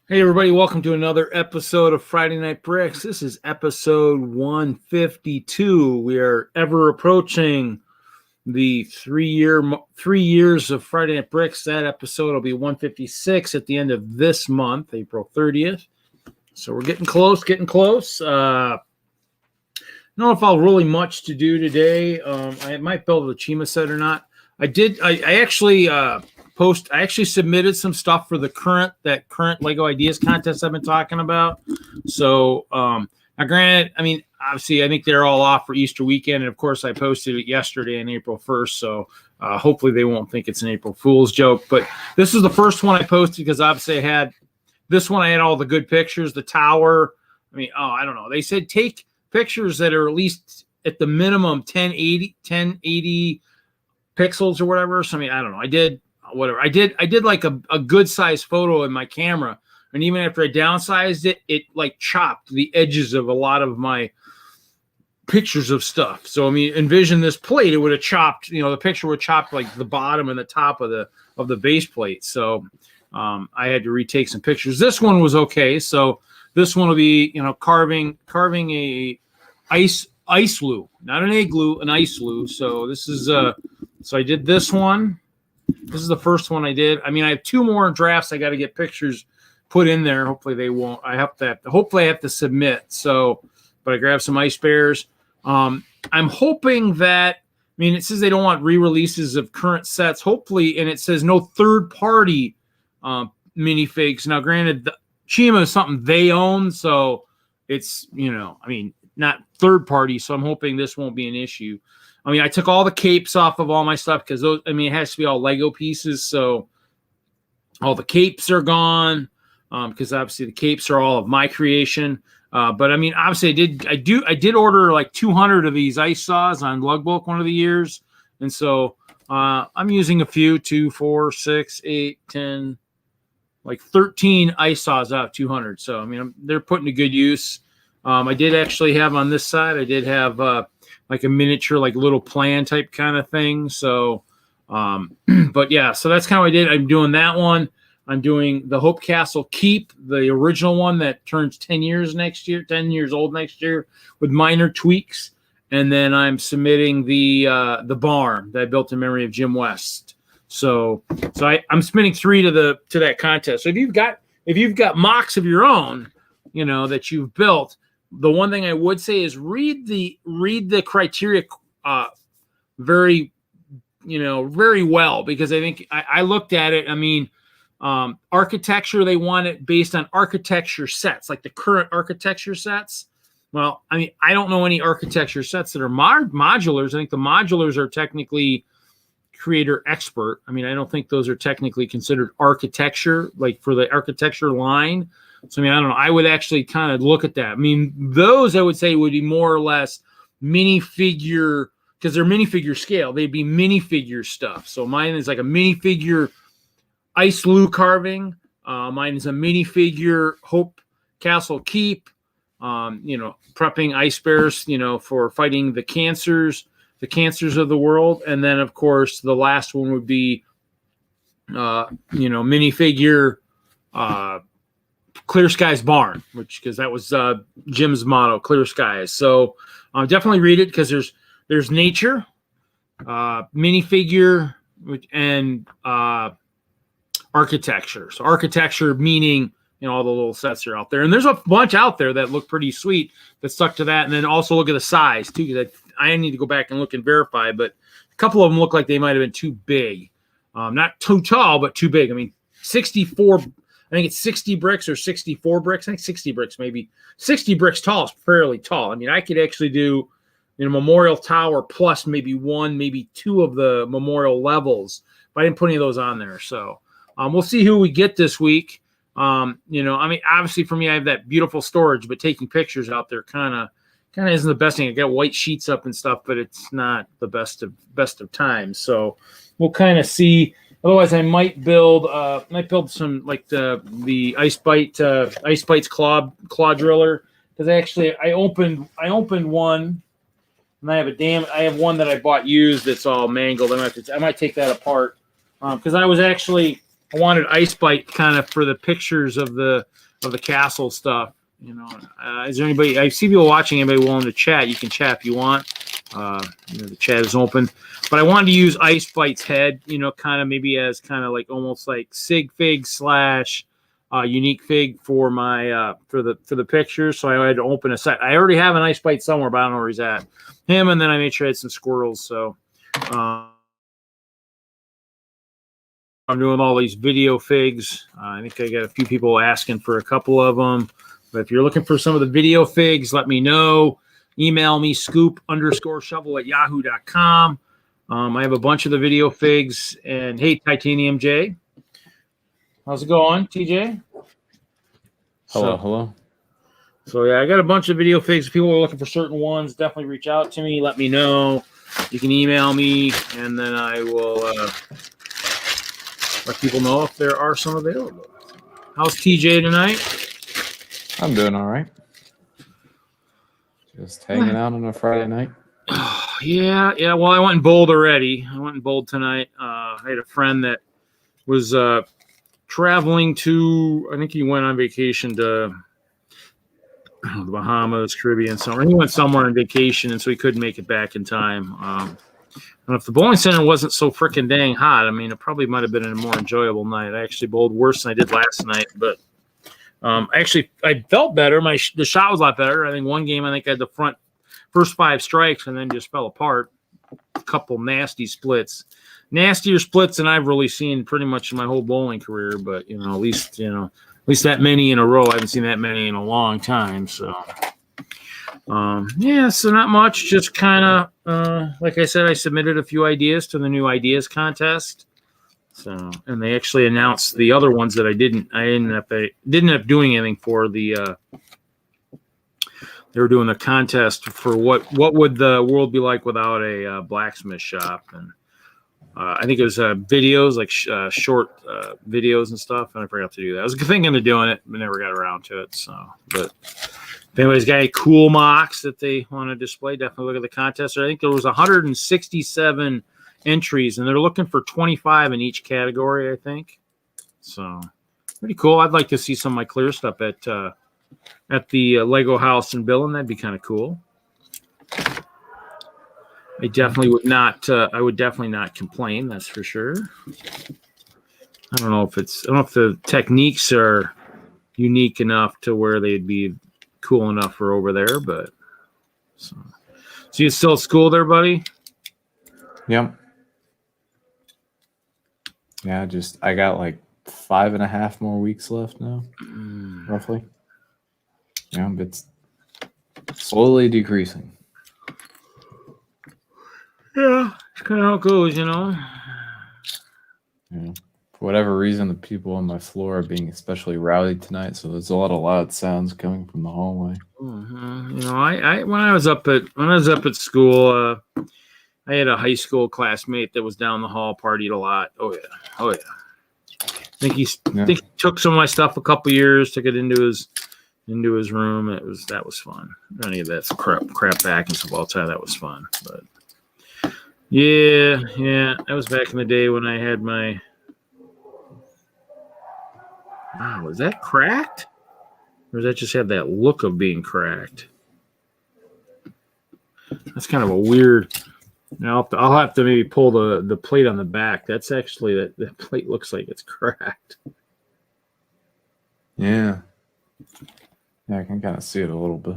Hey everybody, welcome to another episode of Friday Night Bricks. This is episode 152. We are ever approaching the 3 years of Friday Night Bricks. That episode will be 156 at the end of this month, April 30th. So we're getting close. I don't know if I'll really much to do today. I might build a Chima set or not. I actually submitted some stuff for the current Lego Ideas contest I've been talking about. So now granted, I mean, obviously I think they're all off for Easter weekend. And of course I posted it yesterday on April 1st. So hopefully they won't think it's an April Fool's joke, but this is the first one I posted because obviously I had all the good pictures, the tower. I mean, I don't know. They said take pictures that are at least at the minimum 1080 pixels or whatever. So I mean, I don't know. I did like a good size photo in my camera, and even after I downsized it like chopped the edges of a lot of my pictures of stuff. So I mean, envision this plate, it would have chopped, the picture would chop like the bottom and the top of the base plate. So I had to retake some pictures. This one was okay. So this one will be, carving a igloo, not an igloo, an igloo. So this is so I did this one. This is the first one I did. I mean, I have two more drafts. I got to get pictures put in there. Hopefully they won't. Hopefully I have to submit. So, but I grabbed some ice bears. I'm hoping that, I mean, it says they don't want re-releases of current sets. Hopefully, and it says no third-party minifigs. Now, granted, Chima is something they own, so it's, I mean, not third-party. So I'm hoping this won't be an issue. I mean, I took all the capes off of all my stuff because those, I mean, it has to be all Lego pieces. So all the capes are gone because obviously the capes are all of my creation. But I mean, obviously I did order like 200 of these ice saws on Lug Bulk one of the years. And so I'm using a few, 2, 4, 6, 8, 10, like 13 ice saws out of 200. So, I mean, they're put to good use. I did actually have on this side, I did have like a miniature, like little plan type kind of thing. So, but yeah, so that's kind of what I did. I'm doing that one. I'm doing the Hope Castle Keep, the original one that turns 10 years old next year with minor tweaks. And then I'm submitting the barn that I built in memory of Jim West. So I'm submitting 3 to that contest. So if you've got MOCs of your own, that you've built, the one thing I would say is read the criteria very well, because I think I looked at it. I mean, architecture, they want it based on architecture sets, like the current architecture sets. Well, I mean, I don't know any architecture sets that are modulars. I think the modulars are technically creator expert. I mean, I don't think those are technically considered architecture, like for the architecture line. So, I mean, I don't know. I would actually kind of look at that. I mean, those I would say would be more or less minifigure, because they're minifigure scale. They'd be minifigure stuff. So mine is like a minifigure igloo carving. Mine is a minifigure Hope Castle Keep. Prepping ice bears, for fighting the cancers of the world. And then, of course, the last one would be, minifigure Clear Skies Barn, because that was Jim's motto, Clear Skies. So definitely read it, because there's nature, minifigure, and architecture. So architecture meaning, all the little sets are out there. And there's a bunch out there that look pretty sweet that stuck to that. And then also look at the size too, because I need to go back and look and verify, but a couple of them look like they might have been too big. Not too tall, but too big. I mean, 64, I think it's 60 bricks or 64 bricks. I think 60 bricks, maybe 60 bricks tall is fairly tall. I mean, I could actually do, Memorial Tower plus maybe 1, maybe 2 of the memorial levels, but I didn't put any of those on there. So we'll see who we get this week. I mean, obviously for me, I have that beautiful storage, but taking pictures out there kind of isn't the best thing. I got white sheets up and stuff, but it's not the best of times. So we'll kind of see. Otherwise, I might build some like the Ice Bites claw driller, because I opened one, and I have one that I bought used that's all mangled. I might take that apart, because I was actually I wanted Ice Bite kind of for the pictures of the castle stuff. You know, is there anybody? I see people watching. Anybody willing to chat? You can chat if you want. The chat is open. But I wanted to use Ice Bite's head. You know, kind of maybe as kind of like almost like Sig Fig / Unique Fig for my for the pictures. So I had to open a set. I already have an Ice Bite somewhere, but I don't know where he's at. Him, and then I made sure I had some squirrels. So. I'm doing all these video figs. I think I got a few people asking for a couple of them. But if you're looking for some of the video figs, let me know. Email me, scoop_shovel@yahoo.com. I have a bunch of the video figs. And hey, Titanium J. How's it going, TJ? Hello. So, yeah, I got a bunch of video figs. If people are looking for certain ones, definitely reach out to me. Let me know. You can email me, and then I will let people know if there are some available. How's TJ tonight? I'm doing all right. Just hanging out on a Friday night. Yeah. Well, I went in bold already. I went in bold tonight. I had a friend that was traveling to, I think he went on vacation to the Bahamas, Caribbean, somewhere. He went somewhere on vacation, and so he couldn't make it back in time. And if the bowling center wasn't so freaking dang hot, I mean, it probably might have been a more enjoyable night. I actually bowled worse than I did last night, but actually, I felt better. The shot was a lot better. I think one game, I had the first 5 strikes and then just fell apart. A couple nasty splits. Nastier splits than I've really seen pretty much in my whole bowling career, but, at least that many in a row. I haven't seen that many in a long time, so... so not much, just kind of like I said, I submitted a few ideas to the new ideas contest. So, and they actually announced the other ones that I didn't end up doing anything for. They were doing a contest for what would the world be like without a blacksmith shop, and I think it was videos, like short videos and stuff, and I forgot to do that. I was thinking of doing it, but never got around to it. So, but if anybody's got any cool MOCs that they want to display, definitely look at the contest. I think there was 167 entries, and they're looking for 25 in each category, I think. So, pretty cool. I'd like to see some of my clear stuff at the Lego house in Billin. That'd be kind of cool. I definitely would not. I would definitely not complain. That's for sure. I don't know if the techniques are unique enough to where they'd be cool enough for over there, but so you still at school there, buddy? Yep. Yeah, I got like 5.5 more weeks left now, roughly. Yeah, but it's slowly decreasing. Yeah, it's kind of how it goes, Yeah. For whatever reason, the people on my floor are being especially rowdy tonight, so there's a lot of loud sounds coming from the hallway. Mm-hmm. I when I was up at school, I had a high school classmate that was down the hall, partied a lot. Oh yeah. I think he took some of my stuff a couple years, took it into his room. That was fun. Any of that crap back and stuff all the time. That was fun. But yeah, that was back in the day when I had my. Wow, was that cracked? Or does that just have that look of being cracked? That's kind of a weird. Now I'll have to maybe pull the plate on the back. That's actually that plate looks like it's cracked. Yeah, I can kind of see it a little bit.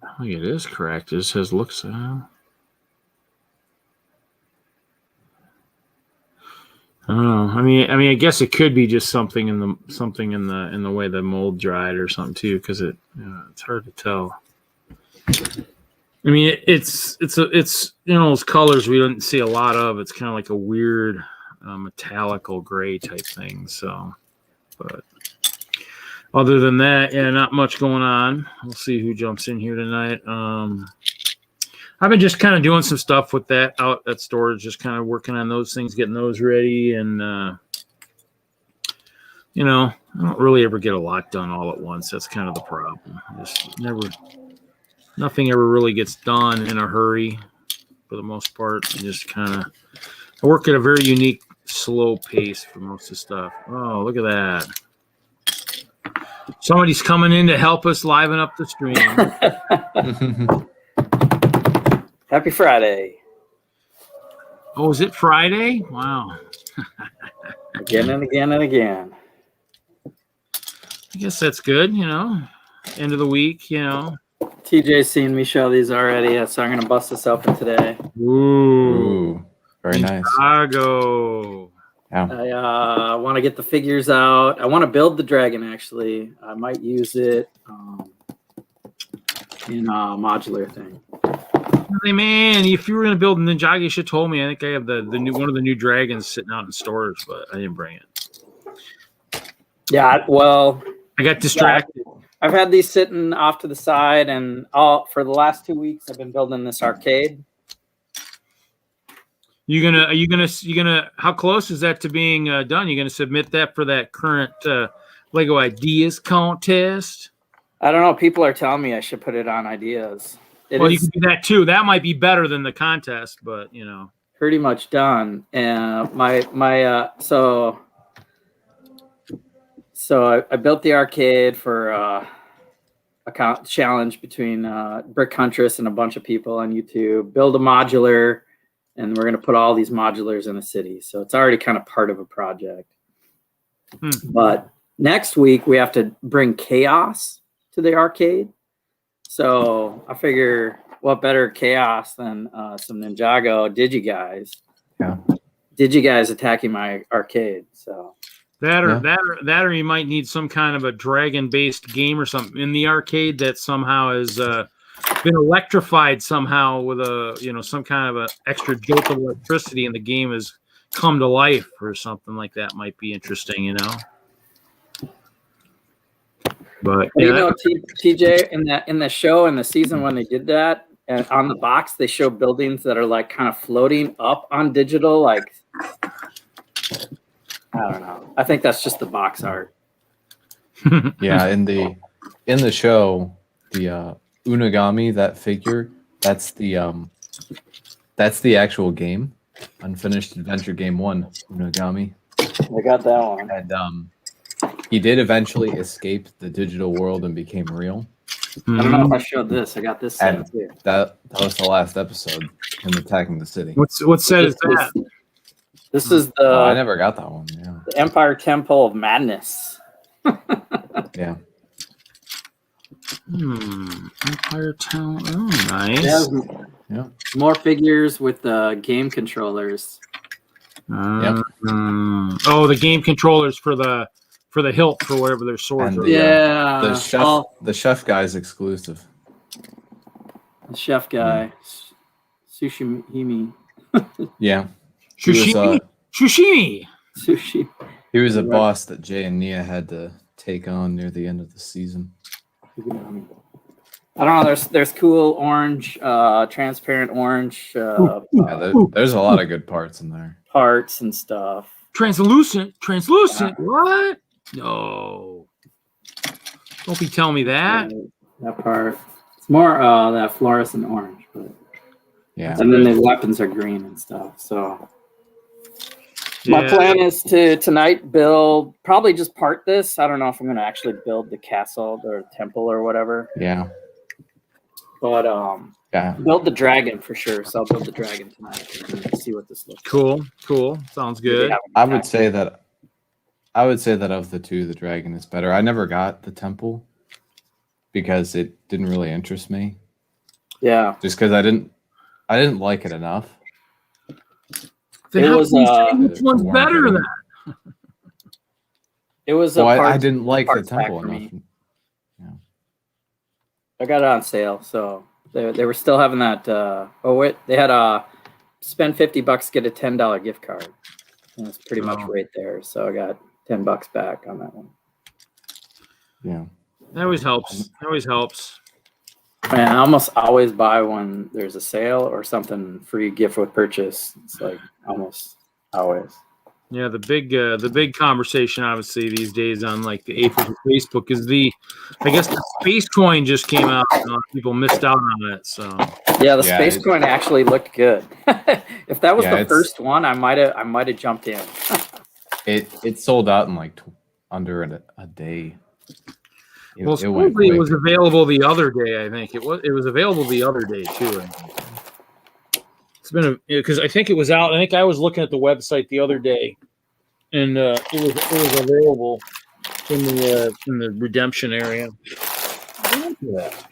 Oh, it is cracked. It says looks. I don't know. I mean, I guess it could be just something in the way the mold dried or something too, because it's hard to tell. I mean, it's those colors we didn't see a lot of. It's kind of like a weird metallical gray type thing. So, but other than that, not much going on. We'll see who jumps in here tonight. I've been just kind of doing some stuff with that out at storage, just kind of working on those things, getting those ready. And, I don't really ever get a lot done all at once. That's kind of the problem. Nothing ever really gets done in a hurry for the most part. I work at a very unique / slow pace for most of the stuff. Oh, look at that. Somebody's coming in to help us liven up the stream. Happy Friday. Oh, is it Friday? Wow. Again and again and again. I guess that's good, you know. End of the week, you know. TJ's seen me show these already, so I'm going to bust this open today. Ooh, very nice. Chicago. Yeah. I want to get the figures out. I want to build the dragon, actually. I might use it in a modular thing. Hey, man, if you were going to build Ninjago, you should have told me. I think I have the new one of the new dragons sitting out in stores, but I didn't bring it. Yeah, well, I got distracted. Yeah, I've had these sitting off to the side, and for the last 2 weeks, I've been building this arcade. Are you gonna? How close is that to being done? You gonna submit that for that current Lego Ideas contest? I don't know. People are telling me I should put it on Ideas. You can do that too. That might be better than the contest, but you know, pretty much done. And So I built the arcade for a challenge between Brick Huntress and a bunch of people on YouTube. Build a modular, and we're going to put all these modulars in a city. So it's already kind of part of a project. But next week, we have to bring chaos to the arcade. So I figure what better chaos than some Ninjago Digiguys. Yeah. Digiguys attacking my arcade. So... That or you might need some kind of a dragon-based game or something in the arcade that somehow has been electrified somehow with some kind of a extra jolt of electricity, and the game has come to life or something like that. Might be interesting, you know. But you know, TJ, in the show in the season when they did that, and on the box they show buildings that are like kind of floating up on digital, like. I don't know. I think that's just the box art. Yeah, in the show, the Unagami, that figure, that's the actual game. Unfinished Adventure Game 1, Unagami. I got that one. And he did eventually escape the digital world and became real. I don't know if I showed this. I got this set too. That was the last episode, him attacking the city. What set is that? This is I never got that one. Yeah. The Empire Temple of Madness. Yeah. Empire Town. Oh, nice. Yeah. More figures with game controllers. Oh, the game controllers for the hilt for whatever their swords are. Yeah. The chef guy's exclusive. The chef guy. Sushimi. Yeah. Sushimi. Sushi. He was a boss that Jay and Nia had to take on near the end of the season. I don't know. There's cool orange, transparent orange. There's a lot of good parts in there. Parts and stuff. Translucent. Yeah. What? No. Don't be telling me that. That part. It's more that fluorescent orange, but yeah. And then the weapons are green and stuff. So. My plan is to tonight build, probably just part this. I don't know if I'm going to actually build the castle or temple or whatever. Yeah. But build the dragon for sure. So I'll build the dragon tonight and see what this looks like. Cool. Sounds good. I would say that of the two, the dragon is better. I never got the temple because it didn't really interest me. Yeah. Just because I didn't like it enough. Then which one's better than that? It was I didn't like the temple enough. Yeah. I got it on sale, so they were still having that. They had spend $50, get a $10 gift card. And it's pretty much right there. So I got $10 back on that one. Yeah, that always helps. Man, I almost always buy when there's a sale or something free gift with purchase. It's like almost always. Yeah, the big conversation obviously these days on like the AFOLs Facebook is I guess the space coin just came out and a lot of people missed out on it. So Yeah, the space coin actually looked good. If that was the first one, I might have jumped in. it sold out in like under a day. It was available the other day. I think it was available the other day too. It's been because I think it was out. I think I was looking at the website the other day, and it was available in the redemption area.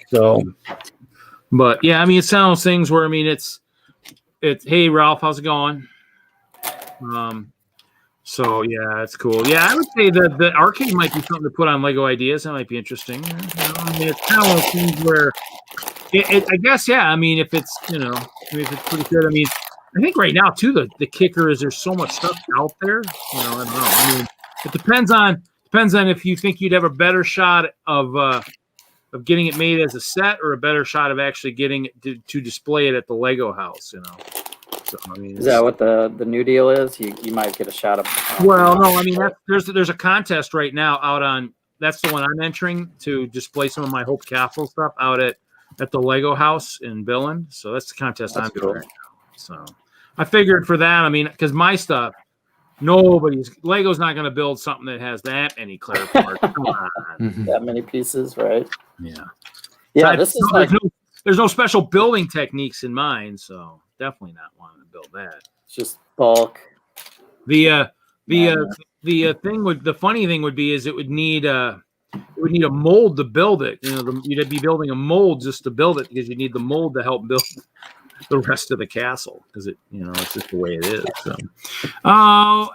So, but yeah, I mean, it's one of those things where I mean, it's hey Ralph, how's it going? So yeah, it's cool. Yeah, I would say the arcade might be something to put on Lego Ideas. That might be interesting. You know, I mean, it's kind of one of those things where I guess, yeah. I mean, if it's if it's pretty good. I mean, I think right now too the kicker is there's so much stuff out there. You know, I don't know. I mean, it depends on if you think you'd have a better shot of getting it made as a set or a better shot of actually getting it to display it at the Lego house. You know. So, I mean, is that what the new deal is? You might get a shot of. Well, no, I mean there's a contest right now out on. That's the one I'm entering to display some of my Hope Castle stuff out at the Lego house in Billund. So that's the contest I'm doing right now. So I figured for that, I mean, because my stuff, Lego's not going to build something that has that many clear parts. That many pieces, right? Yeah. Yeah, there's no special building techniques in mind, so definitely not wanting to build that. It's just bulk. The funny thing would be is it would need a mold to build it. You know, you'd be building a mold just to build it because you need the mold to help build the rest of the castle because it's just the way it is. So,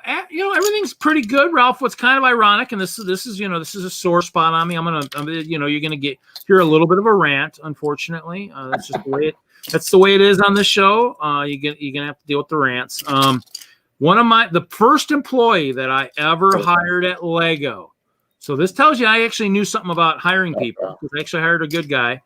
everything's pretty good, Ralph. What's kind of ironic, and this is a sore spot on me. You're gonna hear a little bit of a rant, unfortunately. That's just the way it. That's the way it is on this show. You're gonna have to deal with the rants. The first employee that I ever hired at Lego. So this tells you I actually knew something about hiring people. I actually hired a good guy.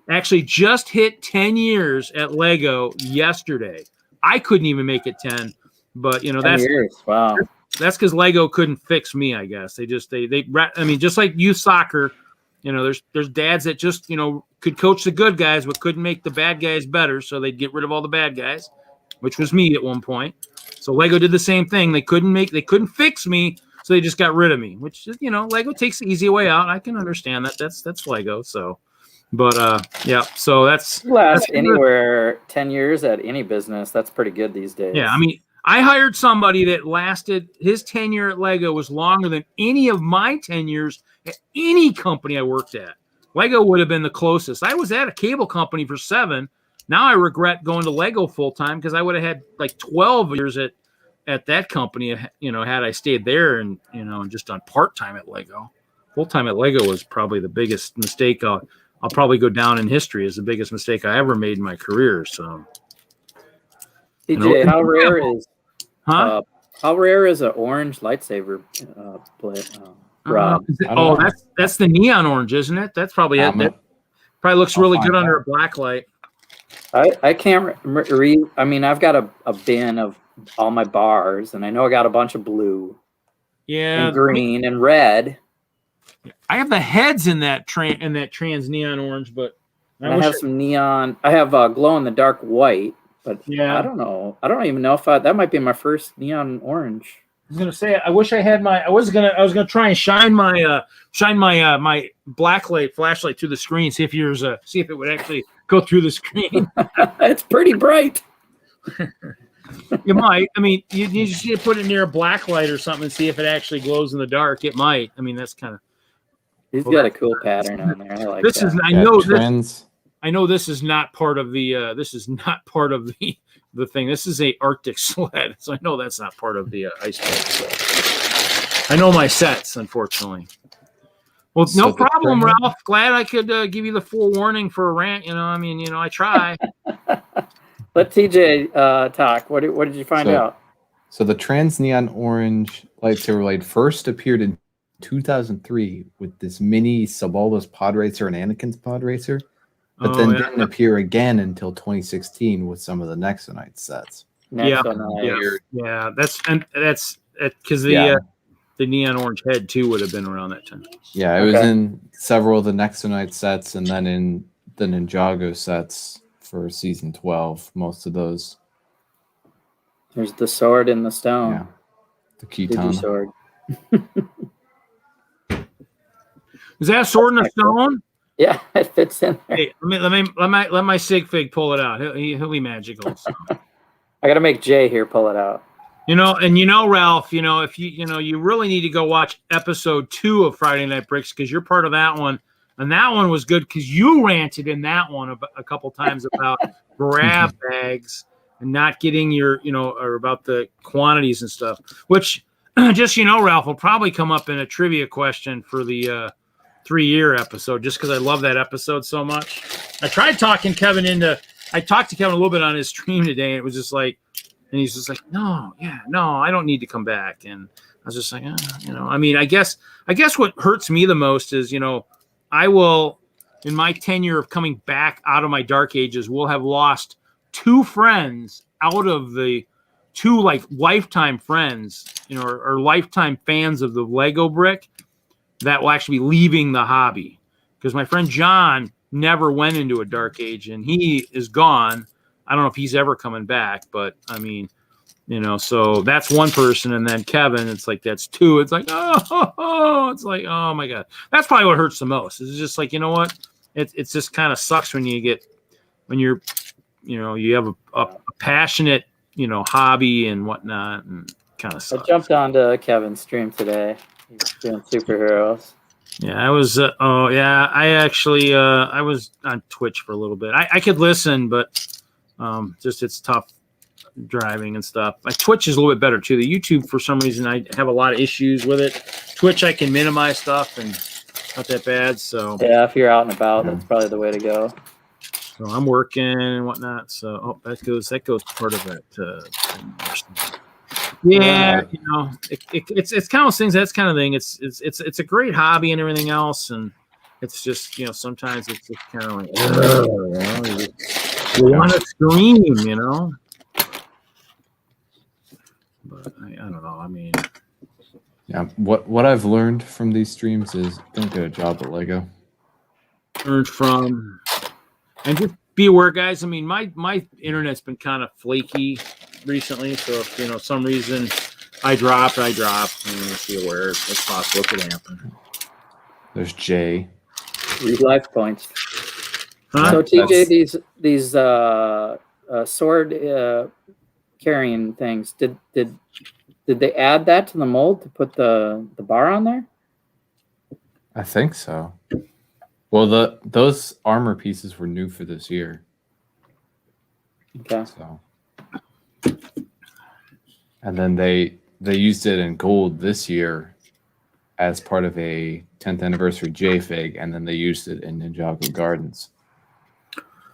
Actually just hit 10 years at Lego yesterday. I couldn't even make it 10, but that's 10 years. Wow. That's because Lego couldn't fix me, I guess. Just like youth soccer, there's dads that just, could coach the good guys, but couldn't make the bad guys better. So they'd get rid of all the bad guys, which was me at one point. So Lego did the same thing. They couldn't fix me. So they just got rid of me, which is, Lego takes the easy way out. I can understand that. That's Lego. So, but yeah. So that's anywhere 10 years at any business. That's pretty good these days. Yeah, I mean, I hired somebody that lasted his tenure at Lego was longer than any of my tenures at any company I worked at. Lego would have been the closest. I was at a cable company for 7. Now I regret going to Lego full time because I would have had like 12 years at that company, had I stayed there and just done part time at Lego. Full time at Lego was probably the biggest mistake. I'll probably go down in history as the biggest mistake I ever made in my career. So, DJ, how rare is an orange lightsaber blade? Rod? That's the neon orange, isn't it? That's probably it. That probably looks really good under a black light. I can't read. I mean, I've got a bin of all my bars, and I know I got a bunch of blue, and green, and red. I have the heads in that trans neon orange, but I have some neon. I have glow in the dark white, but yeah, I don't know. I don't even know if that might be my first neon orange. I was gonna say I wish I had my. I was gonna try and shine my my blacklight flashlight through the screen. See if it would actually go through the screen. It's pretty bright. You might. I mean, you just need to put it near a black light or something and see if it actually glows in the dark. It might. I mean, that's kind of. He's got a cool pattern on there. I like this. That. Is I know this. I know this is not part of the. This is not part of the thing. This is a Arctic sled, so I know that's not part of the ice pack. So. I know my sets, unfortunately. Well, no problem, Ralph. Glad I could give you the full warning for a rant. I try. Let TJ talk. What did you find out? So the trans neon orange lightsaber blade first appeared in 2003 with this mini Sabala's pod racer and Anakin's pod racer, but then didn't appear again until 2016 with some of the Nexonite sets. Yeah, that's because the neon orange head too would have been around that time. Yeah, it was in several of the Nexonite sets, and then in the Ninjago sets for season 12. Most of those. There's the sword and the stone. Yeah. The Digi Kitana. sword. Is that a sword and a stone? Yeah, it fits in there. Hey, let my sig fig pull it out. He'll be magical. So. I gotta make Jay here pull it out. Ralph, if you really need to go watch episode 2 of Friday Night Bricks because you're part of that one, and that one was good because you ranted in that one a couple times about grab bags and not getting your, or about the quantities and stuff. Which, just Ralph, will probably come up in a trivia question for the 3-year episode, just because I love that episode so much. I tried talking Kevin I talked to Kevin a little bit on his stream today, and it was just like. And he's just like, no, I don't need to come back. And I was just like, I guess what hurts me the most is, I will, in my tenure of coming back out of my dark ages, will have lost 2 friends out of the 2 lifetime friends, or lifetime fans of the Lego brick that will actually be leaving the hobby. Because my friend John never went into a dark age and he is gone. I don't know if he's ever coming back, but I mean, so that's one person. And then Kevin, it's like, that's 2. It's like, it's like, oh my God. That's probably what hurts the most. It's just like, what? It's just kind of sucks when you have a passionate, hobby and whatnot, and kind of sucks. I jumped onto Kevin's stream today. He's doing superheroes. Yeah, I was. I actually, I was on Twitch for a little bit. I could listen, but just it's tough driving and stuff. Like Twitch is a little bit better too. The YouTube, for some reason, I have a lot of issues with it. Twitch, I can minimize stuff and not that bad. So yeah, if you're out and about, that's probably the way to go. So I'm working and whatnot. So that goes part of it. Yeah, it's kind of those things. That's kind of thing. It's a great hobby and everything else, and it's just sometimes it's just kind of like you want to scream, But I don't know. I mean, yeah. What I've learned from these streams is don't get a job at Lego. Learned from, and just be aware, guys. I mean, my internet's been kind of flaky recently, so if some reason I drop. Just be aware. It's possible it could happen. There's Jay. 3 life points. Huh? So TJ, these sword carrying things, did they add that to the mold to put the bar on there? I think so. Well, those armor pieces were new for this year. Okay. So, and then they used it in gold this year as part of a 10th anniversary JFig, and then they used it in Ninjago Gardens.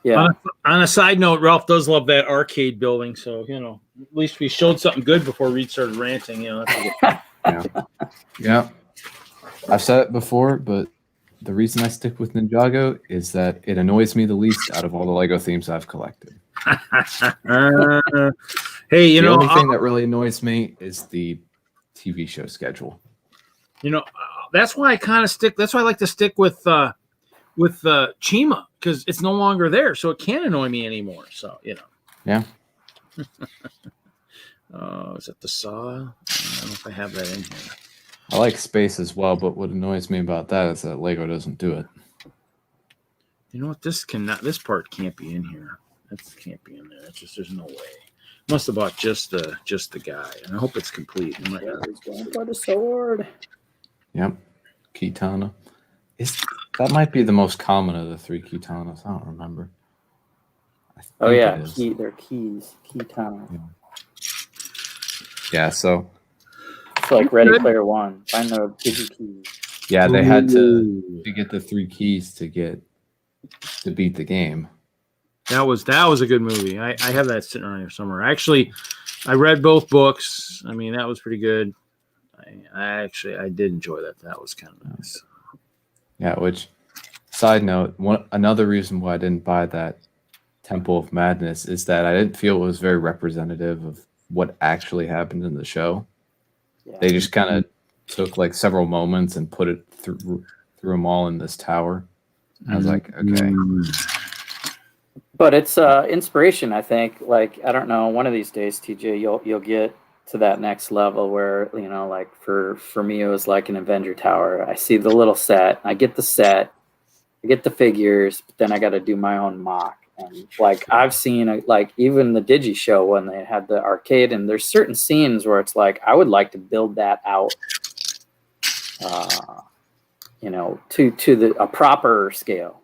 Yeah. On a side note, Ralph does love that arcade building, so at least we showed something good before Reed started ranting. Yeah. I've said it before, but the reason I stick with Ninjago is that it annoys me the least out of all the Lego themes I've collected. Hey, the only thing that really annoys me is the TV show schedule. That's why I kind of stick. That's why I like to stick with Chima, because it's no longer there, so it can't annoy me anymore. So Yeah. Is it the Saw? I don't know if I have that in here. I like space as well, but what annoys me about that is that Lego doesn't do it. You know what? This part can't be in here. That can't be in there. It's just there's no way. Must have bought just the guy, and I hope it's complete. He's going for the sword. Yep. Kitana. That might be the most common of the 3 Kitanas. I don't remember. Oh yeah, they're keys. Kitana. Yeah, so it's like Ready Player One. Find the Digi keys. Yeah, they had to get the 3 keys to beat the game. That was a good movie. I have that sitting around here somewhere. Actually, I read both books. I mean, that was pretty good. I did enjoy that. That was kind of nice. Yeah, which, side note, another reason why I didn't buy that Temple of Madness is that I didn't feel it was very representative of what actually happened in the show. Yeah. They just kind of took like several moments and put it through them all in this tower. I was like, okay. But it's inspiration, I think. Like, I don't know, one of these days, TJ, you'll get to that next level where, you know, like for me, it was like an Avenger Tower. I see the little set, I get the set, I get the figures, but then I got to do my own mock. And like I've seen, like even the Digi show when they had the arcade, and there's certain scenes where it's like I would like to build that out, you know, to a proper scale.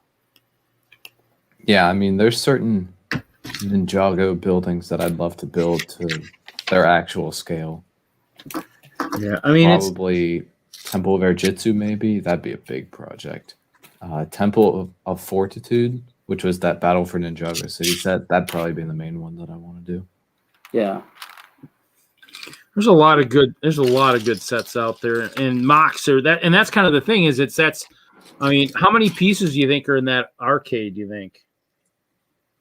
Yeah, I mean, there's certain Ninjago buildings that I'd love to build to their actual scale. Yeah, I mean, probably Temple of Airjitsu, maybe that'd be a big project. Temple of Fortitude, which was that Battle for Ninjago City set, that'd probably be the main one that I want to do. Yeah, there's a lot of good sets out there, and MOCs are that, and that's kind of the thing is I mean, how many pieces do you think are in that arcade? Do you think?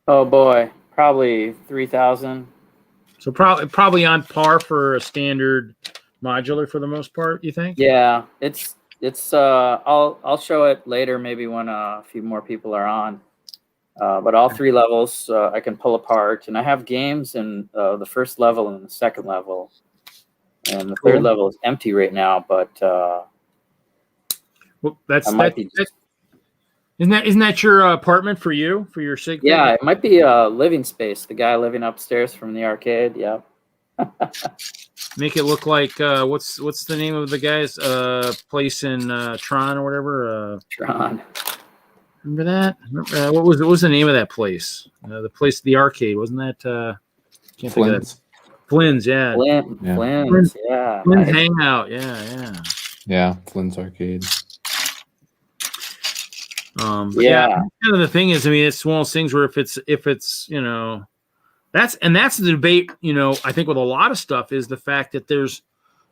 Oh boy, probably 3,000. So probably on par for a standard modular for the most part. You think? Yeah, it's. I'll show it later, maybe when a few more people are on. But all 3 levels I can pull apart, and I have games in the first level and the second level, and the third level is empty right now. But well, isn't that your apartment for you, for your sig? Yeah, it might be a living space. The guy living upstairs from the arcade. Yeah. Make it look like what's the name of the guy's place in Tron or whatever? Tron. Remember that? What was the name of that place? The place, the arcade, wasn't that? Can't think of that. Flynn's, yeah. Flynn's, yeah. Flynn's Hangout, yeah. Yeah, Flynn's Arcade. Yeah. Kind of the thing is, I mean, it's one of those things where if it's you know. That's the debate, you know, I think with a lot of stuff is the fact that there's,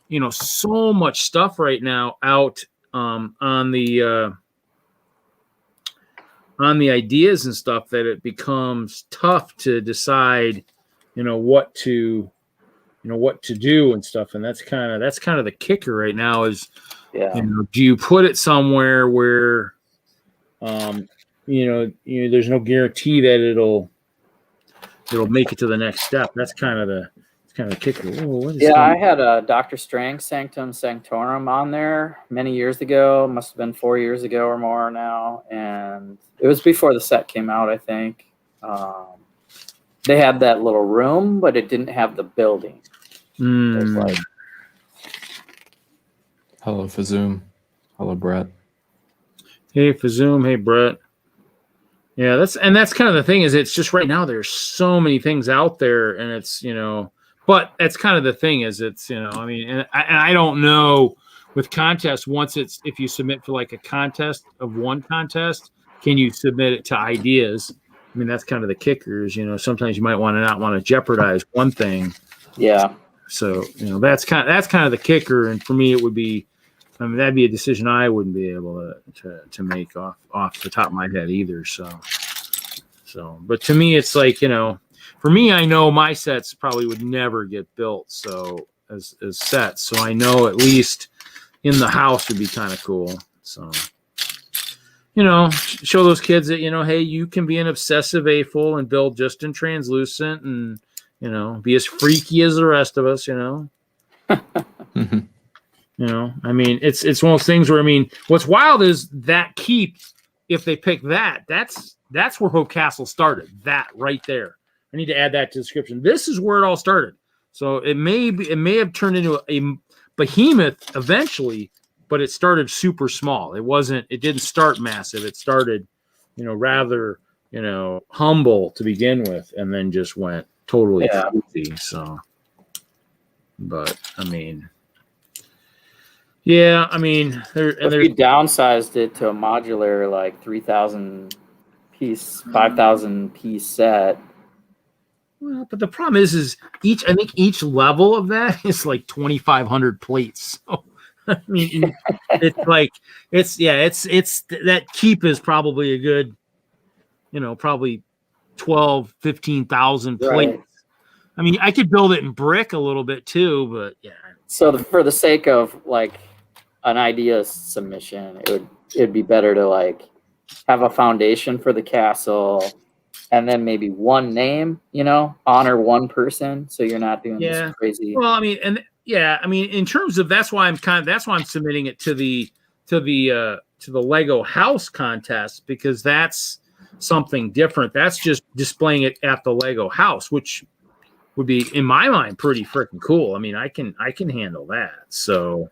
you know, so much stuff right now out on the ideas and stuff that it becomes tough to decide, you know, what to do and stuff. And that's kind of the kicker right now is, you know, do you put it somewhere where, you know, there's no guarantee that it'll make it to the next step. That's kind of the kicker. I had a Dr. Strang Sanctum Sanctorum on there many years ago. Must have been 4 years ago or more now, and it was before the set came out, I think. They had that little room, but it didn't have the building. It was like, hello, Fazoom. Hello, Brett. Hey, Fazoom. Hey, Brett. Yeah, that's kind of the thing is it's just right now there's so many things out there, and it's, you know, but that's kind of the thing is it's, you know, I mean, and I don't know with contests, if you submit for like a contest of one contest, can you submit it to ideas? I mean, that's kind of the kickers, you know, sometimes you might not want to jeopardize one thing. Yeah. So, you know, that's kind of the kicker. And for me, it would be, I mean, that'd be a decision I wouldn't be able to make off the top of my head either. So, but to me, it's like, you know, for me, I know my sets probably would never get built. So as sets, so I know at least in the house would be kind of cool. So, you know, show those kids that, you know, hey, you can be an obsessive AFOL and build just in translucent and, you know, be as freaky as the rest of us, you know. You know, I mean, it's one of those things where, I mean, what's wild is that keep, if they pick that's where Hope Castle started, that right there. I need to add that to the description. This is where it all started. So it may have turned into a behemoth eventually, but it started super small. It didn't start massive. It started, you know, rather, you know, humble to begin with, and then just went totally crazy. So, but I mean, yeah, I mean, if you downsized it to a modular, like 3,000 piece, 5,000 piece set. Well, but the problem is I think each level of that is like 2,500 plates. So, I mean, it's like, it's that keep is probably a good, you know, probably 12, 15,000 plates. Right. I mean, I could build it in brick a little bit too, but yeah. So for the sake of like an idea submission, it'd be better to like have a foundation for the castle, and then maybe one name, honor one person. So you're not doing this crazy. Well, I mean, in terms of, that's why I'm submitting it to the Lego house contest, because that's something different. That's just displaying it at the Lego house, which would be, in my mind, pretty freaking cool. I mean, I can handle that. So,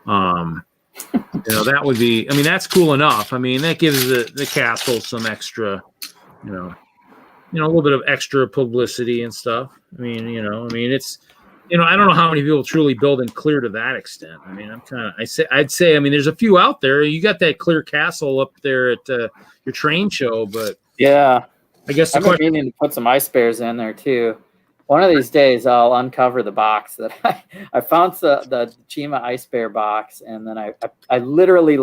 that would be, I mean, that's cool enough. I mean, that gives the castle some extra, a little bit of extra publicity and stuff. I mean, it's, I don't know how many people truly build and clear to that extent. I mean, I'd say, I mean, there's a few out there. You got that clear castle up there at your train show, but yeah, I guess I've been meaning to put some ice bears in there too. One of these days, I'll uncover the box that I found the Chima ice bear box, and then I literally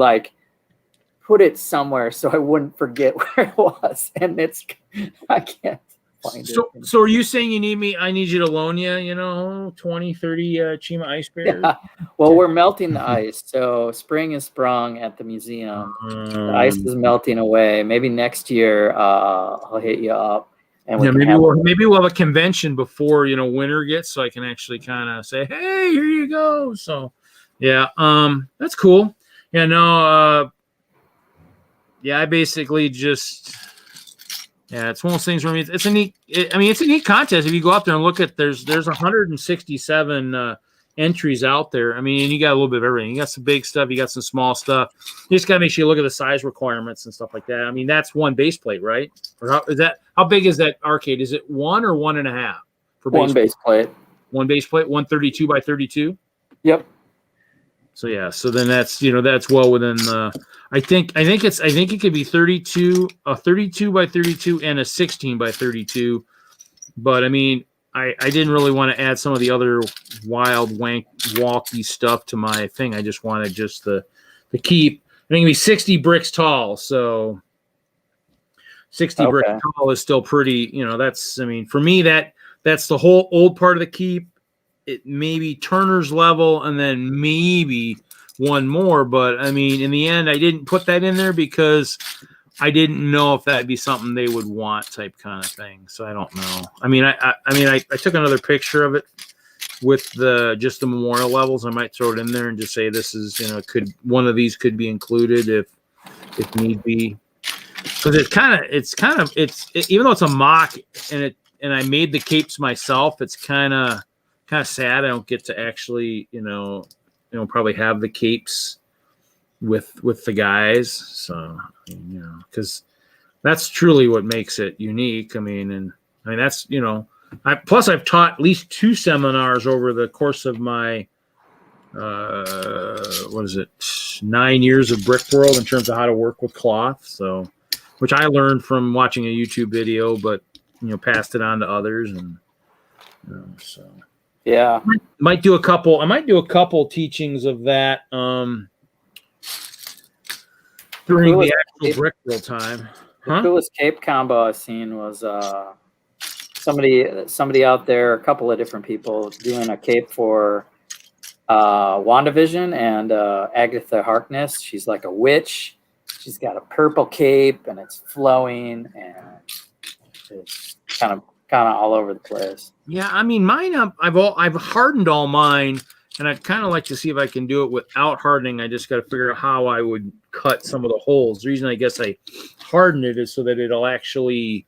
put it somewhere so I wouldn't forget where it was, and I can't find it. So are you saying I need you to loan you, 20, 30 Chima ice bears? Yeah. Well, we're melting the ice, so spring is sprung at the museum. The ice is melting away. Maybe next year I'll hit you up. And maybe we'll have a convention before winter gets, so I can actually kind of say, hey, here you go. So yeah, that's cool. Yeah, no, I basically just, it's one of those things where it's a neat contest. If you go out there and look at, there's 167 entries out there. I mean, you got a little bit of everything. You got some big stuff, you got some small stuff. You just got to make sure you look at the size requirements and stuff like that. I mean, that's one base plate, right? Or how big is that arcade? Is it 1 or 1.5 for one base plate? One base plate, 132 by 32. Yep. So yeah, so then that's that's well within I think it could be 32, a 32 by 32 and a 16 by 32. But I mean, I didn't really want to add some of the other wild wonky stuff to my thing. I just wanted just the keep. I think it'd be 60 bricks tall. So 60 bricks tall is still pretty, that's, I mean, for me, that's the whole old part of the keep. It maybe Turner's level and then maybe one more. But I mean, in the end, I didn't put that in there because I didn't know if that'd be something they would want, type kind of thing. So I don't know. I mean, I took another picture of it with just the memorial levels. I might throw it in there and just say this is, one of these could be included if need be. Because it's even though it's a mock and I made the capes myself, it's kind of sad I don't get to actually probably have the capes with the guys. So because that's truly what makes it unique. I mean that's plus I've taught at least 2 seminars over the course of my 9 years of Brick World in terms of how to work with cloth. So, which I learned from watching a YouTube video, but passed it on to others, and so yeah, I might do a couple teachings of that during the actual Brick World time. The coolest cape combo I've seen was somebody out there, a couple of different people doing a cape for WandaVision and Agatha Harkness. She's like a witch. She's got a purple cape and it's flowing and it's kind of all over the place. Yeah, I mean mine. I've hardened all mine, and I'd kind of like to see if I can do it without hardening. I just got to figure out how I would cut some of the holes. The reason I guess I hardened it is so that it'll actually,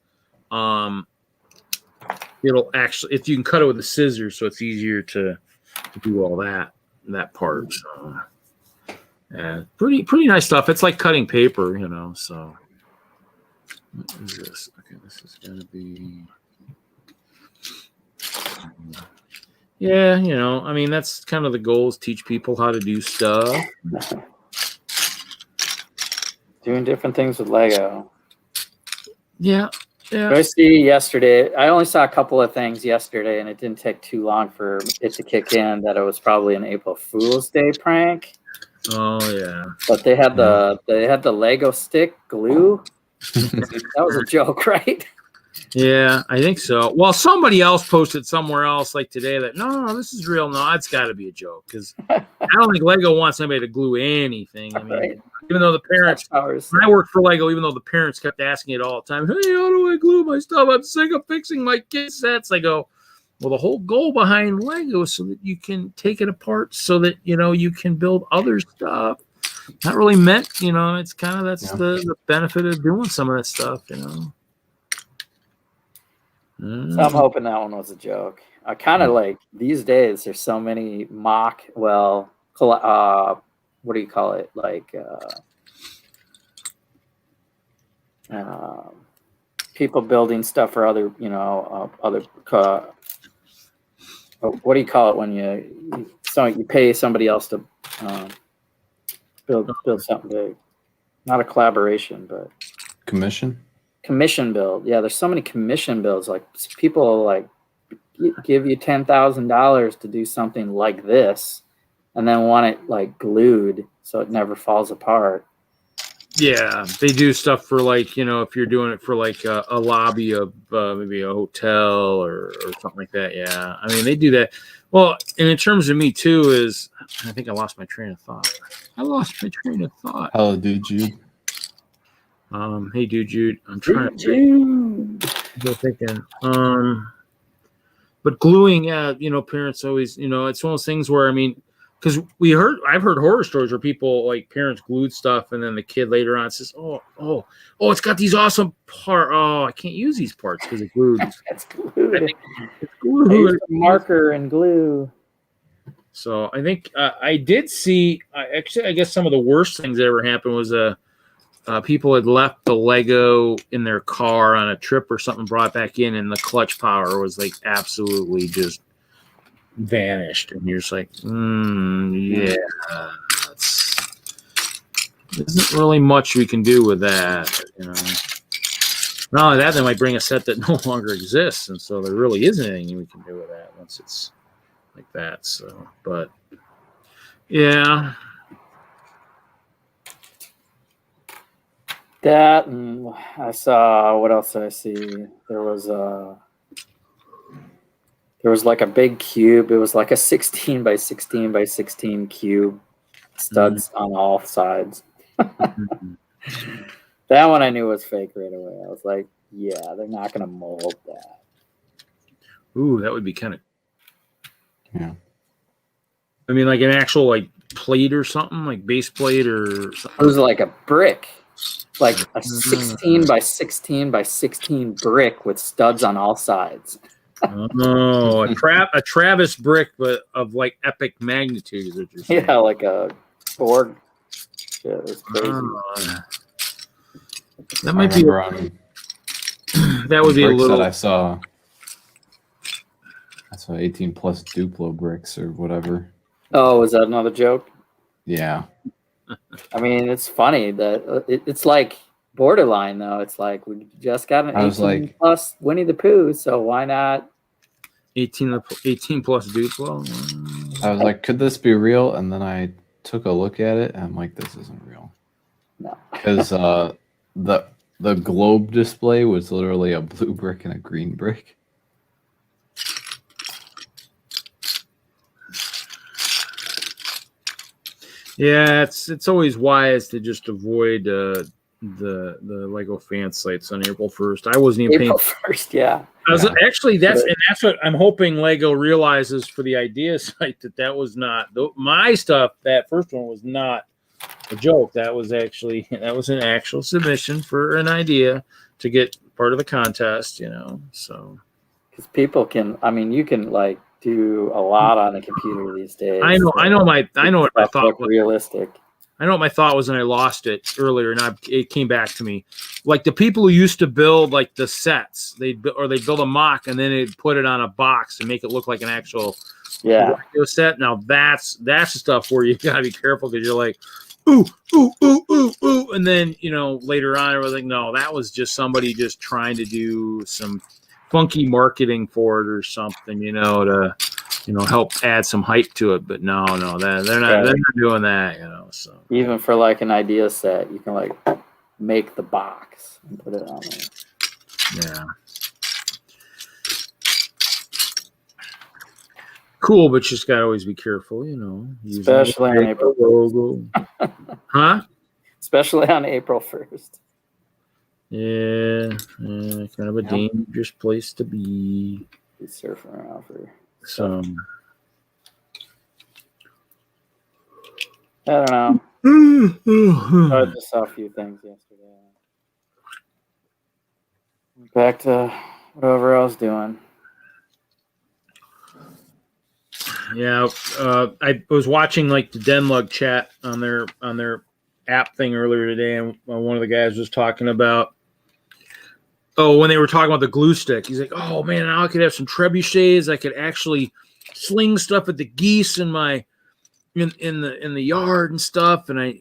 if you can cut it with a scissors, so it's easier to do all that part. So yeah, pretty nice stuff. It's like cutting paper, so what is this? Okay, this is gonna be I mean, that's kind of the goal, is teach people how to do stuff. Doing different things with Lego. Yeah. I see yesterday, I only saw a couple of things yesterday, and it didn't take too long for it to kick in that it was probably an April Fool's Day prank. Oh yeah. But they had the Lego stick glue. That was a joke, right? Yeah, I think so. Well, somebody else posted somewhere else like today that no, this is real. No, it's got to be a joke, because I don't think Lego wants anybody to glue anything. I mean, right. Even though the parents, Hours. when I worked for Lego, even though the parents kept asking it all the time, hey, how do I glue my stuff? I'm sick of fixing my kid sets. I go, well, the whole goal behind Lego is so that you can take it apart so that, you can build other stuff. Not really meant, it's kind of, that's the benefit of doing some of that stuff, So I'm hoping that one was a joke. I kind of like these days. There's so many mock. Well, what do you call it? Like people building stuff for other, other. What do you call it when you pay somebody else to build something big? Not a collaboration, but Commission build. Yeah, there's so many commission builds. Like people like give you $10,000 to do something like this, and then want it like glued so it never falls apart. Yeah, they do stuff for like, if you're doing it for like a lobby of maybe a hotel or something like that. Yeah, I mean, they do that. Well, and in terms of me too, is I think I lost my train of thought. Hello, dude, Jude. Hey, dude, Jude. I'm trying to thinking. But gluing, parents always, it's one of those things where, I mean, because I've heard horror stories where people like parents glued stuff and then the kid later on says, oh, it's got these awesome parts. Oh, I can't use these parts because it's glued. It's glued. It's glued. I used marker and glue. So I think I did see, actually, I guess some of the worst things that ever happened was people had left the Lego in their car on a trip or something, brought back in, and the clutch power was like absolutely just vanished. And you're just like, yeah, isn't really much we can do with that. Not only that, they might bring a set that no longer exists, and so there really isn't anything we can do with that once it's like that. So, but yeah. That, and I saw, what else did I see? There was like a big cube. It was like a 16 by 16 by 16 cube, studs on all sides. That one I knew was fake right away. I was like, yeah, they're not going to mold that. Ooh, that would be kind of. Yeah. I mean, like an actual like plate or something, like base plate or something. It was like a brick, like a 16 by 16 by 16 brick with studs on all sides. Oh, a Travis brick, but of like epic magnitude, is what you're saying. Yeah, like a board. Yeah, it was crazy. That might be. That would be a little. That I saw 18 plus Duplo bricks or whatever. Oh, is that another joke? Yeah. I mean, it's funny that it's like borderline though. It's like we just got an 18 plus Winnie the Pooh, so why not 18 plus Duplo? I was like, could this be real? And then I took a look at it and I'm like, this isn't real. No. Because the globe display was literally a blue brick and a green brick. Yeah, it's always wise to just avoid the Lego fan sites on April 1st. I wasn't even April 1st, yeah. Actually, that's what I'm hoping Lego realizes for the idea site, that was not my stuff. That first one was not a joke. That was an actual submission for an idea to get part of the contest. So because people can, I mean, you can like do a lot on a computer these days. I know what my thought was. Realistic. I know what my thought was, and I lost it earlier, and it came back to me. Like the people who used to build like the sets, they'd build a mock and then they'd put it on a box and make it look like an actual set. Now that's the stuff where you gotta be careful because you're like, ooh, and then later on I was like, no, that was just somebody just trying to do some funky marketing for it or something, to help add some hype to it. But no, they're not doing that, So even for like an idea set, you can like make the box and put it on there. Yeah. Cool, but you just gotta always be careful, Especially on April. Logo. Huh? especially on April 1st. Yeah, kind of a dangerous place to be. He's surfing around for some. I don't know. I just saw a few things yesterday. Back to whatever I was doing. Yeah, I was watching like the DENLUG chat on their app thing earlier today, and one of the guys was talking about when they were talking about the glue stick. He's like, "Oh man, now I could have some trebuchets. I could actually sling stuff at the geese in my in the yard and stuff." And I,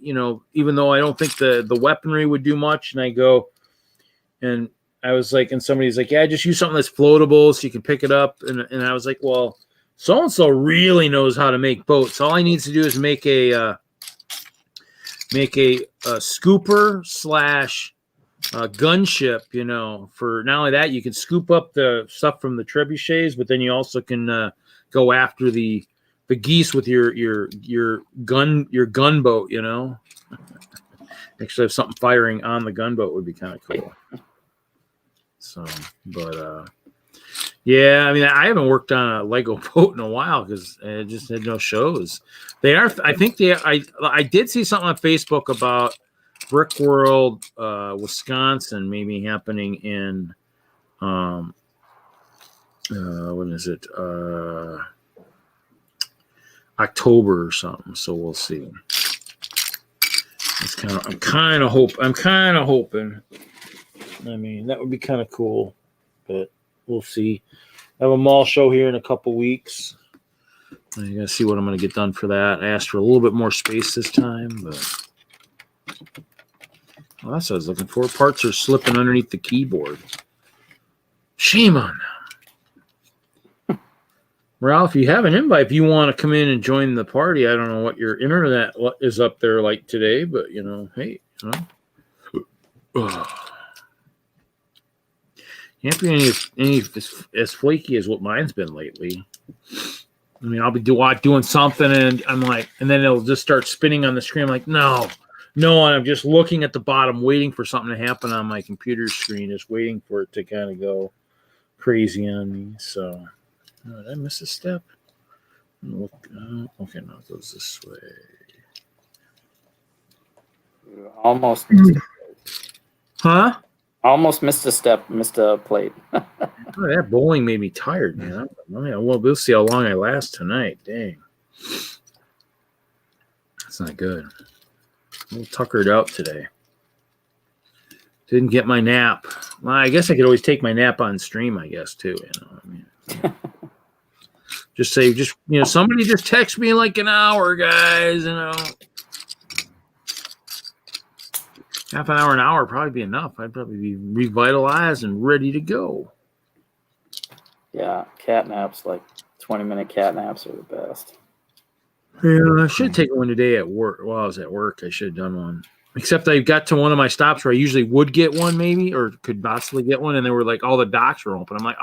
even though I don't think the weaponry would do much, and I go, and I was like, and somebody's like, "Yeah, just use something that's floatable so you can pick it up." And I was like, "Well, so and so really knows how to make boats. All I need to do is make a scooper / gunship. For not only that, you can scoop up the stuff from the trebuchets, but then you also can go after the geese with your gunboat. Actually, have something firing on the gunboat would be kind of cool." So, but yeah, I mean, I haven't worked on a Lego boat in a while because I just had no shows. I did see something on Facebook about Brick World, Wisconsin, maybe happening in, when is it? October or something. So we'll see. I'm kind of hoping. I mean, that would be kind of cool, but we'll see. I have a mall show here in a couple weeks. I gotta see what I'm gonna get done for that. I asked for a little bit more space this time, but that's what I was looking for. Parts are slipping underneath the keyboard. Shame on them. Ralph, you have an invite if you want to come in and join the party. I don't know what your internet is up there like today, but hey, Can't be any as flaky as what mine's been lately. I mean, I'll be doing something, and I'm like, and then it'll just start spinning on the screen. I'm like, no, and I'm just looking at the bottom, waiting for something to happen on my computer screen, just waiting for it to kind of go crazy on me. So, did I miss a step? Okay, no, it goes this way. Almost. Huh? Almost missed a step, missed a plate. That bowling made me tired, man. Well, we'll see how long I last tonight. Dang. That's not good. A little tuckered out today. Didn't get my nap. Well, I guess I could always take my nap on stream, I guess, too. Just say, somebody just text me in like an hour, guys, Half an hour would probably be enough. I'd probably be revitalized and ready to go. Yeah, cat naps, like 20-minute cat naps are the best. Yeah, I should take one today at work. While I was at work, I should have done one. Except I got to one of my stops where I usually would get one maybe, or could possibly get one, and they were like, all the docks were open. I'm like,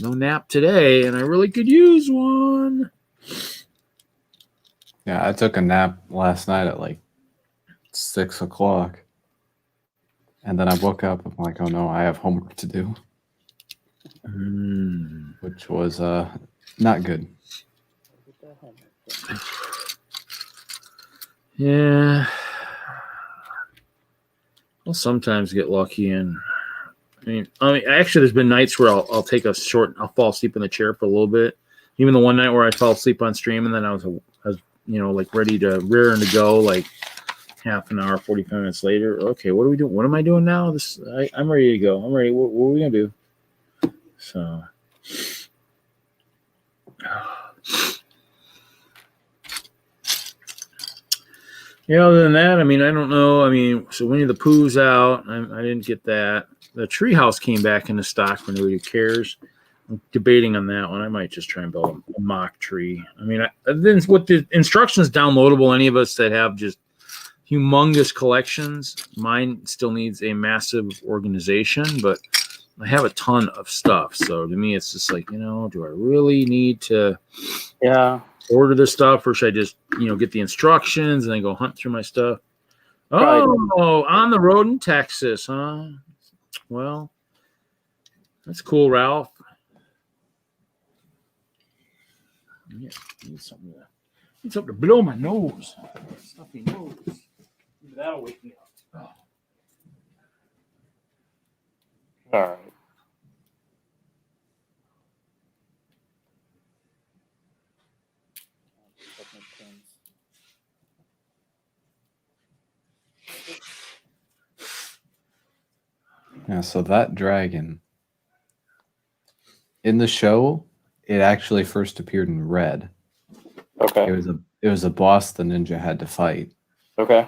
no nap today, and I really could use one. Yeah, I took a nap last night at like 6 o'clock, and then I woke up. I'm like, oh no, I have homework to do, which was not good. Yeah, I'll sometimes get lucky, and I mean, actually, there's been nights where I'll take a short, I'll fall asleep in the chair for a little bit. Even the one night where I fell asleep on stream, and then I was like ready to rear and to go, like half an hour, 45 minutes later. Okay, what are we doing? What am I doing now? I'm ready to go. I'm ready. What are we gonna do? So, yeah. Other than that, I mean, I don't know. I mean, so Winnie the Pooh's out. I didn't get that. The treehouse came back into stock for nobody who cares. I'm debating on that one. I might just try and build a mock tree. I mean, then with the instructions downloadable, any of us that have just humongous collections, mine still needs a massive organization, but I have a ton of stuff. So to me, it's just like, do I really need to order this stuff, or should I just, get the instructions and then go hunt through my stuff? Oh, on the road in Texas, huh? Well, that's cool, Ralph. Yeah, need something to blow my nose. Stuffy nose. Maybe that'll wake me up. All right. Yeah, so that dragon in the show, it actually first appeared in red. Okay. It was a boss the ninja had to fight. Okay.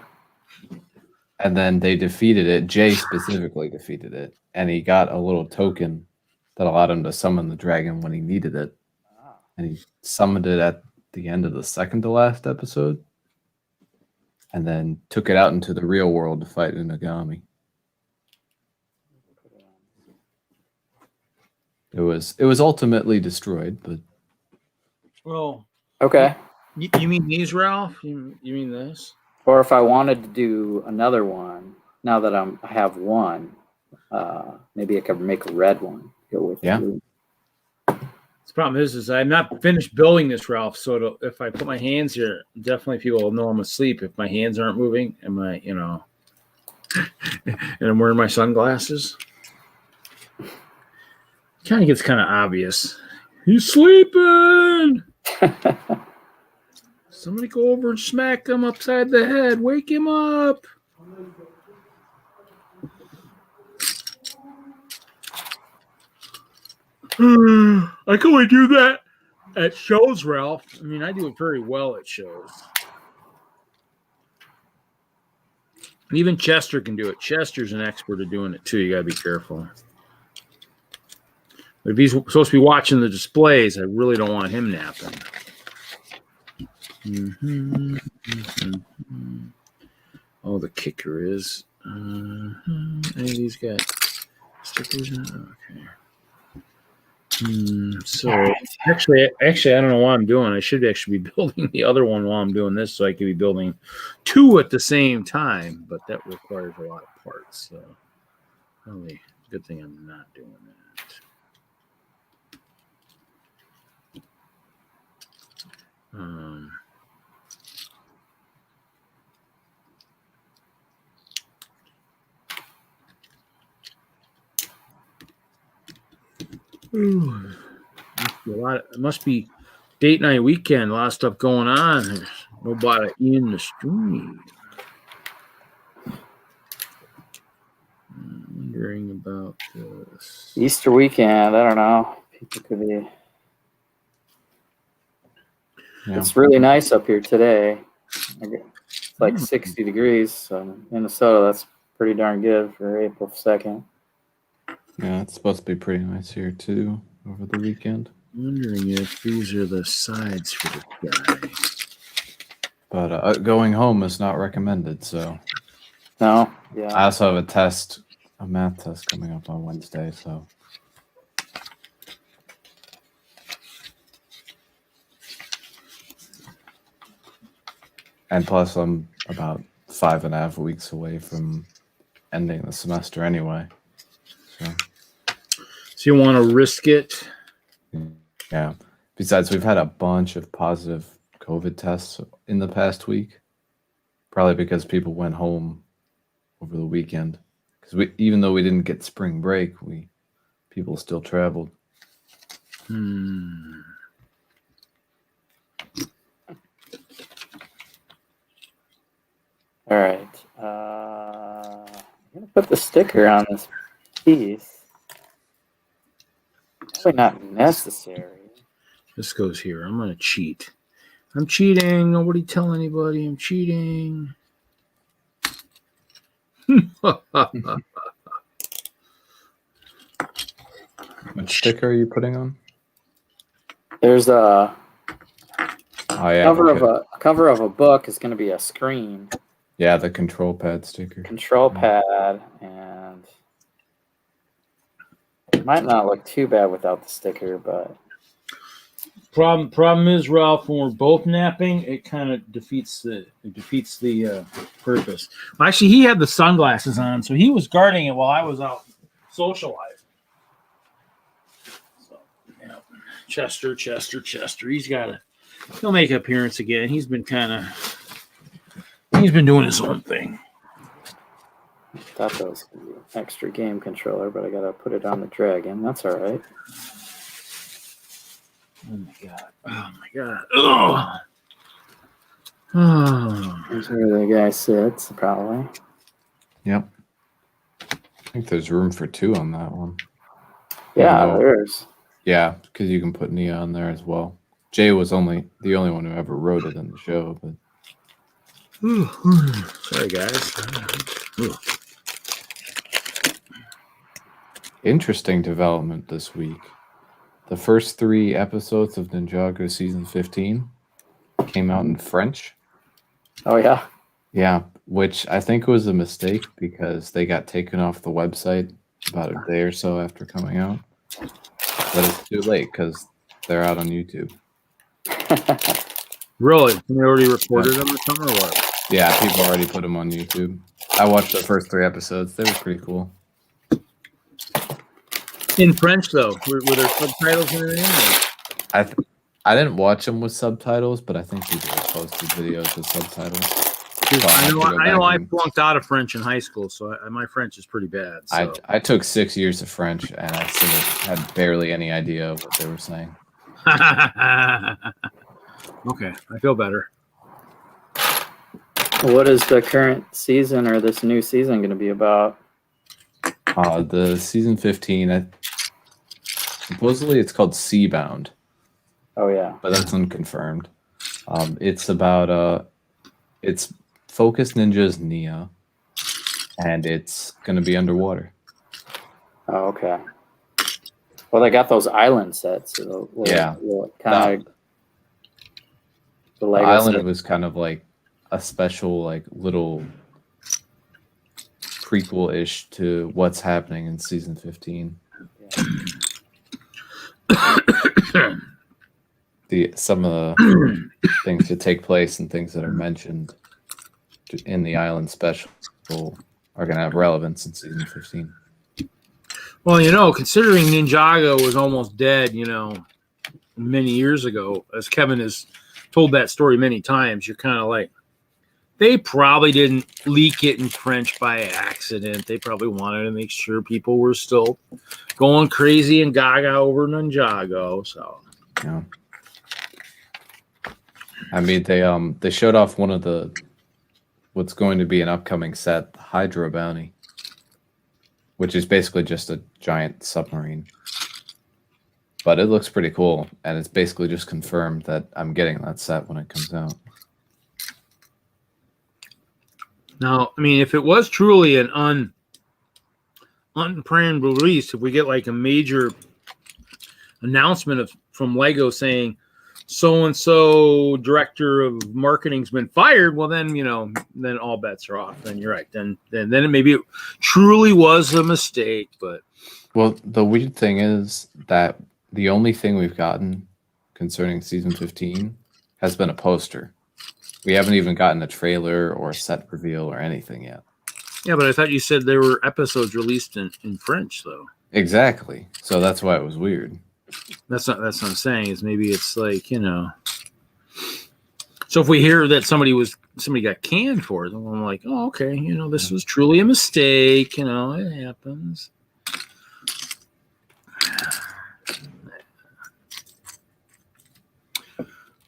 And then they defeated it. Jay specifically defeated it. And he got a little token that allowed him to summon the dragon when he needed it. And he summoned it at the end of the second to last episode. And then took it out into the real world to fight Unagami. It was ultimately destroyed, but Well, Okay. you mean these, Ralph? You mean this? Or if I wanted to do another one, now that I have one, maybe I could make a red one. Go with blue. The problem is I'm not finished building this, Ralph. So if I put my hands here, definitely people will know I'm asleep if my hands aren't moving and and I'm wearing my sunglasses. Kind of gets kind of obvious. He's sleeping. Somebody go over and smack him upside the head. Wake him up. I can only do that at shows, Ralph. I mean, I do it very well at shows. Even Chester can do it. Chester's an expert at doing it too. You got to be careful. But if he's supposed to be watching the displays, I really don't want him napping. Oh, the kicker is any of these got stickers in it? Okay. So actually, I don't know what I'm doing. I should actually be building the other one while I'm doing this, so I could be building two at the same time. But that requires a lot of parts. So probably good thing I'm not doing that. It must be date night weekend. A lot of stuff going on. There's nobody in the stream. I'm wondering about this. Easter weekend. I don't know. People could be. Yeah. It's really nice up here today. It's like 60 degrees. So Minnesota, that's pretty darn good for April 2nd. Yeah, it's supposed to be pretty nice here too over the weekend. I'm wondering if these are the sides for the guy. But going home is not recommended. So no, yeah. I also have a math test coming up on Wednesday. So. And plus, I'm about 5.5 weeks away from ending the semester anyway. So you want to risk it? Yeah. Besides, we've had a bunch of positive COVID tests in the past week. Probably because people went home over the weekend. Because even though we didn't get spring break, people still traveled. All right. I'm going to put the sticker on this piece. Probably not necessary. This goes here. I'm going to cheat. I'm cheating. Nobody tell anybody I'm cheating. What sticker are you putting on? There's a cover of a book is going to be a screen. Yeah, the control pad sticker. Control pad, and it might not look too bad without the sticker, but Problem is, Ralph, when we're both napping, it kind of defeats the purpose. Well, actually, he had the sunglasses on, so he was guarding it while I was out socializing. So, yeah. Chester. He'll make an appearance again. He's been doing his own thing. Thought that was gonna be an extra game controller, but I gotta put it on the dragon. That's all right. Oh my god. Oh. There's where the guy sits, probably. Yep. I think there's room for 2 on that one. Yeah, there's. Yeah, because you can put Nia on there as well. Jay was the only one who ever wrote it in the show, but sorry guys. Interesting development this week. The first 3 episodes of Ninjago season 15 came out in French. Oh, yeah? Yeah, which I think was a mistake because they got taken off the website about a day or so after coming out. But it's too late because they're out on YouTube. Really? They already recorded them or something, or what? Yeah, people already put them on YouTube. I watched the first 3 episodes. They were pretty cool. In French, though, were there subtitles and everything? I didn't watch them with subtitles, but I think people have posted videos with subtitles. So I know I flunked out of French in high school, so my French is pretty bad. So. I took 6 years of French, and I still had barely any idea of what they were saying. Okay, I feel better. What is the current season or this new season going to be about? The season 15, supposedly it's called Seabound. Oh, yeah. But that's unconfirmed. It's about it's Focus Ninja's Nia, and it's going to be underwater. Oh, okay. Well, they got those island sets. So Yeah. Kind of The island was kind of like a special, like, little prequel-ish to what's happening in season 15. Some of the things that take place and things that are mentioned in the island special are going to have relevance in season 15. Well, considering Ninjago was almost dead, many years ago, as Kevin has told that story many times, you're kind of like, they probably didn't leak it in French by accident. They probably wanted to make sure people were still going crazy and gaga over Ninjago. So, yeah. I mean, they showed off one of what's going to be an upcoming set, the Hydra Bounty, which is basically just a giant submarine. But it looks pretty cool, and it's basically just confirmed that I'm getting that set when it comes out. now, I mean, if it was truly an unplanned release, if we get like a major announcement from Lego saying so-and-so director of marketing's been fired, well, then, then all bets are off. Then you're right. Then maybe it truly was a mistake. But well, the weird thing is that the only thing we've gotten concerning season 15 has been a poster. We haven't even gotten a trailer or a set reveal or anything yet. yeah, but I thought you said there were episodes released in French, though. Exactly. So that's why it was weird. That's what I'm saying, is maybe it's like, so if we hear that somebody got canned for it, then I'm like, oh, okay, this was truly a mistake, it happens.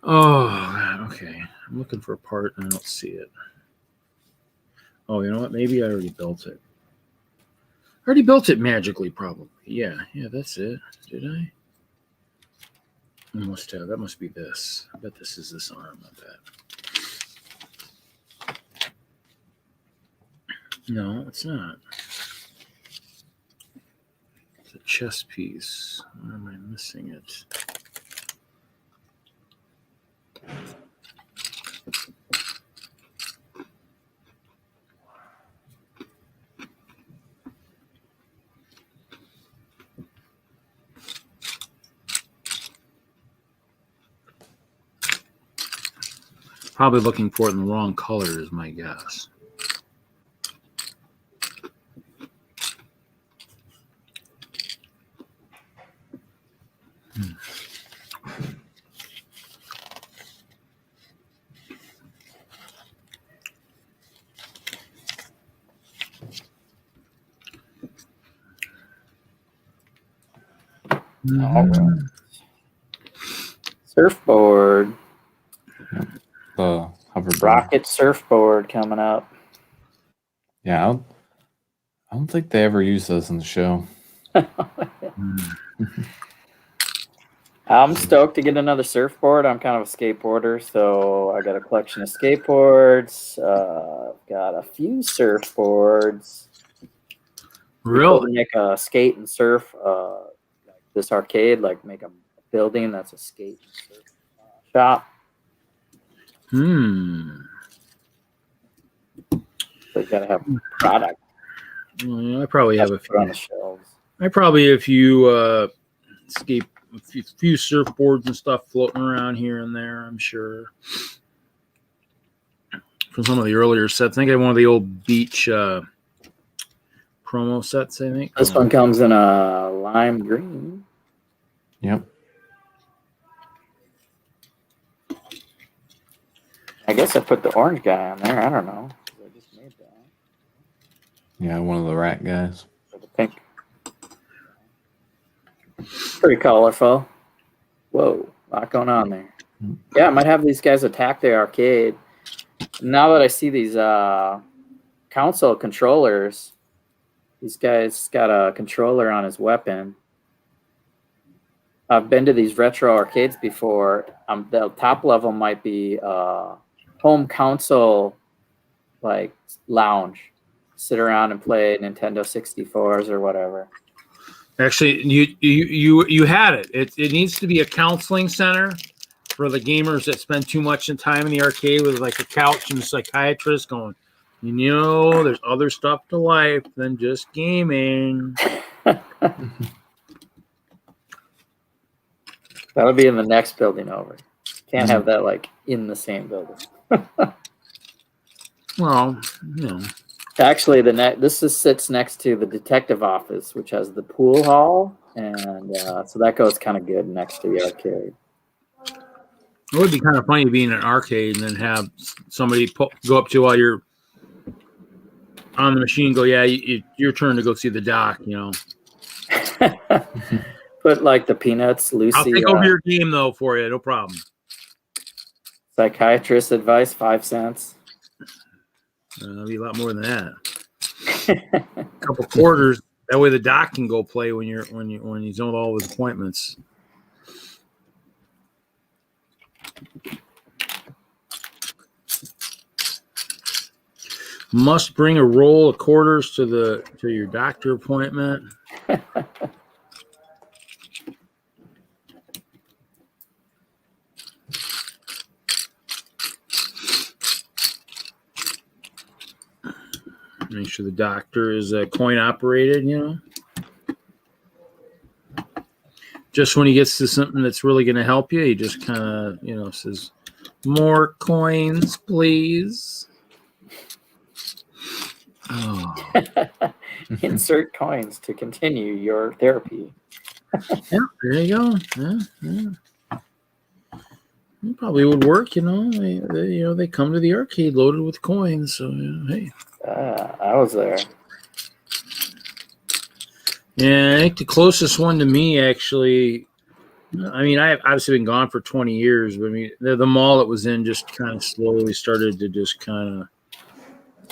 Oh, God, okay. I'm looking for a part and I don't see it. Oh, you know what? Maybe I already built it. I already built it magically, probably. Yeah, that's it. Did I? I must have. That must be this. I bet this is this arm. I bet. No, it's not. It's a chest piece. Where am I missing it? Probably looking for it in the wrong color is my guess. All right. Surfboard. The hoverboard. Rocket surfboard coming up. Yeah, I don't think they ever use those in the show. I'm stoked to get another surfboard. I'm kind of a skateboarder, so I got a collection of skateboards. Got a few surfboards. Really? Make a skate and surf. Like this arcade, like make a building that's a skate and surf shop. So you gotta have product. I probably have a few on the shelves. I probably have a few few surfboards and stuff floating around here and there, I'm sure. From some of the earlier sets. I think I had one of the old beach promo sets, I think. This one comes in a lime green. Yep. I guess I put the orange guy on there. I don't know. I just made that. Yeah, one of the rat guys. For the pink. Pretty colorful. Whoa, a lot going on there. Yeah, I might have these guys attack the arcade. Now that I see these console controllers, these guys got a controller on his weapon. I've been to these retro arcades before. The top level might be home console, like lounge. Sit around and play Nintendo 64s or whatever. Actually, you had it. It needs to be a counseling center for the gamers that spend too much time in the arcade with like a couch and a psychiatrist going, you know, there's other stuff to life than just gaming. That'll be in the next building over. Can't have that like in the same building. Well, you know. Actually, this sits next to the detective office, which has the pool hall, and so that goes kind of good next to the arcade. It would be kind of funny to be in an arcade and then have somebody go up to while you're on the machine, go, yeah, your turn to go see the doc, you know. Put like the Peanuts, Lucy. I'll take over your game though for you, no problem. Psychiatrist advice, 5 cents. That'll be a lot more than that. A couple quarters. That way the doc can go play when he's done with all his appointments. Must bring a roll of quarters to your doctor appointment. Make sure the doctor is coin operated, you know. Just when he gets to something that's really going to help you, he just kind of, you know, says, more coins, please. Oh. Insert coins to continue your therapy. Yeah, there you go. Yeah. It probably would work, you know. They come to the arcade loaded with coins, so hey. I was there. Yeah, I think the closest one to me, actually, I mean, I've obviously been gone for 20 years, but I mean, the mall it was in just kind of slowly started to just kind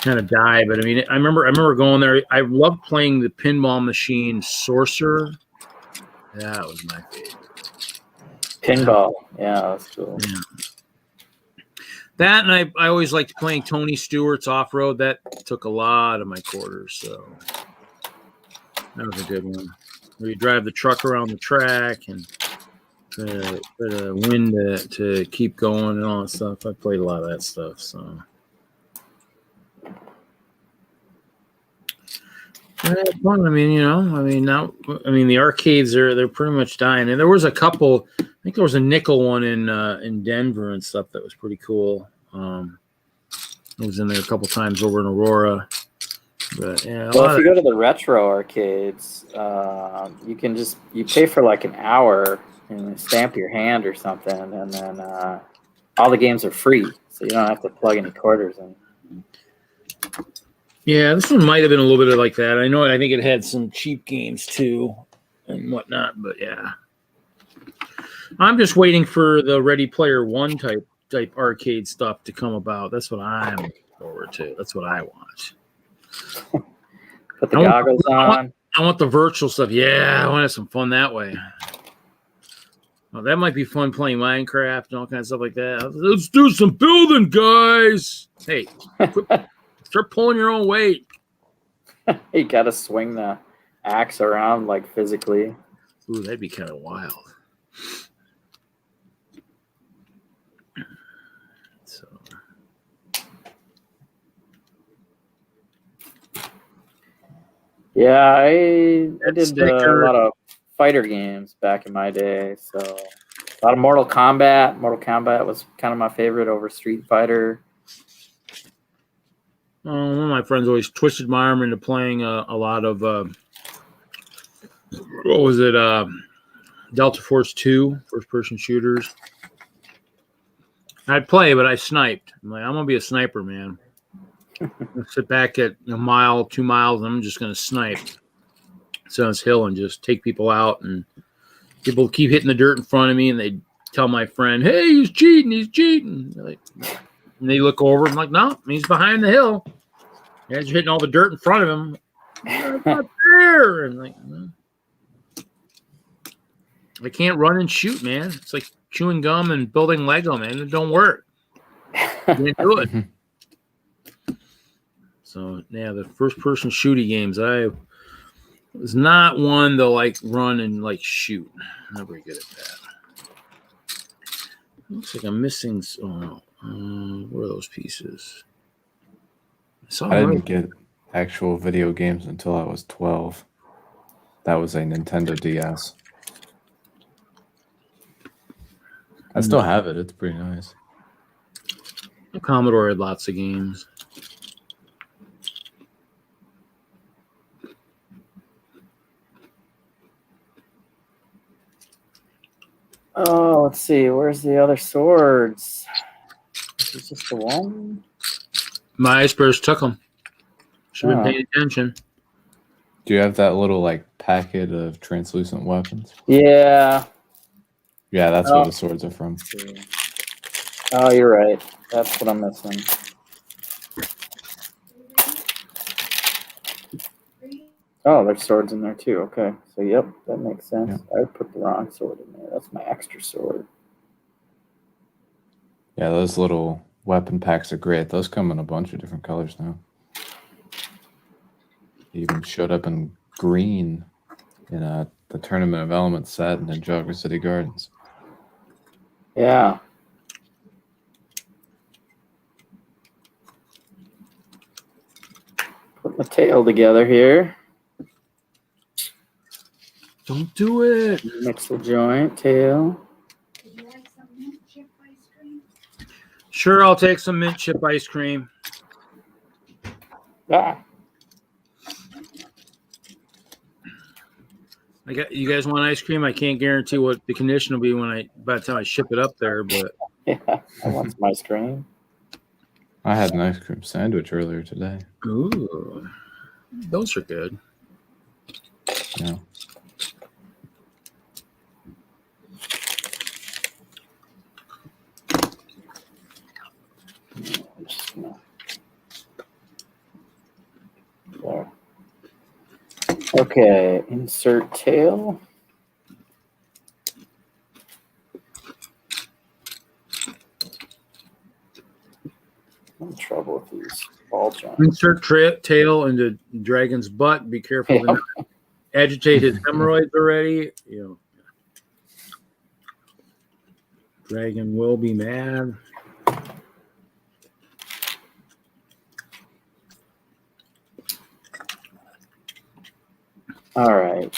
of die. But I mean, I remember going there. I loved playing the pinball machine Sorcerer. That was my favorite. Pinball, yeah, that's cool. Yeah. That, and I always liked playing Tony Stewart's Off-Road. That took a lot of my quarters, so that was a good one. Where you drive the truck around the track and put a wind to keep going and all that stuff. I played a lot of that stuff, so. Fun. I mean, you know, the arcades they're pretty much dying. And there was a couple. I think there was a nickel one in Denver and stuff that was pretty cool. I was in there a couple times over in Aurora. But yeah, Well, if you go to the retro arcades, you pay for like an hour and stamp your hand or something, and then all the games are free, so you don't have to plug any quarters in. yeah, this one might have been a little bit of like that. I think it had some cheap games too and whatnot, but yeah. I'm just waiting for the Ready Player One type arcade stuff to come about. That's what I'm looking forward to. That's what I want. Put the goggles on. I want the virtual stuff. Yeah, I want to have some fun that way. Well, that might be fun playing Minecraft and all kinds of stuff like that. Let's do some building, guys. Hey, start pulling your own weight. You got to swing the axe around like physically. Ooh, that'd be kind of wild. So, yeah, I did a lot of fighter games back in my day. So a lot of Mortal Kombat. Mortal Kombat was kind of my favorite over Street Fighter. one of my friends always twisted my arm into playing a lot of what was it? Delta Force 2, first-person shooters. I'd play, but I sniped. I'm like, I'm gonna be a sniper, man. I'll sit back at a mile, 2 miles, and I'm just gonna snipe. Sit on this hill and just take people out. And people keep hitting the dirt in front of me, and they tell my friend, "Hey, he's cheating! He's cheating!" And they look over and I'm like, "No, he's behind the hill. Yeah, you're hitting all the dirt in front of him. It's not there." And like, no. I can't run and shoot, man. It's like chewing gum and building Lego, man. It don't work. Can't do it. So yeah, the first-person shooty games, I was not one to like run and like shoot. Not very good at that. Looks like I'm missing. Oh no, where are those pieces? I didn't get actual video games until I was 12. That was a Nintendo DS. I still have it. It's pretty nice. Commodore had lots of games. Oh, let's see. Where's the other swords? Is this just the one? My icebergs took them. Should have been paying attention. Do you have that little like packet of translucent weapons? Yeah. Yeah, that's where the swords are from. Oh, you're right. That's what I'm missing. Oh, there's swords in there too. Okay. So, yep, that makes sense. Yep. I put the wrong sword in there. That's my extra sword. Yeah, those little weapon packs are great. Those come in a bunch of different colors now. They even showed up in green in the Tournament of Elements set and in Jogger City Gardens. Yeah. Put my tail together here. Don't do it. Mix the joint, tail. Would you like some mint chip ice cream? Sure, I'll take some mint chip ice cream. Ah. You guys want ice cream? I can't guarantee what the condition will be by the time I ship it up there, but Yeah, I want some ice cream. I had an ice cream sandwich earlier today. ooh, those are good. Yeah. There. Okay, insert tail. I'm in trouble with these ball joints. Insert tail into dragon's butt. Be careful to not agitate his hemorrhoids already. Dragon will be mad. All right.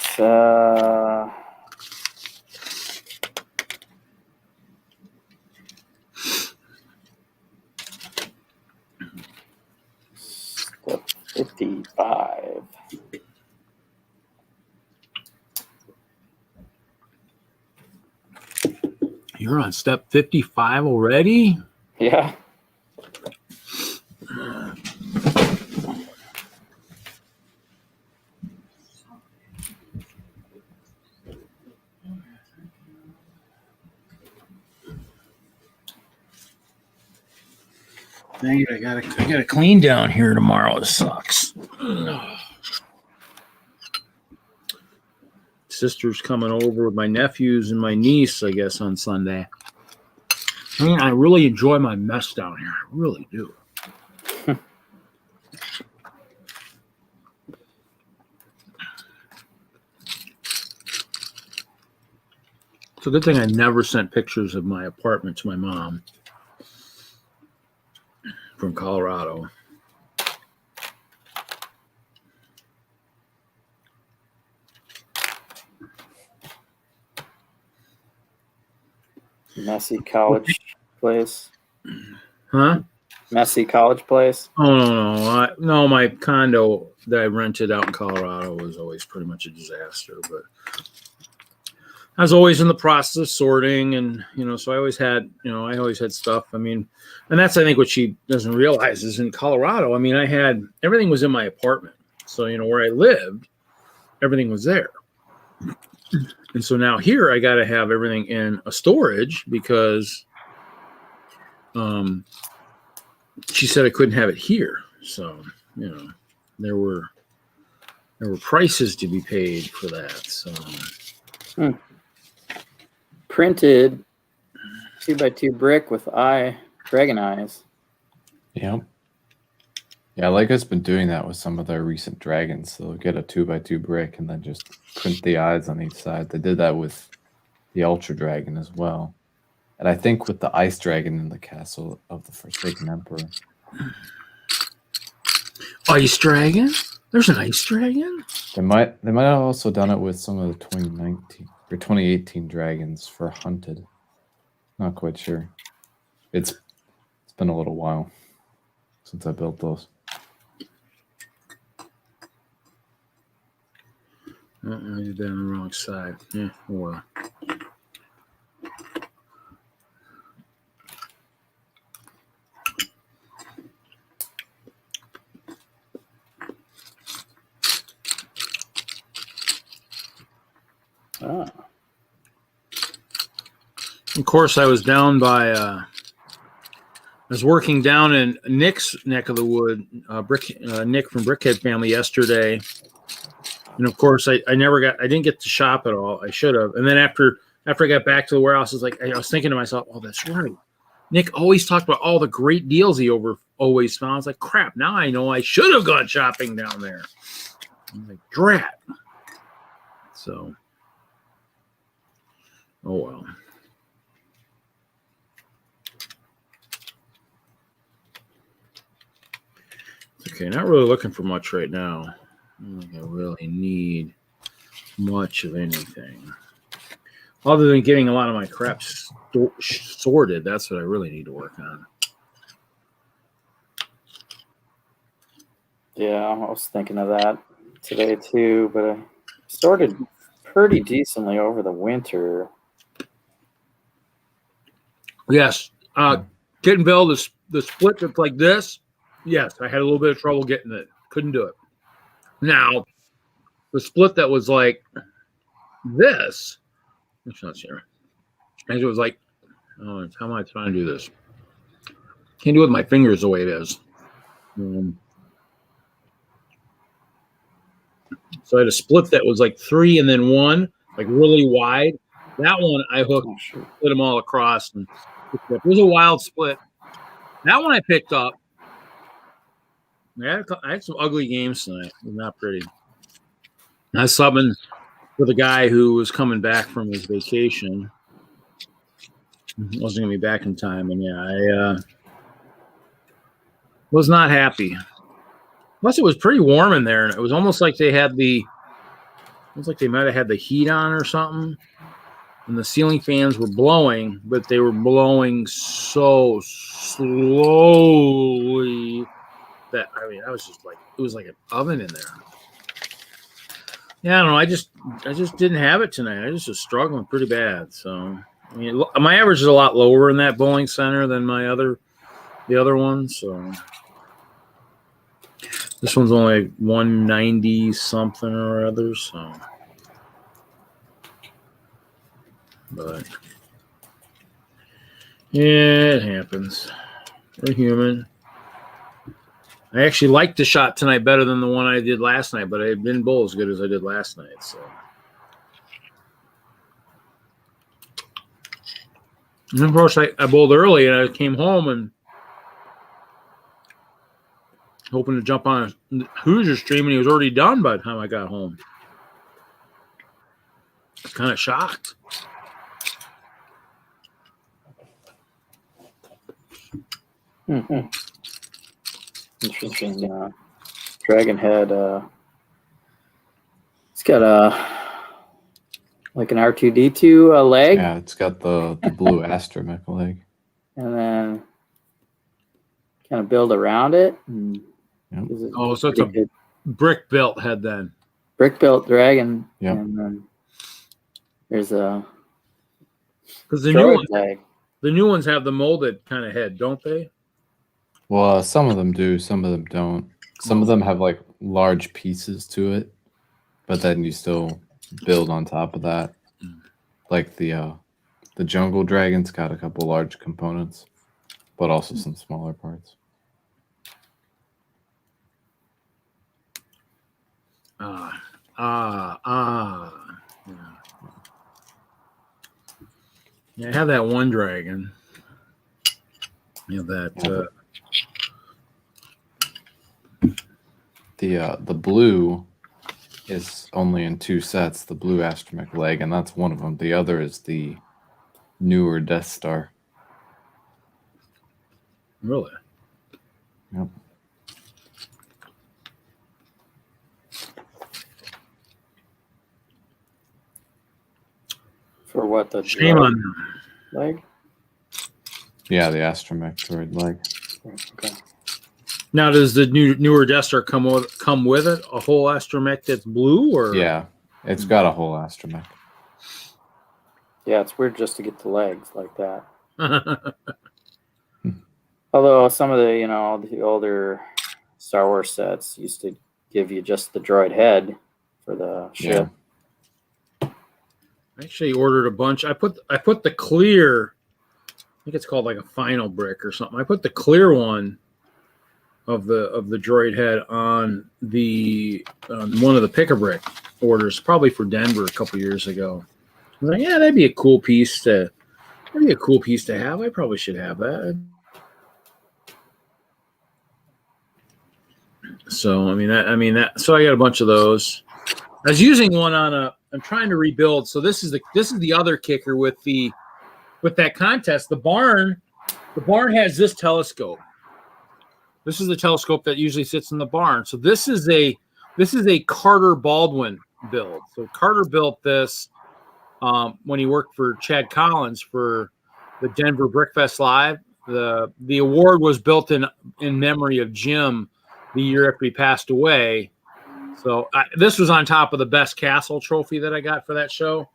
55. You're on step 55 already? Yeah. Dang it, I gotta clean down here tomorrow. It sucks. Sister's coming over with my nephews and my niece, I guess, on Sunday. I mean, I really enjoy my mess down here. I really do. It's a good thing I never sent pictures of my apartment to my mom from Colorado. Messy college place. Huh? Messy college place. Oh, no, my condo that I rented out in Colorado was always pretty much a disaster, but I was always in the process of sorting, and, so I always had stuff. I mean, and that's, I think, what she doesn't realize is in Colorado, I mean, everything was in my apartment. So, where I lived, everything was there. And so now here I got to have everything in a storage because she said I couldn't have it here. So, there were prices to be paid for that. So Printed 2x2 brick with dragon eyes. Yep. Yeah, Lego's been doing that with some of their recent dragons. They'll get a 2x2 brick and then just print the eyes on each side. They did that with the Ultra Dragon as well. And I think with the Ice Dragon in the Castle of the Forsaken Emperor. Ice Dragon? There's an Ice Dragon? They might have also done it with some of the 2019 or 2018 dragons for Hunted. Not quite sure. It's been a little while since I built those. I did that on the wrong side. Yeah, well. Of course, I was down by. I was working down in Nick's neck of the wood, Nick from Brickhead Family yesterday. And of course, I didn't get to shop at all. I should have. And then after I got back to the warehouse, I was thinking to myself, oh, that's right. Nick always talked about all the great deals he always found. I was like, crap, now I know I should have gone shopping down there. I'm like, drat. So, oh well. Okay, not really looking for much right now. I don't think I really need much of anything. Other than getting a lot of my crap sorted, that's what I really need to work on. Yeah, I was thinking of that today too, but I sorted pretty decently over the winter. Yes. Kittenville, the split that's like this, yes, I had a little bit of trouble getting it. Couldn't do it. Now, the split that was like this, it's not sure. And it was like, oh, how am I trying to do this? Can't do it with my fingers the way it is. So I had a split that was like 3 and then 1, like really wide. That one I hooked, split them all across. And it was a wild split. That one I picked up. I had some ugly games tonight. It was not pretty. I summoned with a guy who was coming back from his vacation. He wasn't going to be back in time. And yeah, I was not happy. Plus, it was pretty warm in there. And it was almost like they had it was like they might have had the heat on or something. And the ceiling fans were blowing, but they were blowing so slowly I was just like, it was like an oven in there. Yeah, I don't know. I just didn't have it tonight. I just was struggling pretty bad. So I mean, my average is a lot lower in that bowling center than the other one. So this one's only 190 something or other. So, but yeah, it happens. We're human. I actually liked the shot tonight better than the one I did last night, but I didn't bowl as good as I did last night. So, and of course, I bowled early and I came home and hoping to jump on a Hoosier stream, and he was already done by the time I got home. I was kind of shocked. Mm-hmm. Interesting. Dragon Head. It's got like an R2D2 leg. Yeah, it's got the blue astromech leg. And then kind of build around it. Yep. Oh, so it's a brick built head then. Brick built dragon. Yep. And then there's a because the new ones have the molded kind of head, don't they? Well, some of them do, some of them don't. Some of them have like large pieces to it, but then you still build on top of that. Like the jungle dragon's got a couple large components, but also some smaller parts. Yeah, I have that one dragon. You know that. The blue is only in 2 sets, the blue astromech leg, and that's one of them. The other is the newer Death Star. Really? Yep. for what the Shame on them. leg? Yeah, the astromech droid leg. Okay. Now, does the newer Death Star come with it? A whole astromech that's blue, or Yeah, it's got a whole astromech. Yeah, it's weird just to get the legs like that. Although some of the older Star Wars sets used to give you just the droid head for the ship. I actually ordered a bunch. I put the clear. I think it's called like a final brick or something. I put the clear one of the droid head on the one of the pick-a-brick orders, probably for Denver a couple years ago. I was like, yeah, that'd be a cool piece to have. I probably should have that. So so I got a bunch of those. I was using one on I'm trying to rebuild. So this is the other kicker with that contest. The barn has this telescope. This is the telescope that usually sits in the barn. So this is a Carter Baldwin build. So Carter built this when he worked for Chad Collins for the Denver Brickfest Live. The award was built in memory of Jim the year after he passed away. So this was on top of the best castle trophy that I got for that show.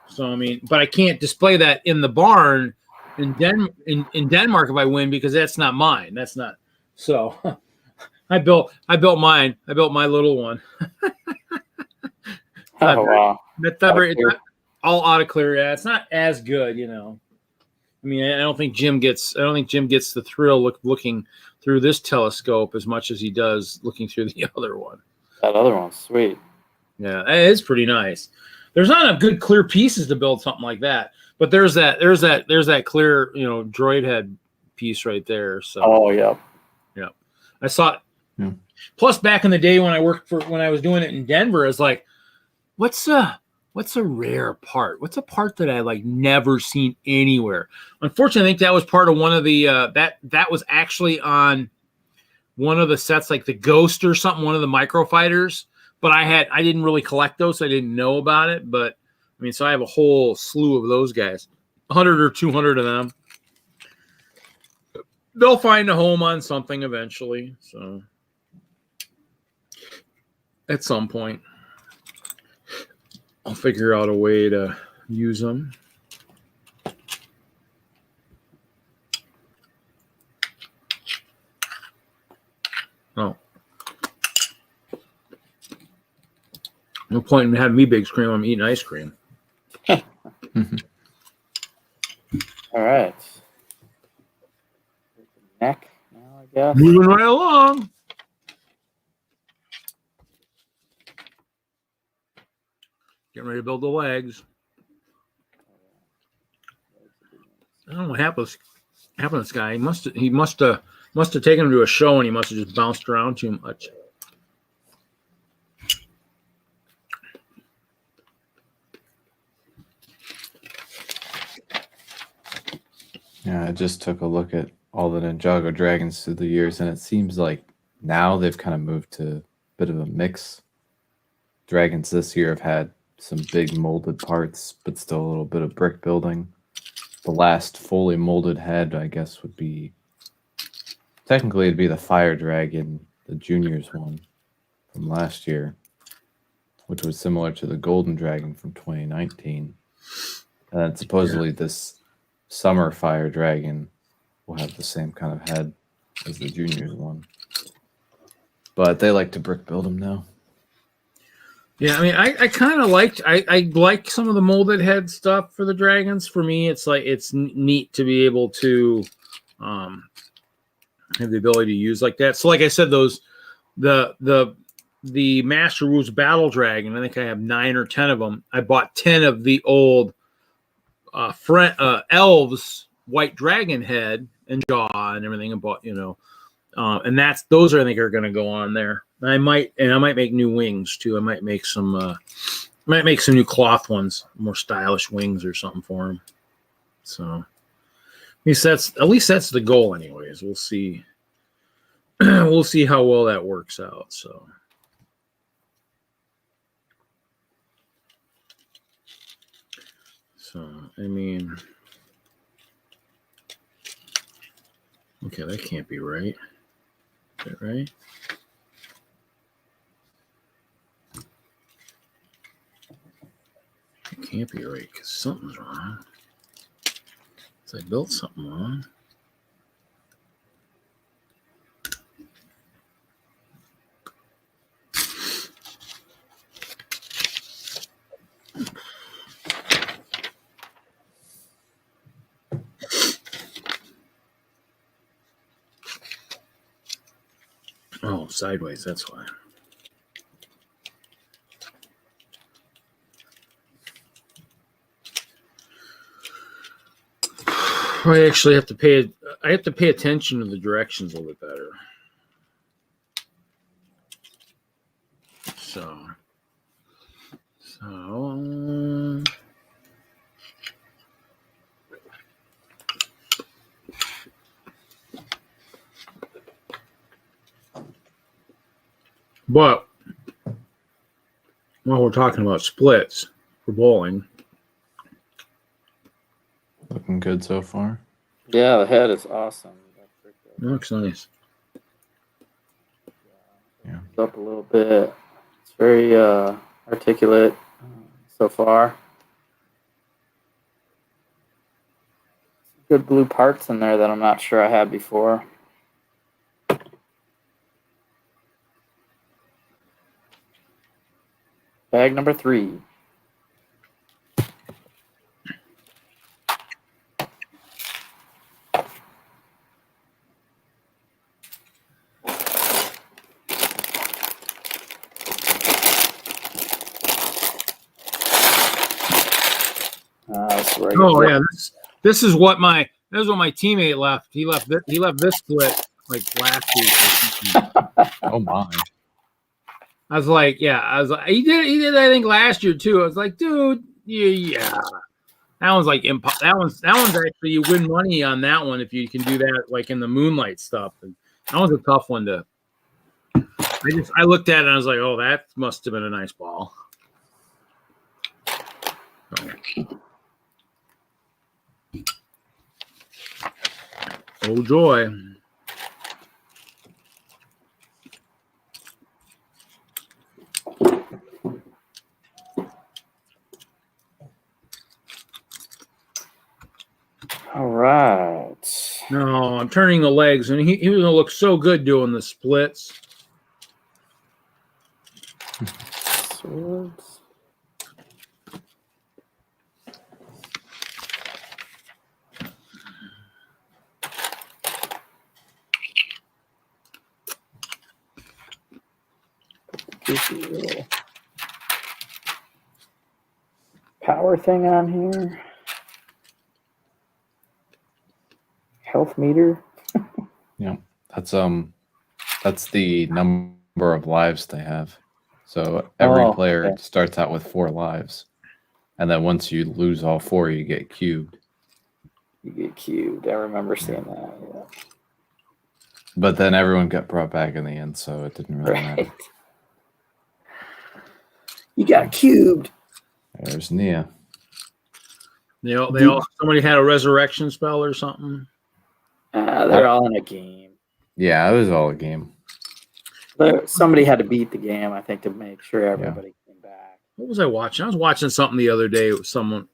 So but I can't display that in the barn in Denmark if I win, because that's not mine. That's not. So I built mine. I built my little one. Oh wow! It's all out of clear. Yeah, it's not as good, I don't think Jim gets the thrill looking through this telescope as much as he does looking through the other one. That other one's sweet. Yeah, it is pretty nice. There's not enough good clear pieces to build something like that, but there's that clear droid head piece right there. So yeah. I saw it. Yeah. Plus, back in the day when I was doing it in Denver, I was like, what's a rare part? What's a part that I like never seen anywhere? Unfortunately, I think that was part of one of the that was actually on one of the sets, like the Ghost or something, one of the microfighters. But I didn't really collect those, so I didn't know about it. But so I have a whole slew of those guys, 100 or 200 of them. they'll find a home on something eventually. So at some point, I'll figure out a way to use them. Oh. No point in having me big scream when I'm eating ice cream. All right. Neck now, I guess. Moving right along. Getting ready to build the legs. I don't know what happened to this guy. He must have taken him to a show and he must have just bounced around too much. Yeah, I just took a look at all the Ninjago dragons through the years, and it seems like now they've kind of moved to a bit of a mix. Dragons this year have had some big molded parts, but still a little bit of brick building. The last fully molded head, I guess, would be technically it'd be the Fire Dragon, the juniors one from last year, which was similar to the Golden Dragon from 2019. And supposedly this Summer Fire Dragon will have the same kind of head as the juniors one. But they like to brick build them now. Yeah, I mean, I kind of liked I like some of the molded head stuff for the dragons. For me, it's like it's neat to be able to have the ability to use like that. So, like I said, those the Master Rules Battle Dragon. I think I have 9 or 10 of them. I bought 10 of the old elves white dragon head and jaw and everything. I bought, and those I think are going to go on there. I might make new wings too. I might make some new cloth ones, more stylish wings or something for them. So at least that's the goal anyways. We'll see. We'll see how well that works out. So I mean, okay, that can't be right. Is that right? It can't be right because something's wrong. So I built something wrong. Oh, sideways, that's why. I actually have to pay attention to the directions a little bit better. So but while we're talking about splits for bowling, Looking good so far. Yeah, the head is awesome. it looks nice. Yeah. Up a little bit. It's very articulate so far. Good blue parts in there that I'm not sure I had before. Bag number 3. Oh yeah, this is what my teammate left. He left this split like last week. Oh my. I was like, he did I think last year too. I was like, dude, yeah. That one's like that one's actually you win money on that one if you can do that like in the moonlight stuff. And that was a tough one to. I looked at it and I was like, oh, that must have been a nice ball. Oh joy. All right. No, I'm turning the legs, and he was gonna look so good doing the splits. Swords. Goofy little power thing on here. Health meter. Yeah, that's the number of lives they have. So every player Okay. starts out with 4 lives, and then once you lose all 4, you get cubed. You get cubed. I remember seeing that. Yeah. But then everyone got brought back in the end, so it didn't really matter. Right. You got cubed. There's Nia. They all somebody had a resurrection spell or something. They're all in a game. Yeah, it was all a game. Somebody had to beat the game, I think, to make sure everybody came back. What was I watching? I was watching something the other day with someone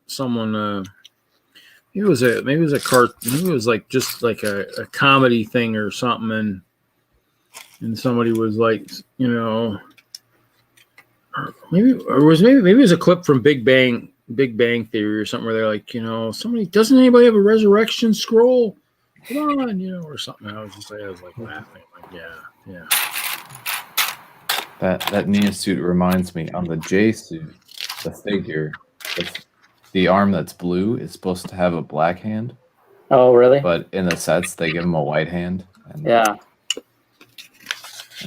maybe it was a maybe it was like just like a comedy thing or something, and somebody was like, maybe it was a clip from Big Bang Theory or something where they're like, somebody, doesn't anybody have a resurrection scroll? Come on, or something. I was laughing, like, yeah. That Nia suit reminds me, on the J suit, the figure, the arm that's blue is supposed to have a black hand. Oh, really? But in the sets, they give him a white hand. And, Yeah.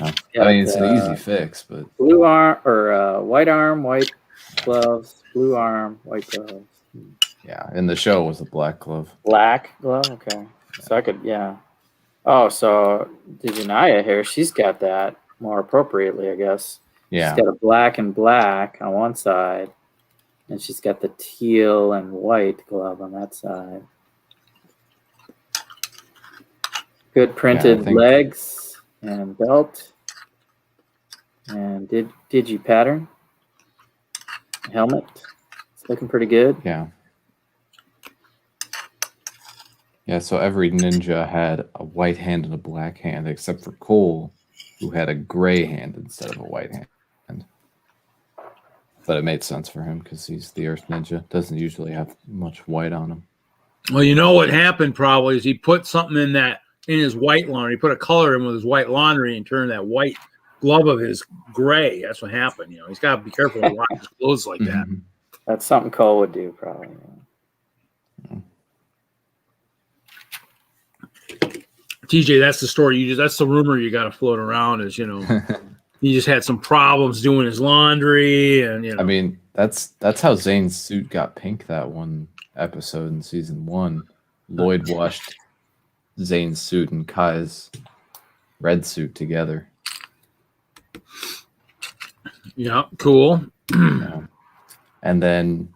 I Yeah, mean, it's an easy fix, but blue arm or white arm, white gloves, blue arm, white gloves. yeah, in the show it was a black glove. Black glove? Okay. So I could, yeah. Oh, so Dijanaya here, she's got that more appropriately, I guess. Yeah. She's got a black and black on one side, and she's got the teal and white glove on that side. Good printed legs and belt. And digi pattern. Helmet. It's looking pretty good. Yeah. Yeah, so every ninja had a white hand and a black hand, except for Cole, who had a gray hand instead of a white hand. But it made sense for him because he's the Earth Ninja. Doesn't usually have much white on him. Well, you know what happened probably is he put something in his white laundry. He put a color in with his white laundry and turned that white glove of his gray. That's what happened. He's got to be careful to wash his clothes like that. Mm-hmm. That's something Cole would do, probably. TJ, that's the story. That's the rumor you got to float around. Is he just had some problems doing his laundry, and I mean, that's how Zane's suit got pink that one episode in season 1. Lloyd washed Zane's suit and Kai's red suit together. Yeah, cool. Yeah. And then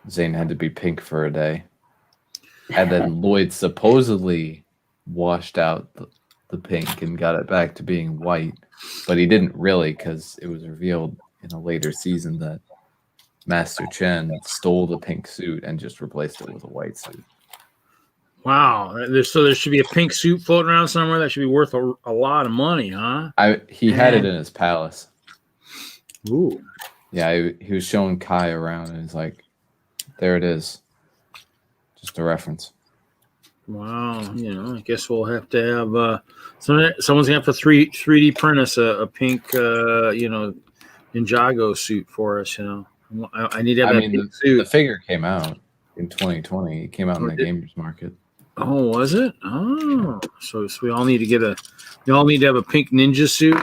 Zane had to be pink for a day. And then Lloyd supposedly washed out the pink and got it back to being white. But he didn't really, because it was revealed in a later season that Master Chen stole the pink suit and just replaced it with a white suit. Wow. So there should be a pink suit floating around somewhere that should be worth a lot of money, huh? He had it in his palace. Ooh. Yeah, he was showing Kai around, and he's like, there it is. Just a reference. Wow. I guess we'll have to have someone's going to have to 3D print us a pink, Ninjago suit for us, I need to have pink suit. The figure came out in 2020. It came out in the gamers market. Oh, was it? Oh, so we all need to have a pink ninja suit,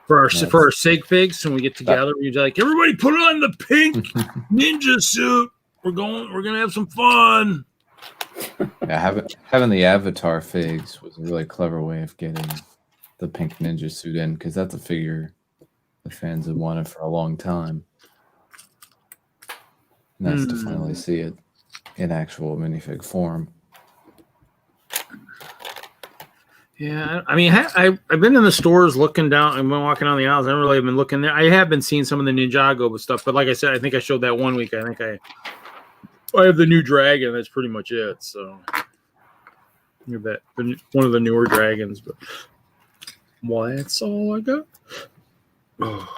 for our sig figs, when we get together. We're like, everybody put on the pink ninja suit. We're gonna have some fun. Yeah, having the Avatar figs was a really clever way of getting the pink ninja suit in, because that's a figure the fans have wanted for a long time. Nice to finally see it in actual minifig form. Yeah, I mean, I've been in the stores looking down. I've been walking down the aisles. I don't really have been looking there. I have been seeing some of the Ninjago stuff, but like I said, I think I showed that one week. I think I have the new dragon. That's pretty much it. So you're that one of the newer dragons, but that's all I got. Oh.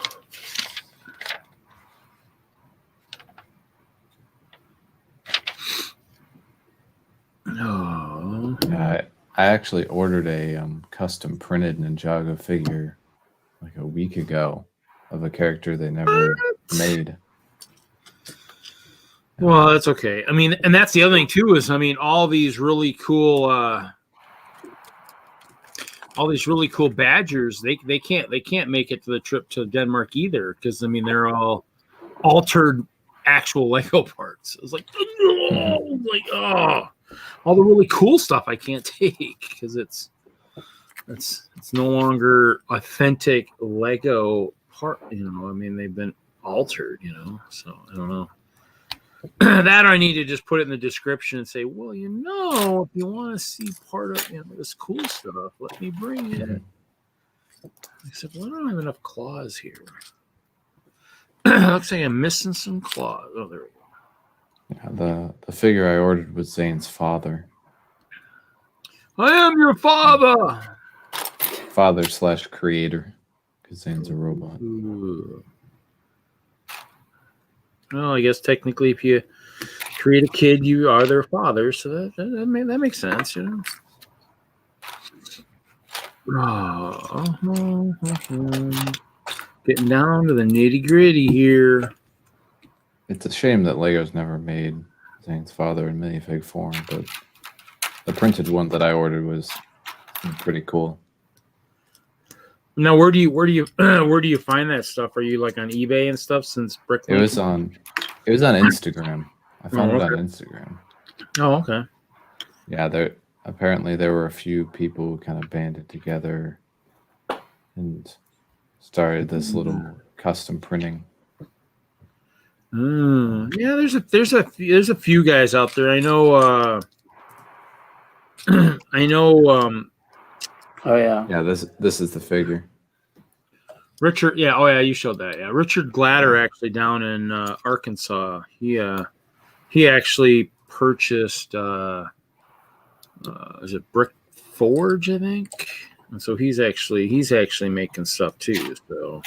I actually ordered a custom printed Ninjago figure like a week ago of a character they never made. Well, that's okay. I mean, and that's the other thing too is, I mean, all these really cool badgers, they can't make it to the trip to Denmark either, because I mean they're all altered actual Lego parts. It's like, all the really cool stuff I can't take because it's no longer authentic Lego part. I mean they've been altered. So I don't know. That I need to just put it in the description and say, well, if you want to see part of this cool stuff, let me bring it. Except, well, I don't have enough claws here. Looks like I'm missing some claws. Oh, there we go. Yeah, the figure I ordered was Zane's father. I am your father. Father/creator, because Zane's a robot. Ooh. Well, I guess technically, if you create a kid, you are their father, so that makes sense, Getting down to the nitty gritty here. It's a shame that Lego's never made Zane's father in minifig form, but the printed one that I ordered was pretty cool. Now, where do you find that stuff? Are you like on eBay and stuff? Since Bricklink? It was on Instagram. I found it on Instagram. Oh, okay. Yeah, apparently there were a few people who kind of banded together and started this little custom printing. Yeah, there's a few guys out there. I know. Oh yeah. Yeah, this is the figure. Richard. Yeah. Oh yeah, you showed that. Yeah, Richard Glatter actually down in Arkansas. He actually purchased. Is it Brick Forge? I think. And so he's actually making stuff too. So.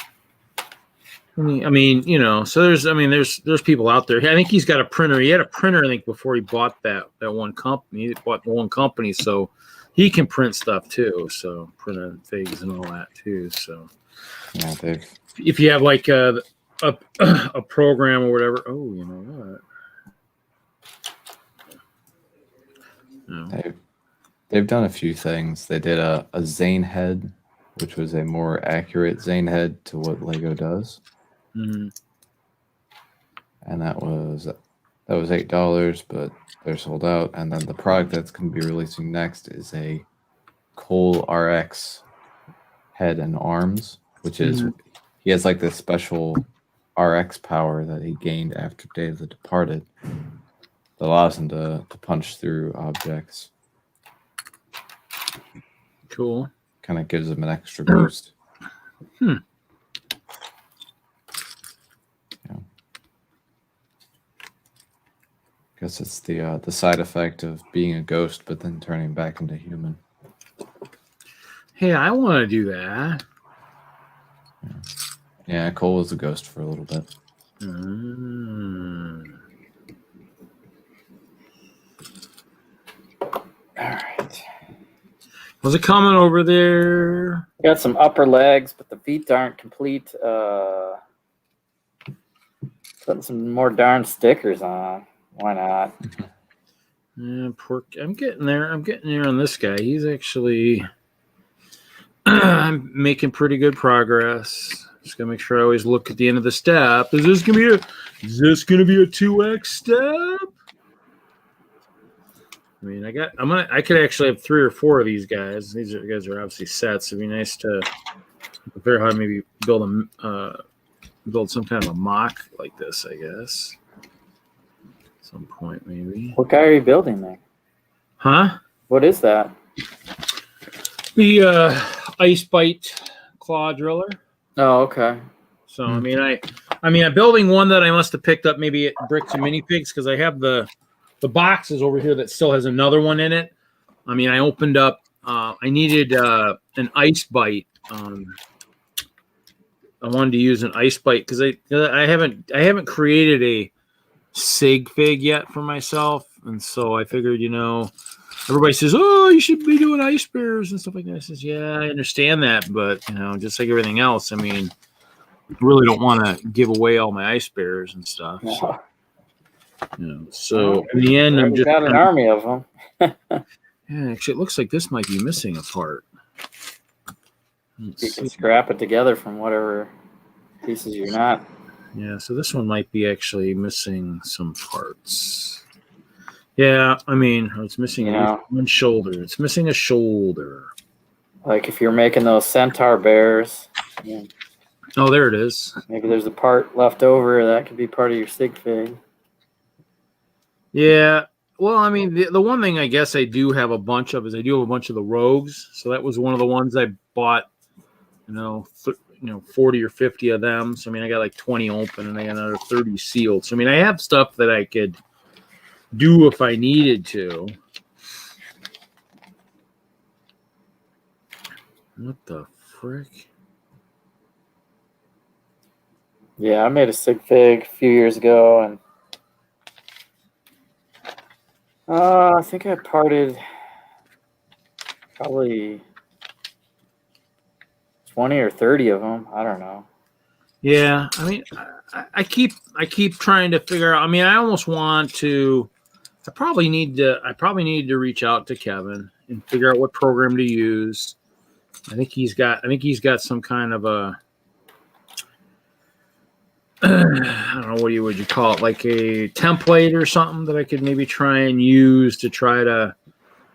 I mean, so there's people out there. I think he's got a printer. He had a printer, I think, before he bought that one company. He bought one company, so he can print stuff too. So printing figs and all that too. So yeah, if you have like a program or whatever. Oh, you know what? They've done a few things. They did a Zane head, which was a more accurate Zane head to what Lego does. Mm-hmm. And that was $8, but they're sold out. And then the product that's going to be releasing next is a Cole RX head and arms, which is he has like this special RX power that he gained after Day of the Departed that allows him to punch through objects. Cool. Kind of gives him an extra boost. Guess it's the side effect of being a ghost, but then turning back into human. Hey, I want to do that. Yeah, Cole was a ghost for a little bit. All right. Was it coming over there? Got some upper legs, but the feet aren't complete. Putting some more darn stickers on. Why not? Yeah, I'm getting there. I'm getting there on this guy. He's actually I'm making pretty good progress. Just gotta make sure I always look at the end of the step. Is this gonna be a 2x step? I mean, I could actually have 3 or 4 of these guys. These guys are obviously sets. It'd be nice to figure out how to maybe build some kind of a mock like this, I guess. Some point maybe. What guy are you building there? Huh? What is that? The ice bite claw driller. Oh, okay. So I mean, I'm building one that I must have picked up maybe at Bricks and Mini Pigs because I have the boxes over here that still has another one in it. I mean, I opened up. I needed an ice bite. I wanted to use an ice bite because I haven't created a sig fig yet for myself, and so I figured, everybody says, "Oh, you should be doing ice bears and stuff like that." I says, "Yeah, I understand that, but just like everything else, I mean, I really don't want to give away all my ice bears and stuff." So, so in the end, I'm just got an army of them. Yeah, actually, it looks like this might be missing a part. You can scrap it together from whatever pieces you're not. Yeah, so this one might be actually missing some parts. Yeah, I mean, it's missing one shoulder. It's missing a shoulder. Like if you're making those centaur bears. Yeah. Oh, there it is. Maybe there's a part left over that could be part of your sig fig. Yeah. Well, I mean, the one thing I guess I do have a bunch of is I do have a bunch of the rogues. So that was one of the ones I bought, 40 or 50 of them. So, I mean, I got like 20 open and I got another 30 sealed. So, I mean, I have stuff that I could do if I needed to. What the frick? Yeah, I made a sig fig a few years ago, and I think I parted probably 20 or 30 of them. I don't know. Yeah, I mean, I keep trying to figure out. I mean, I almost want to. I probably need to reach out to Kevin and figure out what program to use. I think he's got some kind of a. I don't know, what would you call it, like a template or something that I could maybe try and use to try to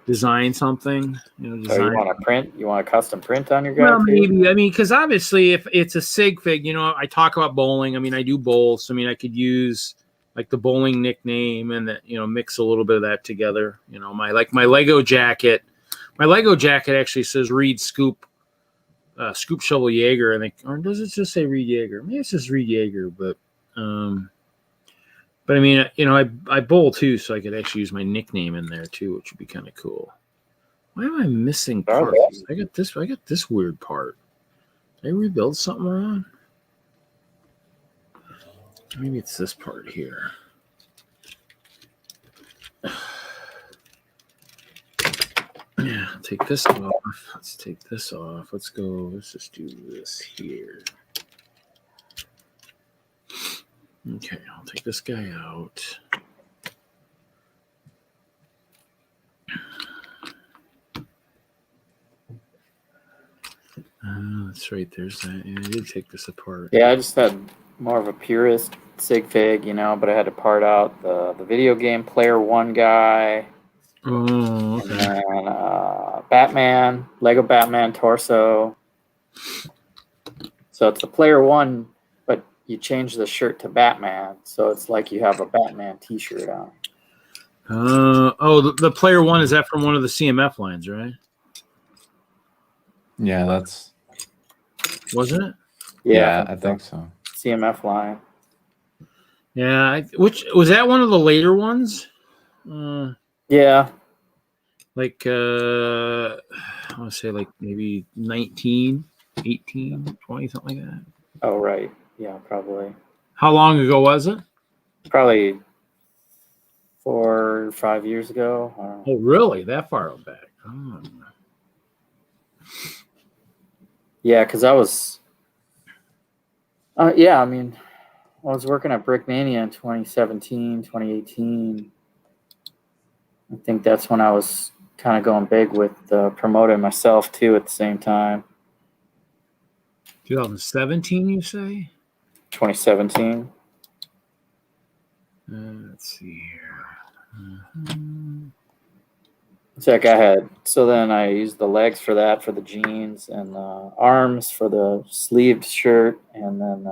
design something. So you want to print? You want a custom print on your guy? Well, maybe. I mean, because obviously, if it's a sig fig, I talk about bowling. I mean, I do bowl, so I mean, I could use like the bowling nickname and that mix a little bit of that together. My Lego jacket. My Lego jacket actually says Reed Scoop Shovel Yaeger, I think, or does it just say Reed Yaeger? Maybe it says Reed Yaeger, but I mean, I bowl too, so I could actually use my nickname in there too, which would be kind of cool. Why am I missing parts? I got this weird part. Did I rebuild something wrong? Maybe it's this part here. Yeah, take this off. Let's take this off. Let's go. Let's just do this here. Okay, I'll take this guy out. That's right. There's that. Yeah, I did take this apart. Yeah, I just had more of a purist sig fig, but I had to part out the video game player one guy. Oh, okay. And then Batman, Lego Batman torso. So it's the player one, but you change the shirt to Batman, so it's like you have a Batman T-shirt on. The player one, is that from one of the CMF lines, right? Yeah, that's. Wasn't it? Yeah, I think so. CMF line. Yeah, which was that one of the later ones? Yeah. Like, I want to say like maybe 19, 18, 20, something like that. Oh, right. Yeah, probably. How long ago was it? Probably 4 or 5 years ago. Oh, really? That far back? Oh. Yeah, because I was... I mean, I was working at Brickmania in 2017, 2018. I think that's when I was kind of going big with promoting myself, too, at the same time. 2017, you say? 2017. Let's see here. It's like so then I used the legs for that, for the jeans, and the arms for the sleeved shirt, and then...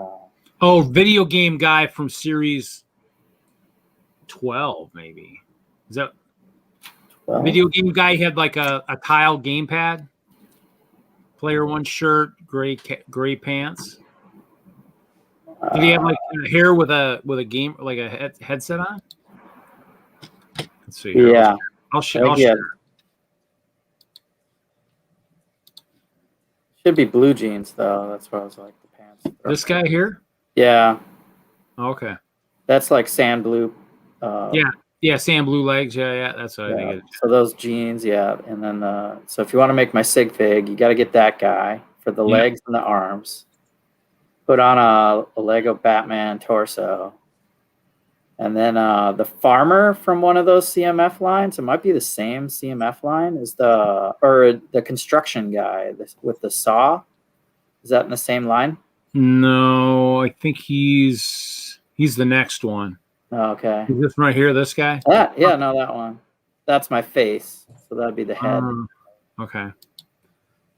video game guy from series 12, maybe. Is that... Video game guy had like a tile gamepad? player one shirt, gray pants. Did he have like hair with a game like a headset on? Let's see. Here. Yeah. I'll share. Should be blue jeans though. That's what I was like the pants. This guy here? Yeah. Okay. That's like sand blue. Yeah, sand blue legs. Yeah, that's what I think it is. So those jeans, yeah. And then so if you want to make my sig fig, you got to get that guy for the legs and the arms. Put on a Lego Batman torso. And then the farmer from one of those CMF lines, it might be the same CMF line as the construction guy with the saw. Is that in the same line? No, I think he's the next one. Oh, okay. Is this right here, this guy? Yeah, no, that one. That's my face. So that'd be the head. Okay.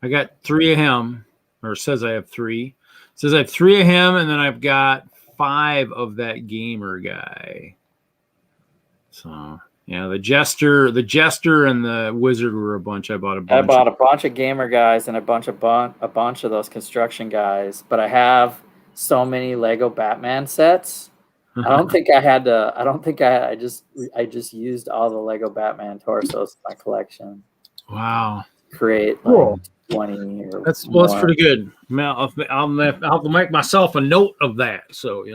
I got 3 of him, or it says I have 3. It says I have 3 of him, and then I've got 5 of that gamer guy. So yeah, the jester and the wizard were a bunch. I bought a bunch of gamer guys and a bunch of those construction guys, but I have so many Lego Batman sets. I don't think I had to. I just used all the Lego Batman torsos in my collection. Wow. Create like 20 or that's pretty good. I'll make myself a note of that. So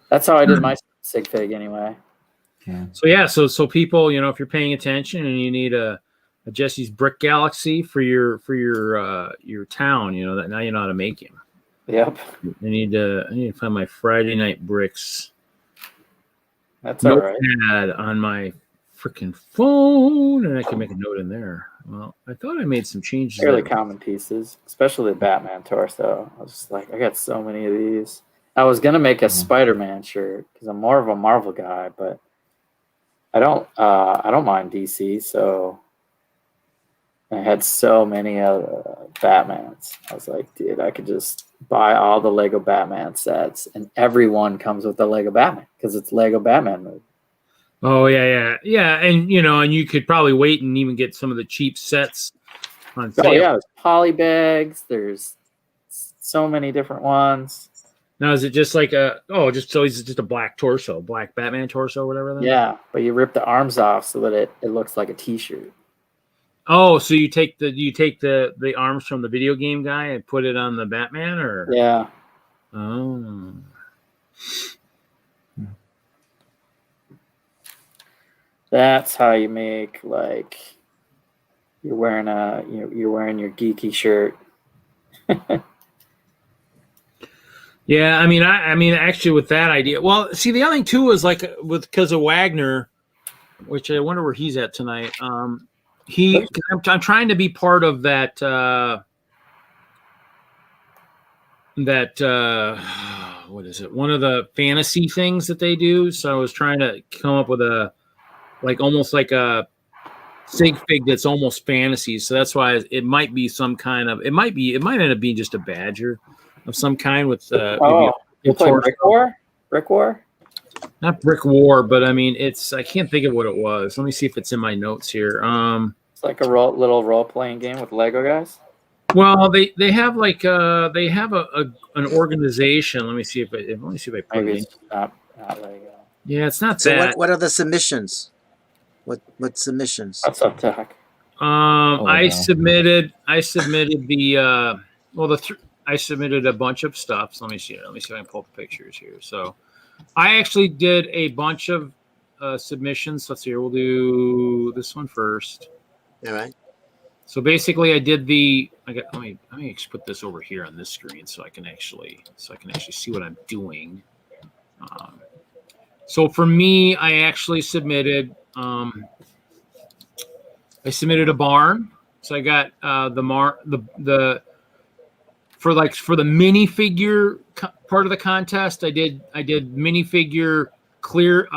that's how I did my sig fig anyway. Yeah. So people, if you're paying attention and you need a Jesse's Brick Galaxy for your town, that now you know how to make him. Yep. I need to find my Friday Night Bricks. That's all right. Notepad on my freaking phone, and I can make a note in there. Well, I thought I made some changes. Fairly common pieces, especially the Batman torso. I was just like, I got so many of these. I was gonna make a Spider-Man shirt because I'm more of a Marvel guy, but I don't mind DC. So I had so many Batmans. I was like, dude, I could just buy all the Lego Batman sets, and everyone comes with the Lego Batman because it's Lego Batman movie. Oh yeah, and and you could probably wait and even get some of the cheap sets on sale. Oh yeah, there's poly bags. There's so many different ones. Now is it just like it's just a black torso, black Batman torso, whatever? Then? Yeah, but you rip the arms off so that it looks like a T-shirt. Oh, so you take the arms from the video game guy and put it on the Batman, or yeah. Oh. That's how you make like you're wearing your geeky shirt. Yeah, I mean, actually, with that idea, well, see, the other thing too is like because of Wagner, which I wonder where he's at tonight. I'm trying to be part of that. What is it? One of the fantasy things that they do. So I was trying to come up with almost like a sig fig that's almost fantasy. So that's why it might be some kind of. It might end up being just a badger of some kind with it's like Brick War? Brick War? Not Brick War, but I mean I can't think of what it was. Let me see if it's in my notes here. It's like a little role-playing game with Lego guys. Well, they have an organization. Let me see if I put Maybe it in. it's not Lego. Yeah, it's not So that. what are the submissions? What submissions? What's up, Tech? I submitted the I submitted a bunch of stuff. So let me see if I can pull up the pictures here. So I actually did a bunch of submissions. Let's see here. We'll do this one first. All right. So basically I did let me put this over here on this screen so I can actually see what I'm doing. So for me, I actually submitted a barn. So I got for the minifigure part of the contest, I did minifigure clear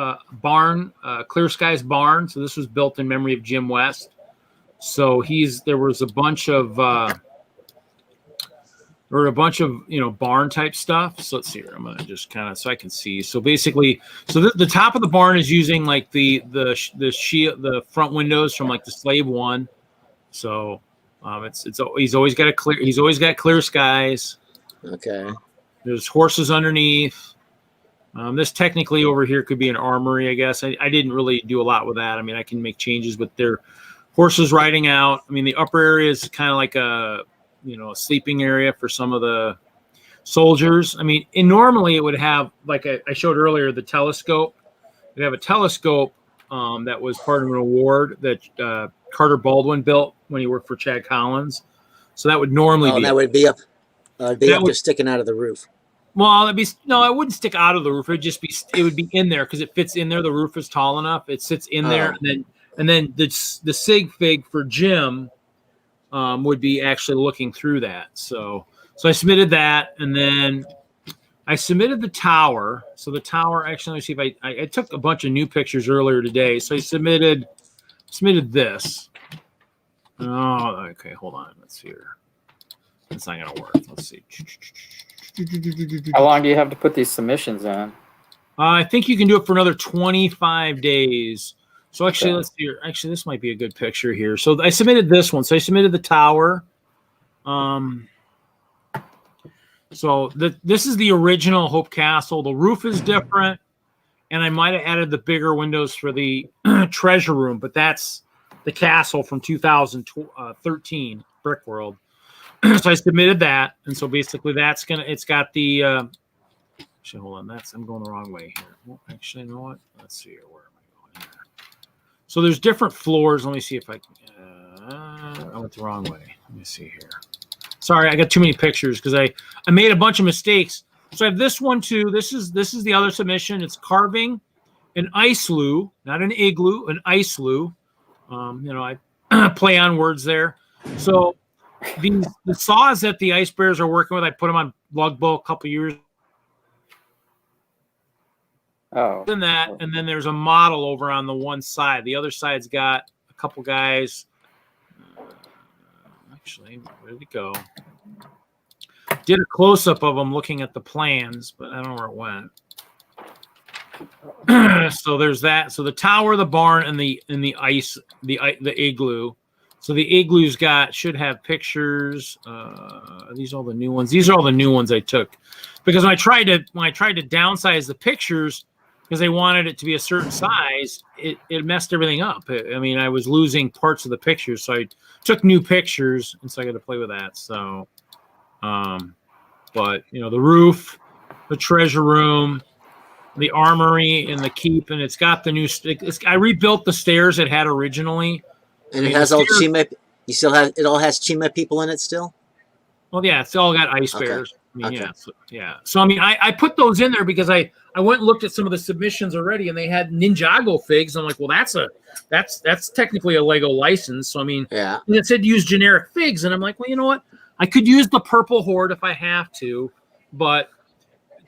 skies barn. So this was built in memory of Jim West. So there was a bunch of barn type stuff. So let's see here. I'm gonna just kind of so I can see. So basically, the top of the barn is using like the front windows from like the Slave One. So He's always got clear skies. Okay. There's horses underneath. This technically over here could be an armory, I guess. I didn't really do a lot with that. I mean, I can make changes with their horses riding out. I mean, the upper area is kind of like a sleeping area for some of the soldiers. I mean, and normally it would have, like I showed earlier, the telescope. They have a telescope that was part of an award that Carter Baldwin built when he worked for Chad Collins. So that would normally be. That would be up. Up there sticking out of the roof. Well, it wouldn't stick out of the roof. It would be in there because it fits in there. The roof is tall enough. It sits in there, and then the sig fig for Jim would be actually looking through that. So I submitted that, and then I submitted the tower. So the tower, actually, let me see if I took a bunch of new pictures earlier today. So I submitted this. Oh, okay, hold on. Let's see here. It's not gonna work. Let's see. How long do you have to put these submissions in? I think you can do it for another 25 days. So actually, let's see here. Actually, this might be a good picture here. So I submitted this one. So I submitted the tower. So this is the original Hope Castle. The roof is different, and I might have added the bigger windows for the treasure room, but that's the castle from 2013 Brick World. So I submitted that, and so basically it's got the actually, hold on, I'm going the wrong way here. Well, actually, you know what? Let's see here. Where am I going here? So there's different floors. Let me see if I went the wrong way. Let me see here. Sorry, I got too many pictures because I made a bunch of mistakes. So I have this one too. This is the other submission. It's carving an igloo, not an igloo, an igloo. I play on words there. So the saws that the Ice Bears are working with, I put them on Lugboat a couple years. And then there's a model over on the one side. The other side's got a couple guys. Actually, where did it go? Did a close-up of them looking at the plans, but I don't know where it went. So there's that. So the tower, the barn, and the igloo. So the igloo's should have pictures. Are these all the new ones? These are all the new ones I took, because when I tried to downsize the pictures because they wanted it to be a certain size, it messed everything up. I mean, I was losing parts of the pictures, so I took new pictures, and so I got to play with that. So, but the roof, the treasure room, the armory, and the keep, and it's got the new. I rebuilt the stairs it had originally. And it has all Chima. You still have it. All has Chima people in it still. Well, yeah, it's all got Ice Bears. Okay. I mean, yeah. So I mean, I put those in there because I went and looked at some of the submissions already, and they had Ninjago figs. I'm like, well, that's technically a Lego license. So I mean, yeah. And it said use generic figs, and I'm like, well, you know what? I could use the Purple Horde if I have to, but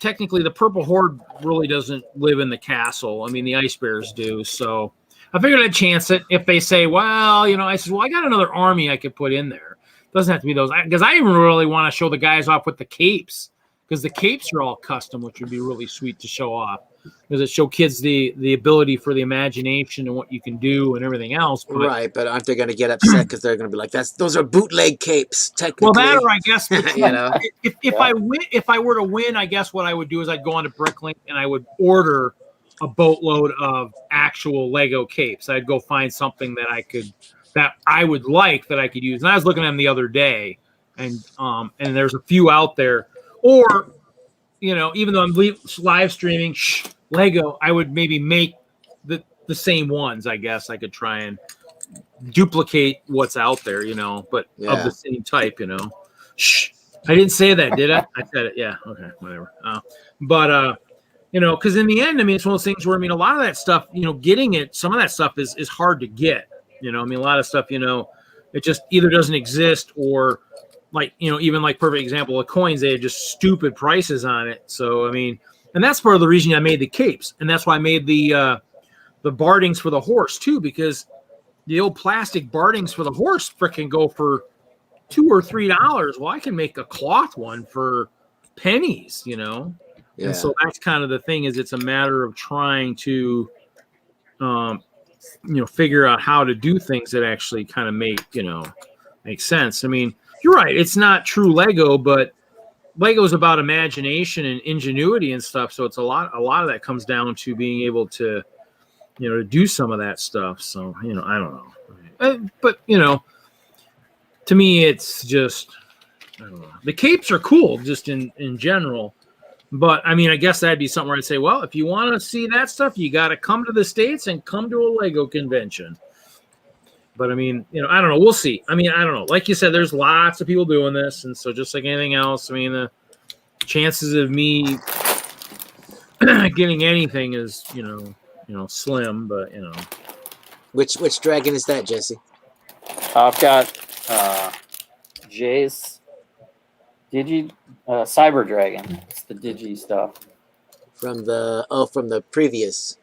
technically the Purple Horde really doesn't live in the castle. I mean, the Ice Bears do. So I figured I'd chance it. If they say, well, I said, well, I got another army I could put in there. Doesn't have to be those, because I even really want to show the guys off with the capes, because the capes are all custom, which would be really sweet to show off, because it show kids the ability for the imagination and what you can do and everything else. But, right, but aren't they going to get upset because they're going to be like, those are bootleg capes, technically. Well, that, or I guess if I were to win, I guess what I would do is I'd go on to Bricklink and I would order a boatload of actual Lego capes. I'd go find something that I would like that I could use. And I was looking at them the other day, and there's a few out there. Or, even though I'm live streaming Lego, I would maybe make the same ones. I guess I could try and duplicate what's out there, but of the same type, I didn't say that, did I? I said it. Yeah. Okay. Whatever. Because in the end, I mean, it's one of those things where, I mean, a lot of that stuff, getting it, some of that stuff is hard to get. I mean, a lot of stuff, it just either doesn't exist, or like, even like perfect example of coins, they have just stupid prices on it. So, I mean, and that's part of the reason I made the capes. And that's why I made the bardings for the horse too, because the old plastic bardings for the horse frickin' go for $2 or $3. Well, I can make a cloth one for pennies, Yeah. And so that's kind of the thing, is it's a matter of trying to, figure out how to do things that actually kind of make makes sense. I mean, you're right. It's not true Lego, but Lego is about imagination and ingenuity and stuff. So it's a lot of that comes down to being able to, to do some of that stuff. So, I don't know. But, to me, it's just, I don't know. The capes are cool just in general. But, I mean, I guess that'd be something where I'd say, well, if you want to see that stuff, you got to come to the States and come to a Lego convention. But, I mean, I don't know. We'll see. I mean, I don't know. Like you said, there's lots of people doing this. And so just like anything else, I mean, the chances of me getting anything is, slim. But, Which dragon is that, Jesse? I've got Jay's Cyber Dragon. It's the Digi stuff. From the previous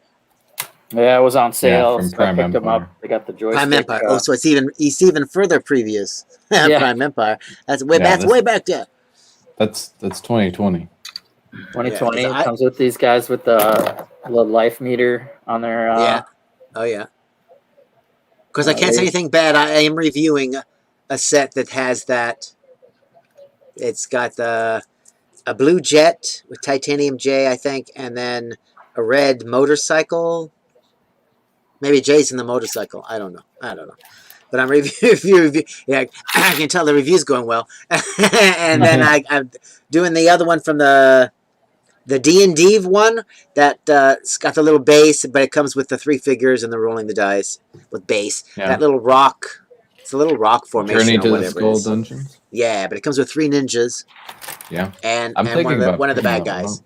Yeah, it was on sale. from So I Prime picked them Empire. up. They got the joystick. Prime Empire. Oh, so it's even further previous. Yeah. Prime Empire. That's way Yeah, way back there. That's 2020. 2020 Yeah, 'cause comes with these guys with the life meter on their. Yeah. Oh yeah. Because I can't say they- anything bad. I am reviewing a set that has that. It's got a blue jet with titanium J, I think, and then a red motorcycle. Maybe J's in the motorcycle. I don't know. But I'm review. Yeah, I can tell the review's going well. And then I'm doing the other one from the D&D one that's got the little base, but it comes with the 3 figures and the rolling the dice with base. Yeah. That little rock. It's a little rock formation Journey or to the whatever it Skull is. Dungeons. Yeah, but it comes with 3 ninjas Yeah. and I'm thinking about one of the picking bad that one guys. up.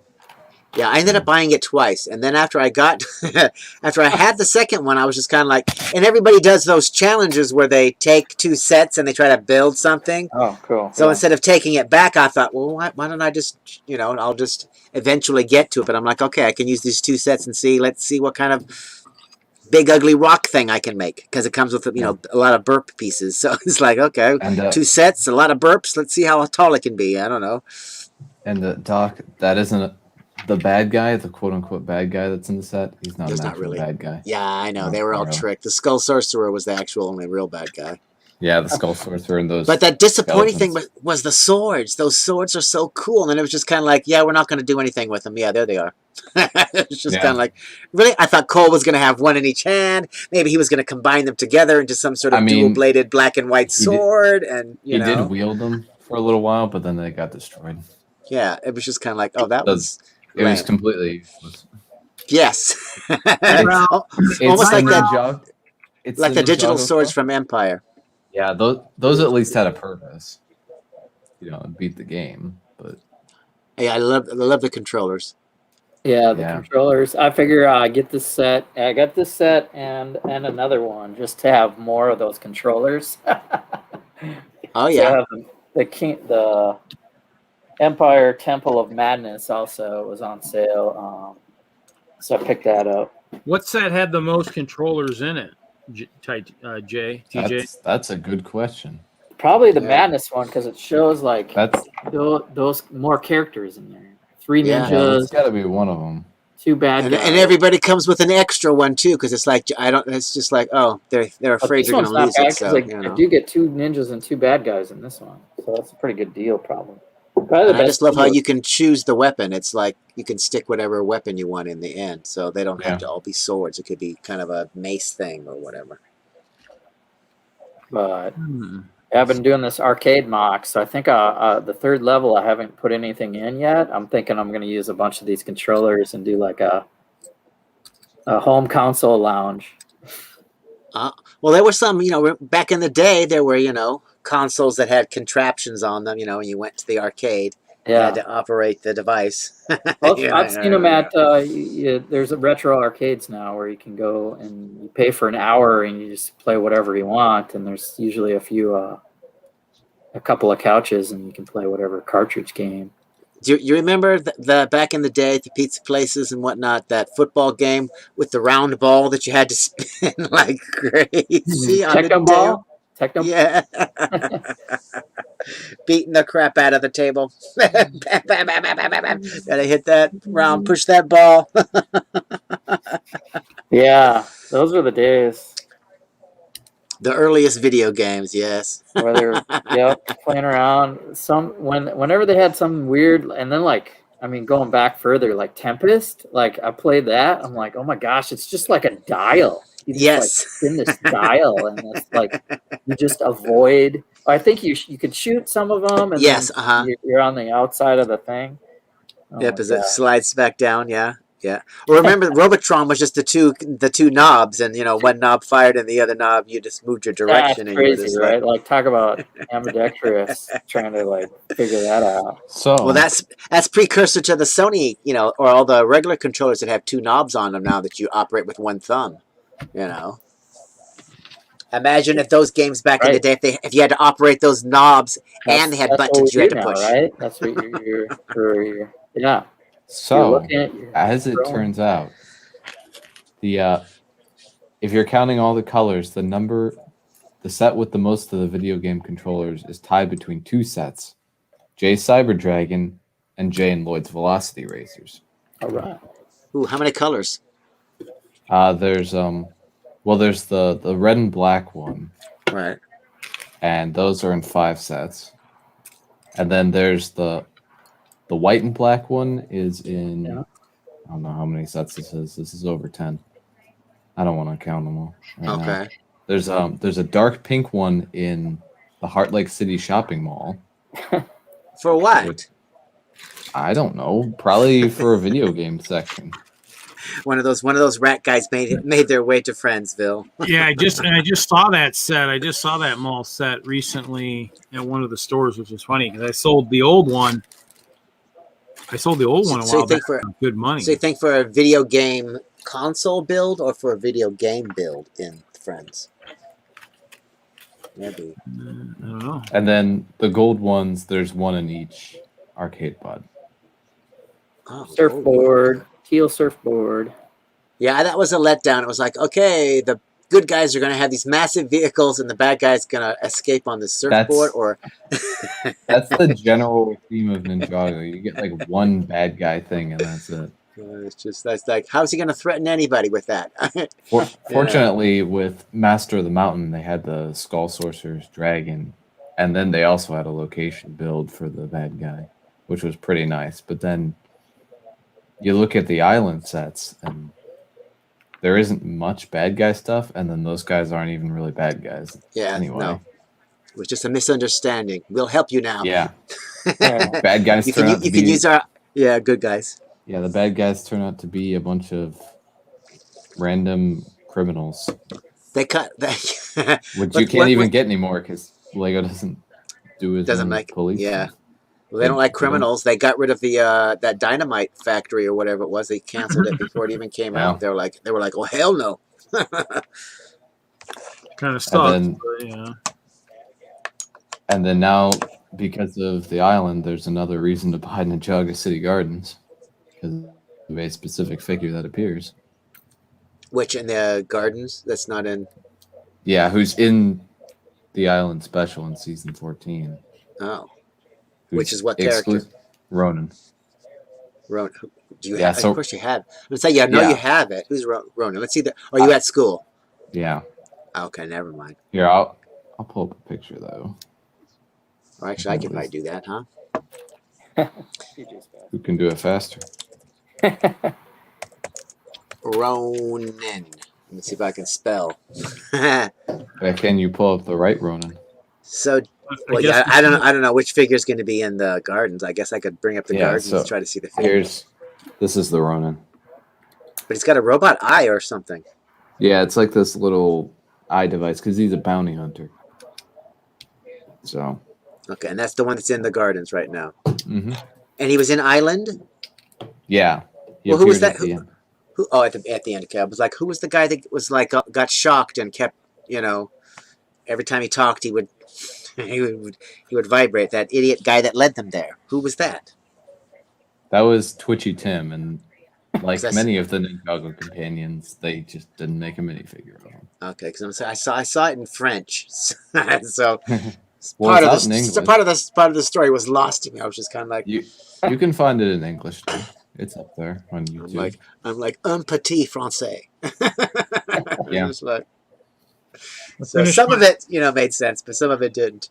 Yeah, I ended up buying it twice, and then after I had the second one, I was just kind of like, and everybody does those challenges where they take 2 sets and they try to build something. Oh, cool. So Yeah. instead of taking it back, I thought, well, why don't I just, I'll just eventually get to it. But I'm like, okay, I can use these 2 sets and let's see what kind of big ugly rock thing I can make, because it comes with a lot of burp pieces. So it's like, okay, And 2 sets, a lot of burps. Let's see how tall it can be. I don't know. and Doc, that isn't the bad guy, the quote unquote bad guy that's in the set. He's not He's an not actual really. bad guy. Yeah, I know. No, They were all really. tricked. The Skull Sorcerer was the actual only real bad guy. Yeah, the Skull Sorcerer and those. But that disappointing skeletons. thing was the swords. Those swords are so cool. And then it was just kind of like, yeah, we're not going to do anything with them. Yeah, there they are. It's just Yeah. kind of like, really? I thought Cole was going to have one in each hand. Maybe he was going to combine them together into some sort of dual-bladed black and white sword. And he did wield them for a little while, but then they got destroyed. Yeah, it was just kind of like, oh, that was It was lame. completely useless. Yes. Well, Almost like that, Ninjago. It's like the digital Ninjago swords stuff. from Empire. Yeah, those at least had a purpose. Beat the game, but Yeah, I love the controllers. Yeah, the Yeah. controllers. I figure I get this set. I got this set and another one just to have more of those controllers. Oh, yeah. So the Empire Temple of Madness also was on sale. So I picked that up. what set had the most controllers in it? TJ? that's a good question. Probably the Yeah. Madness one because it shows like That's those more characters in there. 3 Yeah. ninjas, it's got to be one of them. 2 bad And, guys. and everybody comes with an extra one too, because it's like it's just like, oh, they're But afraid this you're one's gonna not lose bad it. So 'cause I do get 2 ninjas and 2 bad guys in this one, so that's a pretty good deal, probably. Probably the and I best just love how deal. you can choose the weapon. It's like you can stick whatever weapon you want in the end, so they don't have Yeah. to all be swords. It could be kind of a mace thing or whatever. But I've been doing this arcade mock, so I think the 3rd level I haven't put anything in yet. I'm thinking I'm going to use a bunch of these controllers and do like a home console lounge. Well, there were some, back in the day, there were, consoles that had contraptions on them, and you went to the arcade. You Yeah, had to operate the device. I've seen them at. There's a retro arcades now where you can go and you pay for an hour and you just play whatever you want. And there's usually a couple of couches and you can play whatever cartridge game. Do you remember the back in the day at the pizza places and whatnot, that football game with the round ball that you had to spin like crazy on the Techno table? ball. Techno. Yeah. Beating the crap out of the table. Gotta hit that round, push that ball. Yeah, those were the days. The earliest video games, yes. where they're playing around. Whenever they had something weird, and then like I mean, going back further, like Tempest, like I played that. I'm like, oh my gosh, it's just like a dial. You just like spin this dial, and it's like you just avoid. I think you could shoot some of them, and yes, then you're on the outside of the thing. Oh yep, as it slides back down, yeah. Yeah. Well, remember, Robotron was just the two knobs, and one knob fired, and the other knob you just moved your direction. That's and crazy, just right? Like talk about ambidextrous, trying to like figure that out. So well, that's precursor to the Sony, or all the regular controllers that have two knobs on them now that you operate with one thumb. Imagine if those games back in the day, if you had to operate those knobs and they had buttons you had to push. Right? That's what you're yeah. So, as it turns out, if you're counting all the colors, the set with the most of the video game controllers is tied between two sets, Jay Cyber Dragon and Jay and Lloyd's Velocity Racers. All right. Ooh, how many colors? There's the red and black one, right? And those are in 5 sets, and then there's the white and black one is in, I don't know how many sets this is. This is over 10. I don't want to count them all. Okay. There's a dark pink one in the Heart Lake City Shopping Mall. For what? I don't know. Probably for a video game section. One of those rat guys made their way to Friendsville. Yeah, I just saw that set. I just saw that mall set recently at one of the stores, which is funny because I sold the old one. A while back for good money. So you think for a video game console build or for a video game build in Friends? Maybe. I don't know. And then the gold ones, there's one in each arcade pod. Oh, Surfboard, teal surfboard. Yeah, that was a letdown. It was like, okay, the good guys are going to have these massive vehicles and the bad guys going to escape on the surfboard. That's the general theme of Ninjago. You get like one bad guy thing and that's it. That's like, how's he going to threaten anybody with that? Fortunately, with Master of the Mountain, they had the Skull Sorcerer's Dragon, and then they also had a location build for the bad guy, which was pretty nice. But then you look at the island sets, and there isn't much bad guy stuff, and then those guys aren't even really bad guys. Yeah, anyway. No. It was just a misunderstanding. We'll help you now. Yeah. Bad guys you can use our good guys. Yeah, the bad guys turn out to be a bunch of random criminals. They cut that, which you can't even get anymore because Lego doesn't do it. Doesn't like police. Yeah. Well, they don't like criminals. They got rid of the that dynamite factory or whatever it was. They canceled it before it even came out. They were like, oh hell no. Kind of stuff. And then now, because of the island, there's another reason to buy Ninjago City Gardens because of a specific figure that appears. Which in the gardens? That's not in. Yeah, who's in the island special in season 14? Oh. Which is what character? Ronan. Ronan. Do you have? Of course you have. Let's say you have it. Who's Ronan? Let's see. Are you at school? Yeah. Okay, never mind. Here, I'll pull up a picture though. Or actually, I can probably do that, huh? Who can do it faster? Ronan. Let me see if I can spell. Can you pull up the right Ronan? So, I don't know which figure is going to be in the gardens. I guess I could bring up the gardens and try to see the figure. This is the Ronan. But he's got a robot eye or something. Yeah, it's like this little eye device because he's a bounty hunter. So. Okay, and that's the one that's in the gardens right now. Mm-hmm. And he was in Island? Yeah. Well, who was that? Who? Oh, at the end. Okay, I was like, who was the guy that was like got shocked and kept, every time he talked, he would vibrate. That idiot guy that led them there. Who was that? That was Twitchy Tim, and like many of the Ninjago companions, they just didn't make a minifigure of him. Okay, because I saw it in French, so. Well, part of the story was lost to me. I was just kind of like, you can find it in English too. It's up there on YouTube. I'm like un petit français. Yeah. So some of it, made sense, but some of it didn't.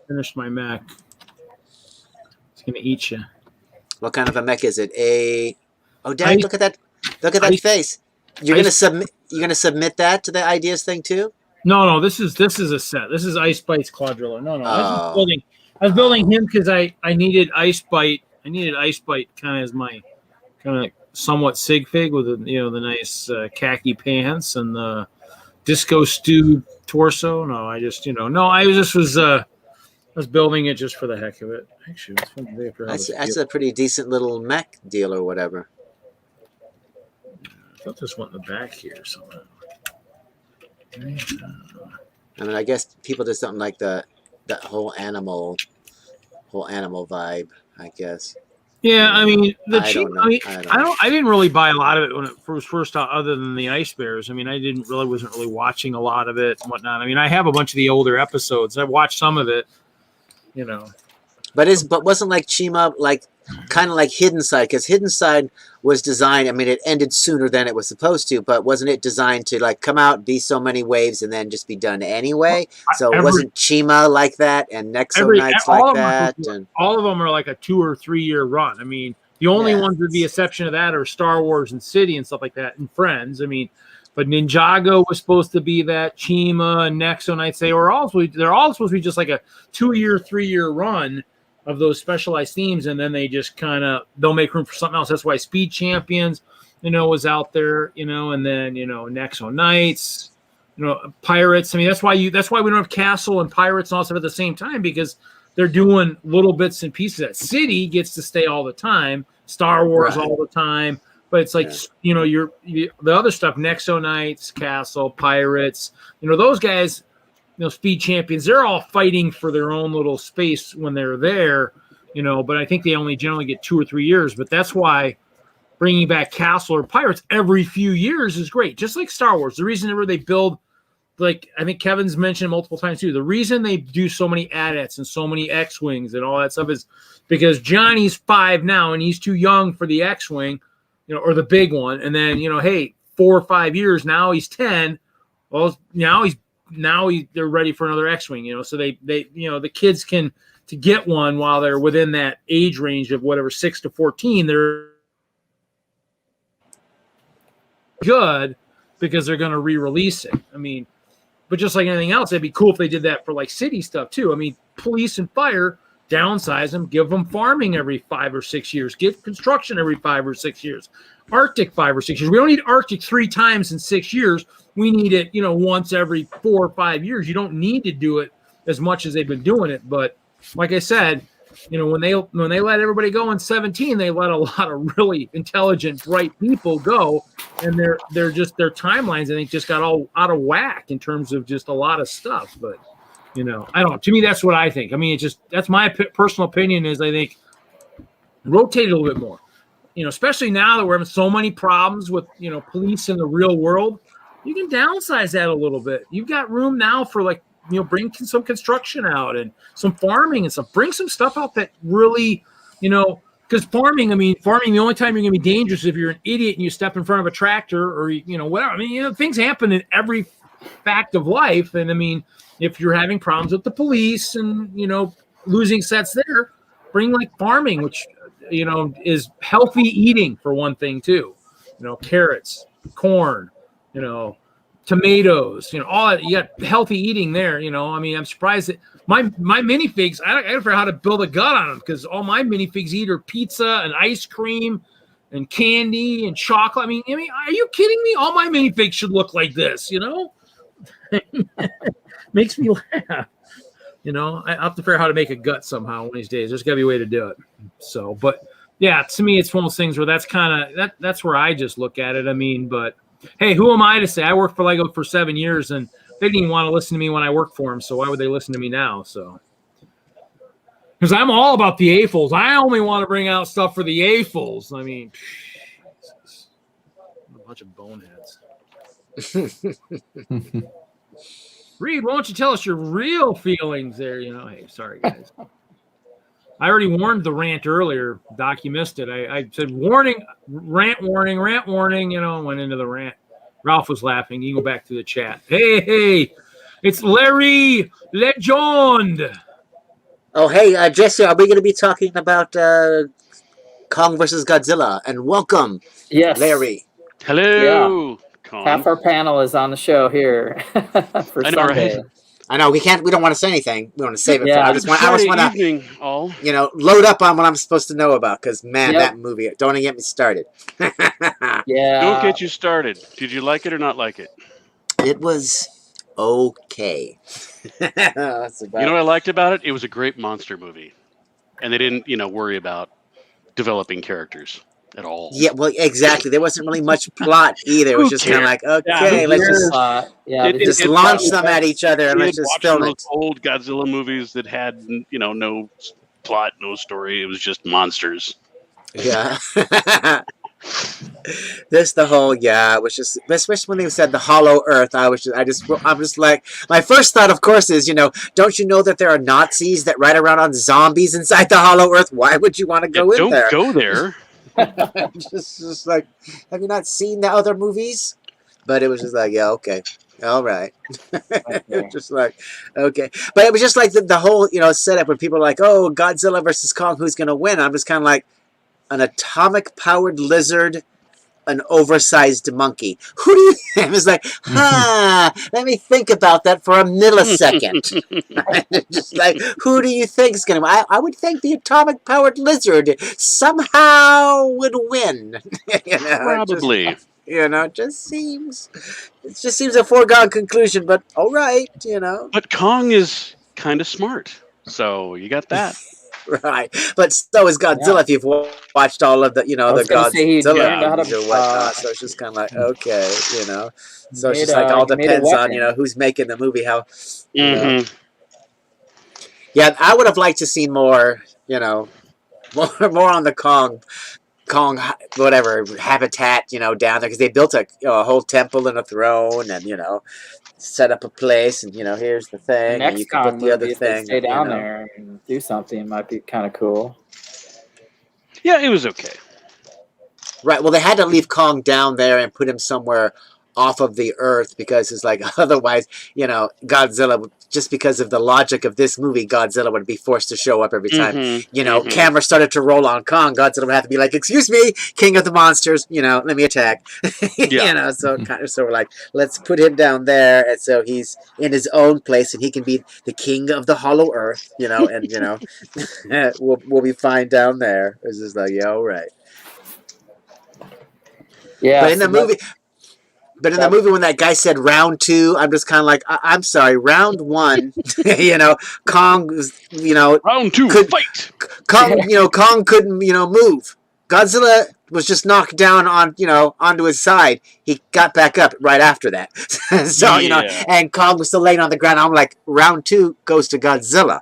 Finished my Mac. It's gonna eat you. What kind of a mech is it? Oh, Dad, look at that! Look at that face. You're gonna submit that to the ideas thing too? No. This is a set. This is Ice Bite's Quadrilla. No. I was building him because I needed Ice Bite. I needed Ice Bite kind of as my kind of somewhat sig fig with the nice khaki pants and the disco stew torso. No, I just I was building it just for the heck of it. Actually, it's fun today for that's a pretty decent little mech deal or whatever. I thought this went in the back here somehow. I mean, I guess people just don't like that whole animal vibe, I guess. Yeah, I mean I didn't really buy a lot of it when it was first out, other than the Ice Bears. I mean, wasn't really watching a lot of it and whatnot. I mean, I have a bunch of the older episodes. I've watched some of it, But wasn't like Chima kind of like Hidden Side, because Hidden Side was designed. I mean, it ended sooner than it was supposed to, but wasn't it designed to come out, be so many waves, and then just be done anyway? So wasn't Chima like that, and Nexo Nights like that, and all of them are like a 2 or 3 year run. I mean, the only ones with the exception of that are Star Wars and City and stuff like that, and Friends. I mean, but Ninjago was supposed to be that. Chima and Nexo Nights, they're all supposed to be just like a 2 year, 3 year run of those specialized themes, and then they just they'll make room for something else. That's why Speed Champions, was out there, and then Nexo Nights, Pirates. I mean, that's why we don't have Castle and Pirates and all stuff at the same time, because they're doing little bits and pieces. That City gets to stay all the time, Star Wars all the time, but it's like the other stuff, Nexo Nights, Castle, Pirates, those guys. Speed Champions, they're all fighting for their own little space when they're there, but I think they only generally get 2 or 3 years. But that's why bringing back Castle or Pirates every few years is great. Just like Star Wars, the reason they build, like I think Kevin's mentioned multiple times too, the reason they do so many AT-ATs and so many X-Wings and all that stuff is because Johnny's 5 now and he's too young for the X-Wing, or the big one. And then, hey, 4 or 5 years, now he's 10. Well, they're ready for another X-Wing, so they the kids can to get one while they're within that age range of whatever 6 to 14, they're good because they're going to re-release it. I mean, but just like anything else, it'd be cool if they did that for like city stuff too. I mean, police and fire, downsize them, give them farming every 5 or 6 years, give construction every 5 or 6 years, Arctic 5 or 6 years. We don't need Arctic 3 times in 6 years. We need it, once every 4 or 5 years. You don't need to do it as much as they've been doing it. But like I said, when they let everybody go in 17, they let a lot of really intelligent, bright people go, and their timelines, I think, just got all out of whack in terms of just a lot of stuff. But I don't know. To me, that's what I think. I mean, that's my personal opinion. Is I think rotate a little bit more. Especially now that we're having so many problems with police in the real world. You can downsize that a little bit. You've got room now for bring some construction out and some farming and stuff. Bring some stuff out that really, because farming, the only time you're going to be dangerous is if you're an idiot and you step in front of a tractor or, whatever. I mean, things happen in every fact of life. And I mean, if you're having problems with the police and, losing sets there, bring like farming, which, is healthy eating for one thing too. Carrots, corn, tomatoes, all that. You got healthy eating there. I'm surprised that my minifigs, I don't figure out how to build a gut on them, because all my minifigs eat are pizza and ice cream and candy and chocolate. I mean, are you kidding me? All my minifigs should look like this, Makes me laugh. I have to figure out how to make a gut somehow one of these days. There's got to be a way to do it. So, but yeah, to me, it's one of those things where that's where I just look at it. I mean, but hey, who am I to say? I worked for Lego for 7 years, and they didn't even want to listen to me when I worked for them. So why would they listen to me now? So, because I'm all about the AFOLs. I only want to bring out stuff for the AFOLs. I mean, Jesus. A bunch of boneheads. Reed, why don't you tell us your real feelings there? Hey, sorry, guys. I already warned the rant earlier. Doc, you missed it. I said, rant warning, and went into the rant. Ralph was laughing. You can go back to the chat. Hey, it's Larry Legend. Oh, hey, Jesse, are we going to be talking about Kong versus Godzilla? And welcome, Yes. Larry. Hello, Kong. Half our panel is on the show here for I know, Sunday. right? I know we don't want to say anything. We want to save it. Yeah. I just want to, evening, all. load up on what I'm supposed to know about. Because man, Yep. that movie, don't even get me started. Yeah. Don't get you started. Did you like it or not like it? It was okay. That's about You know what I liked about it? It was a great monster movie, and they didn't, worry about developing characters at all. Yeah, well, exactly. There wasn't really much plot either. It was Who just kind of cares? like, okay, who let's cares? just Yeah, It- just it- launch it- them at each other and let's Kid just watching film those it. old Godzilla movies that had, no plot, no story. It was just monsters. Yeah. The whole it was just, especially when they said the hollow earth, I'm just like, my first thought of course is, don't you know that there are Nazis that ride around on zombies inside the hollow earth? Why would you want to go in Don't there? go there. just like, have you not seen the other movies? But it was just like, yeah, okay. All right. Okay. Just like, okay. But it was just like the whole, setup when people are like, oh, Godzilla versus Kong, who's going to win? I'm just kind of like, an atomic-powered lizard, an oversized monkey. Who do you think? It's like, let me think about that for a millisecond. Just like, who do you think is going to win? I would think the atomic-powered lizard somehow would win. Probably. It just seems a foregone conclusion, but all right, But Kong is kind of smart, so you got that. Right, but so is Godzilla. Yeah. If you've watched all of the, I was the gonna say he Godzilla learned how movies to, or whatnot, so it's just kind of like, okay, so it's Made just like all he made a depends on weapon. who's making the movie. How, Mhm. yeah, I would have liked to see more, more on the Kong whatever habitat, down there, because they built a whole temple and a throne and set up a place and here's the thing and Next you can Kong put the other movie, if they thing. stay down there and do something, might be kind of cool. Yeah, it was okay. Right. Well, they had to leave Kong down there and put him somewhere off of the earth because it's like otherwise, Godzilla, just because of the logic of this movie, Godzilla would be forced to show up every time. Camera started to roll on Kong. Godzilla would have to be like, "Excuse me, King of the Monsters, let me attack." Yeah. So we're like, let's put him down there, and so he's in his own place, and he can be the king of the Hollow Earth, and we'll be fine down there. It's just like, yeah, all right. Yeah, But in the movie, when that guy said round 2, I'm just kind of like, I'm sorry, round 1, Kong was, Round 2, fight! Kong couldn't, move. Godzilla was just knocked down on, onto his side. He got back up right after that. So, Yeah. and Kong was still laying on the ground. I'm like, round 2 goes to Godzilla,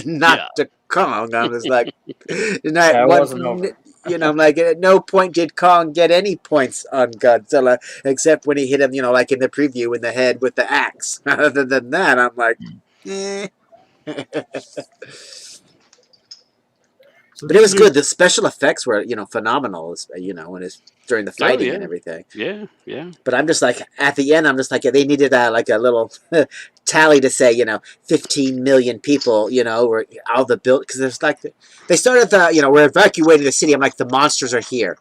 not to Kong. I was like, it wasn't over. I'm like, at no point did Kong get any points on Godzilla, except when he hit him, like in the preview, in the head with the axe. Other than that, I'm like, eh. But it was good. The special effects were, phenomenal, when it's during the fighting and everything. Yeah, yeah. But I'm just like, at the end, I'm just like, they needed like a little tally to say, 15 million people, were all the built, because there's like, they started we're evacuating the city. I'm like, the monsters are here.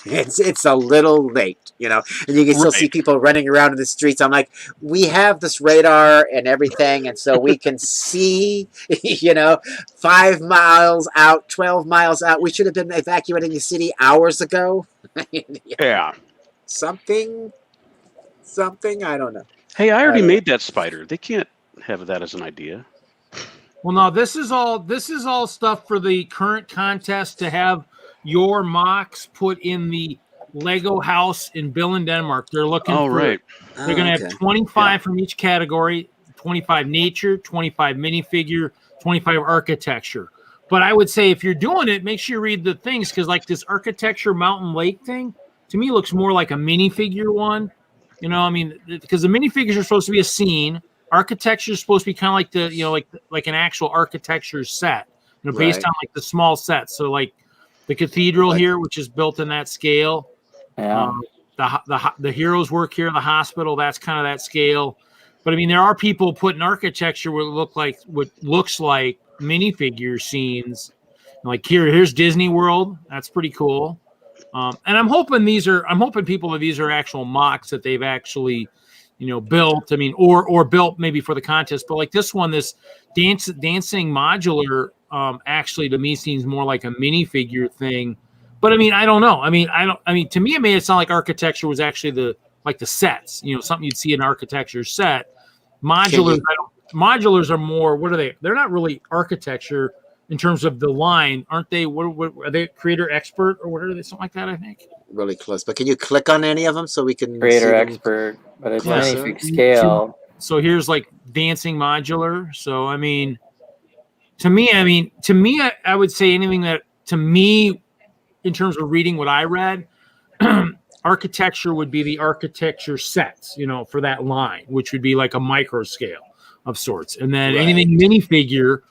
It's a little late, and you can still see people running around in the streets. I'm like, we have this radar and everything, and so we can see, 5 miles out, 12 miles out. We should have been evacuating the city hours ago. Yeah. Something, I don't know. Hey, I already made that spider. They can't have that as an idea. Well, no, this is all stuff for the current contest to have your MOCs put in the Lego house in Billund, Denmark. They're looking for, Right. They're going to have 25 from each category, 25 nature, 25 minifigure, 25 architecture. But I would say if you're doing it, make sure you read the things, because like this architecture mountain lake thing, to me looks more like a minifigure one. Because the minifigures are supposed to be a scene. Architecture is supposed to be kind of like the, like an actual architecture set, based on like the small sets. So like the cathedral here, which is built in that scale. Yeah. the heroes work here, the hospital. That's kind of that scale. But I mean, there are people putting architecture what looks like minifigure scenes. Like here's Disney World. That's pretty cool. And I'm hoping people that these are actual MOCs that they've actually, built. I mean, or built maybe for the contest. But like this one, this dancing modular, actually to me seems more like a minifigure thing. But I mean, I don't know. I mean, to me, it made it sound like architecture was actually the sets. Something you'd see in an architecture set. Modulars are more. What are they? They're not really architecture in terms of the line, aren't they? What are they? Creator expert or what are they? Something like that, I think. Really close, but can you click on any of them so we can Creator see expert, but it's Closer. minifig scale. So here's like dancing modular. So I mean, to me, I would say anything that to me, in terms of reading what I read, architecture would be the architecture sets, for that line, which would be like a micro scale of sorts, and then anything minifigure.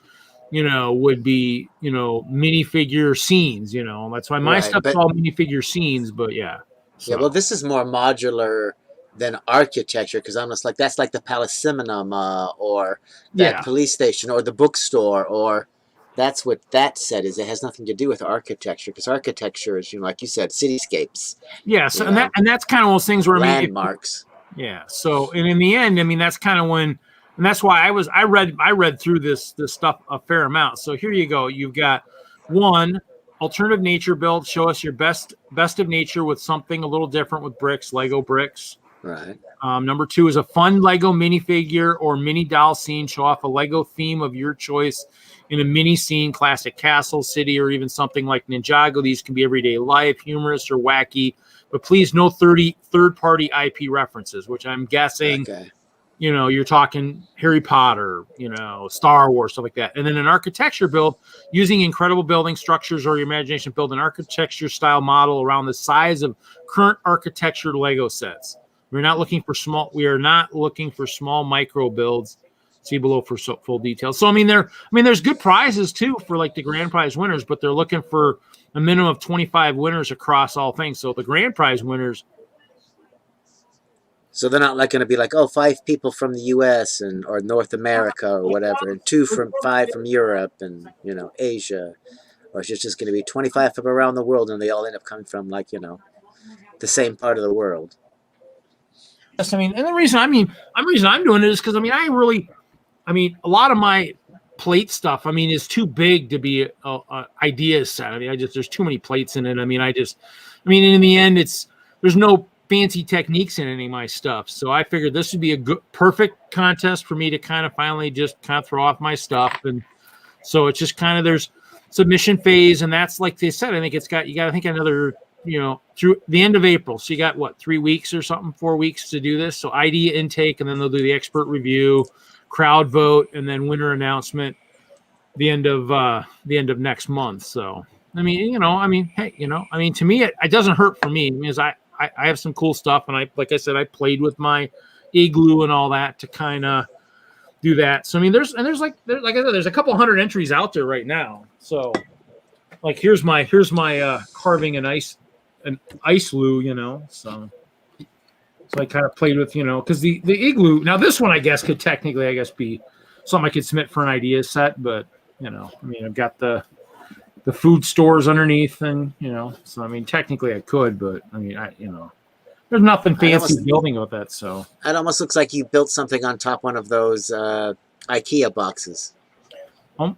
Would be, minifigure scenes, that's why my stuff's all minifigure scenes, but yeah. So. Yeah, well, this is more modular than architecture because almost like that's like the Palaceminum or that police station or the bookstore or that's what that set is. It has nothing to do with architecture because architecture is, like you said, cityscapes. Yeah, so and that's kind of those things where landmarks. Yeah, so and in the end, I mean, that's kind of when. And that's why I read through this stuff a fair amount. So here you go. You've got one alternative nature build. Show us your best of nature with something a little different with bricks, Lego bricks. Right. Number 2 is a fun Lego minifigure or mini doll scene. Show off a Lego theme of your choice in a mini scene, classic castle, city, or even something like Ninjago. These can be everyday life, humorous, or wacky. But please no third-party IP references, which I'm guessing. Okay. You're talking Harry Potter, Star Wars, stuff like that. And then an architecture build using incredible building structures or your imagination, build an architecture style model around the size of current architecture Lego sets. We are not looking for small micro builds. See below for full details. So there's good prizes too for like the grand prize winners, but they're looking for a minimum of 25 winners across all things. So the grand prize winners. So they're not going to be like, 5 people from the U.S. or North America or whatever, and 5 from Europe and Asia, or it's just going to be 25 from around the world, and they all end up coming from the same part of the world. Yes, and the reason I'm doing it is because a lot of my plate stuff is too big to be a idea set. There's too many plates in it. In the end there's no fancy techniques in any of my stuff. So I figured this would be a perfect contest for me to kind of finally just kind of throw off my stuff. And so it's just kind of there's submission phase. And that's like they said, I think you got another, through the end of April. So you got 3 weeks or something, 4 weeks to do this. So idea intake, and then they'll do the expert review, crowd vote, and then winner announcement the end of next month. So, hey, to me, it doesn't hurt for me because I have some cool stuff, and like I said, I played with my Igloo and all that to kind of do that. So there's like I said, there's a couple hundred entries out there right now. So like here's my carving an ice loo, So I kind of played with because the Igloo. Now this one I guess could technically be something I could submit for an idea set, but I've got the food stores underneath, and so technically I could, but there's nothing fancy building with that. So it almost looks like you built something on top one of those IKEA boxes.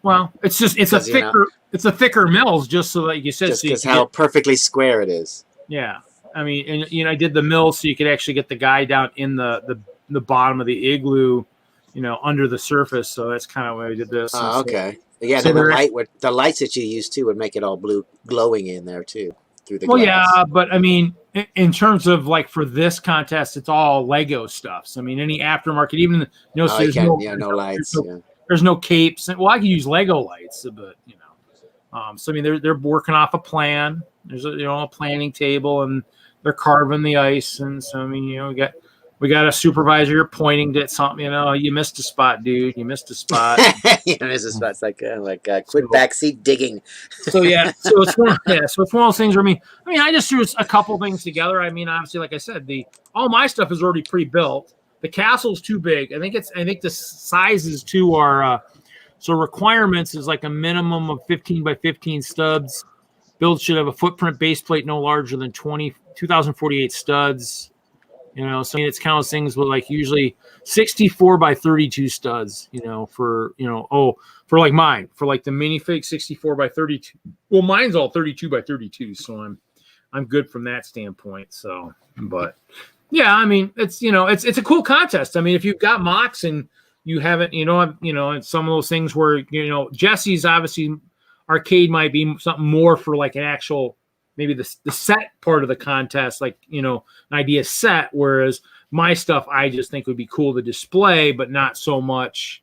Well, it's a thicker mills, just so like you said, just because how perfectly square it is. Yeah, I did the mill so you could actually get the guy down in the bottom of the Igloo, under the surface. So that's kind of why I did this. Oh, okay. Yeah, so then the lights that you use too would make it all blue glowing in there too through the glass. Yeah, but in terms of like for this contest, it's all Lego stuff. So any aftermarket, even no lights. There's no capes. Well, I can use Lego lights, but so they're working off a plan. There's a planning table, and they're carving the ice, and so we got We got a supervisor. You're pointing at something. You missed a spot, dude. You missed a spot. This is it's like quit backseat digging. So yeah, so it's one of those things where I just threw a couple things together. Obviously, like I said, all my stuff is already pre-built. The castle's too big. I think the sizes too are so requirements is like a minimum of 15 by 15 studs. Build should have a footprint base plate no larger than 2048 studs. So it's kind of things with like usually 64 by 32 studs, for like mine, for like the minifig 64 by 32. Well, mine's all 32 by 32. So I'm good from that standpoint. So, but yeah, it's a cool contest. If you've got MOCs and you haven't, it's some of those things where, Jesse's obviously arcade might be something more for like an actual, maybe the set part of the contest, like, an idea set. Whereas my stuff, I just think would be cool to display, but not so much,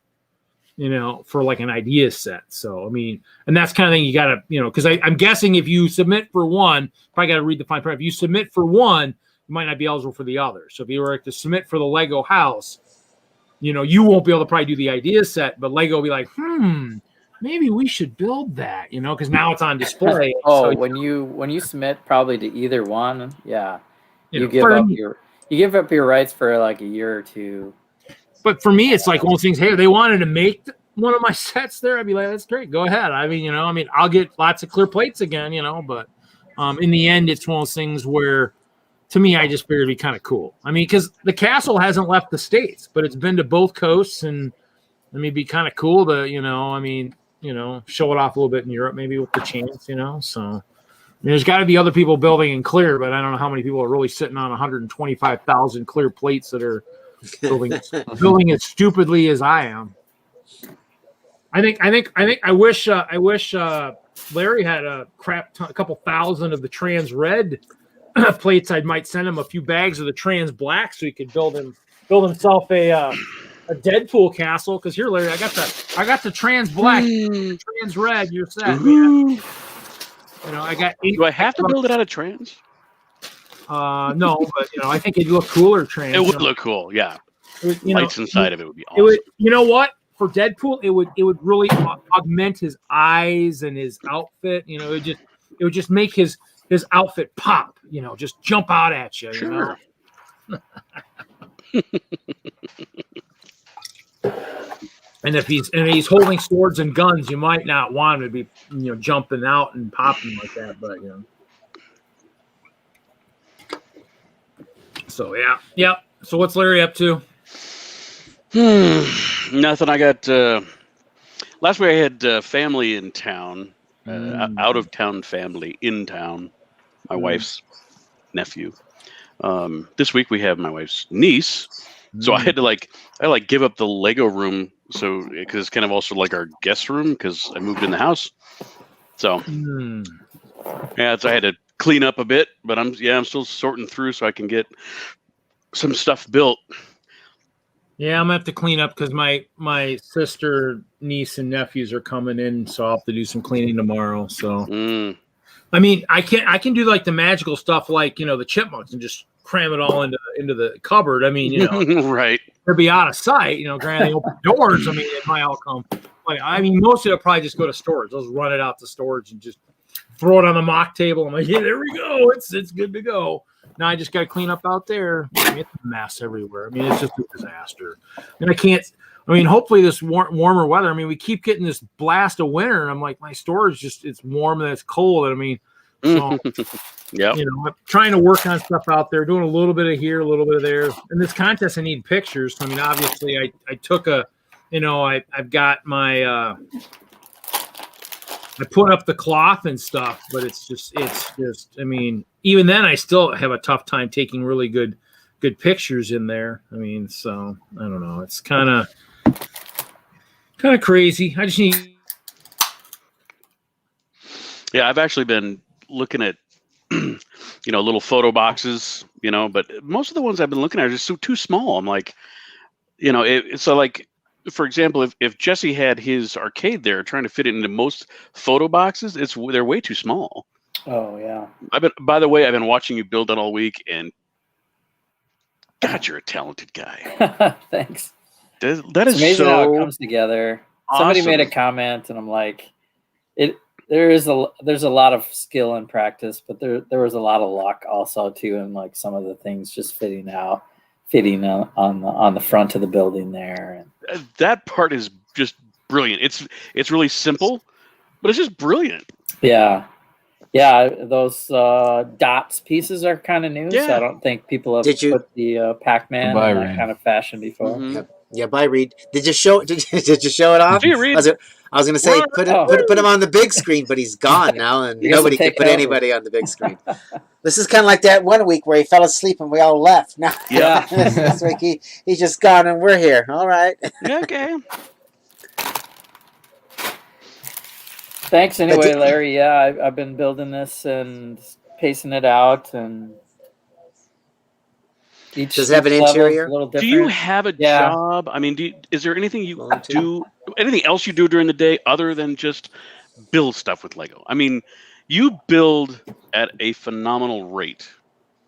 for like an idea set. So, and that's kind of thing you got to, because I'm guessing if you submit for one, if I got to read the fine print, if you submit for one, you might not be eligible for the other. So if you were to submit for the Lego house, you won't be able to probably do the idea set, but Lego will be like, maybe we should build that, because now it's on display. So, when you submit probably to either one, yeah, you give up your rights for like a year or two. But for me, it's like one of those things. Hey, they wanted to make one of my sets there. I'd be like, that's great. Go ahead. I'll get lots of clear plates again, But in the end, it's one of those things where, to me, I just figured it'd be kind of cool. Because the castle hasn't left the States, but it's been to both coasts, and it'd be kind of cool to, show it off a little bit in Europe, maybe with the chance, So there's got to be other people building in clear, but I don't know how many people are really sitting on 125,000 clear plates that are building as stupidly as I am. I wish Larry had a couple thousand of the trans red plates. I might send him a few bags of the trans black so he could build himself a Deadpool castle. Because here, Larry, I got the trans black, trans red. You're set, man. I got 8. Do I have to build it out of trans? No, but I think it'd look cooler trans. It would look cool, yeah. Lights inside of it would be awesome. It would, you know what? For Deadpool, it would really augment his eyes and his outfit. It would just make his outfit pop. Just jump out at you. Sure. And if he's holding swords and guns, you might not want him to be jumping out and popping like that. But So yeah. So what's Larry up to? Nothing. I got last week I had family in town, out of town family in town. My wife's nephew. This week we have my wife's niece. So I had to give up the Lego room, so because it's kind of also like our guest room because I moved in the house. So yeah, so I had to clean up a bit, but I'm still sorting through so I can get some stuff built. Yeah, I'm gonna have to clean up because my sister, niece, and nephews are coming in, so I'll have to do some cleaning tomorrow. So I can do like the magical stuff, like the chipmunks, and just cram it all into the cupboard. Right. They'll be out of sight. Granted, they open doors. It might all come. But most of it probably just go to storage. They'll just run it out to storage and just throw it on the mock table. I'm like, yeah, there we go. It's good to go. Now I just got to clean up out there. It's a mess everywhere. It's just a disaster. And I can't. Hopefully this warmer weather. We keep getting this blast of winter, and I'm like, my storage it's warm and it's cold. So, yeah. I'm trying to work on stuff out there, doing a little bit of here, a little bit of there. In this contest, I need pictures. Obviously, I took I've got my. I put up the cloth and stuff, but it's just, even then I still have a tough time taking really good pictures in there. So I don't know. It's kind of crazy. I just need. Yeah, I've actually been looking at, little photo boxes, but most of the ones I've been looking at are just too small. I'm like, so like, for example, if Jesse had his arcade there, trying to fit it into most photo boxes, they're way too small. Oh yeah. By the way, I've been watching you build that all week, and God, you're a talented guy. Thanks. That is It's amazing how it so comes together. Somebody made a awesome. comment, and I'm like, there's a lot of skill and practice, but there was a lot of luck also too, and like some of the things just fitting on the front of the building there. And That part is just brilliant. It's really simple, but it's just brilliant. yeah, those dots pieces are kind of new, so Yeah. I don't think people have Did you- put the Pac-Man Goodbye, in that Rand. kind of fashion before. Mhm. Yeah, bye, Reed. Did you show it off? See you, Reed. I was gonna say put him on the big screen, but he's gone now, and You guys will nobody can take put it over. anybody on the big screen. This is kind of like that one week where he fell asleep and we all left. Now Yeah. this week he's just gone and we're here. All right. Okay. Thanks anyway, did- Larry. Yeah, I've been building this and pacing it out, and Does it have an level's interior? A little Do different. you have a Yeah. job? I mean, is there anything you Volunteer. do? Anything else you do during the day other than just build stuff with Lego? I mean, you build at a phenomenal rate.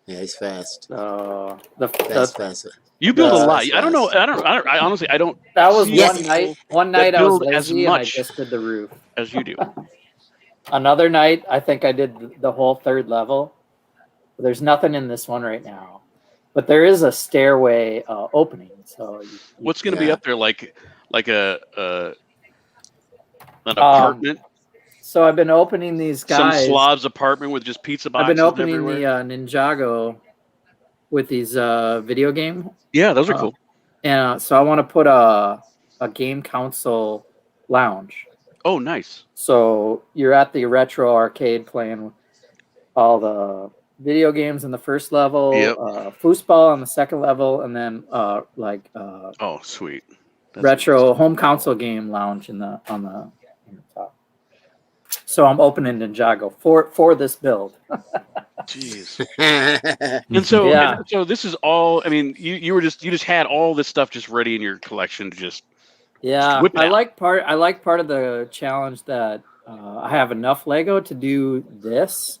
Yeah, he's fast. Fast. You build a lot. Fast. I don't know. I honestly, I don't That was Yes. one night. One night I was build as lazy and I much. just did the roof. as you do. Another night, I think I did the whole third level. There's nothing in this one right now, but there is a stairway opening. So What's going to be Yeah. up there? Like an apartment, So I've been opening these some guys. Slav's apartment with just pizza I've boxes been opening everywhere. the Ninjago with these video game. Yeah, those are cool. And so I want to put a game console lounge. Oh, nice. So you're at the retro arcade playing all the video games in the first level, Yep. foosball on the second level, and then Oh, sweet. That's retro home console game lounge on the top. So I'm opening Ninjago for this build. Jeez. And so, Yeah. so this is all. I mean, you just had all this stuff just ready in your collection to just. Yeah, whip it I out. like part of the challenge that I have enough Lego to do this,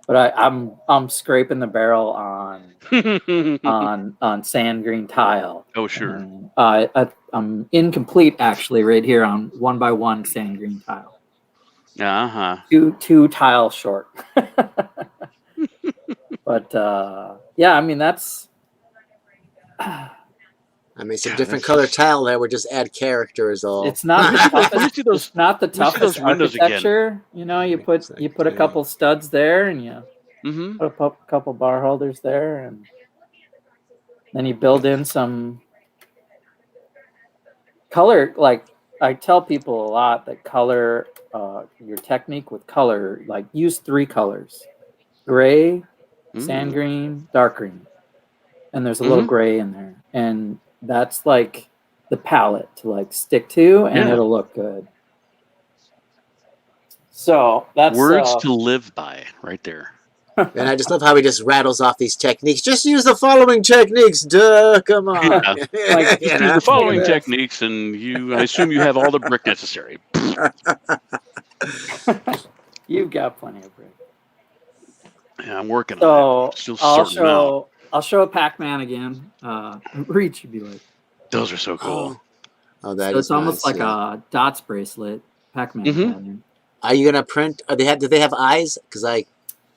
but I'm scraping the barrel on sand green tile. Oh, sure. And, I'm incomplete actually right here on 1x1 sand green tile. Uh huh. Two tiles short. But yeah, I mean that's. I mean, some God, different that's color just- tile there. We're just add character is all. It's not the Let me toughest. see those. It's not the Let me see those toughest windows again. architecture. You know, you put a couple studs there, and you Mm-hmm. put a couple bar holders there, and then you build in some color. Like I tell people a lot that color, your technique with color, like use 3 colors: gray, sand green, dark green, and there's a little Mhm. gray in there, and that's like the palette to like stick to, and Yeah. it'll look good. So that's Words to live by, right there. And I just love how he just rattles off these techniques. Just use the following techniques. Duh, come on. Yeah. Like, Just You do know? the following this. techniques, and I assume you have all the brick necessary. You've got plenty of brick. Yeah, I'm working on So it. Still I'll sorting them out. show a Pac-Man again. Reach would be like. Those are so cool. Oh, that So is it's almost nice, like yeah. a dots bracelet. Pac-Man. Mhm. pattern. Are you gonna print? Do they have eyes? Because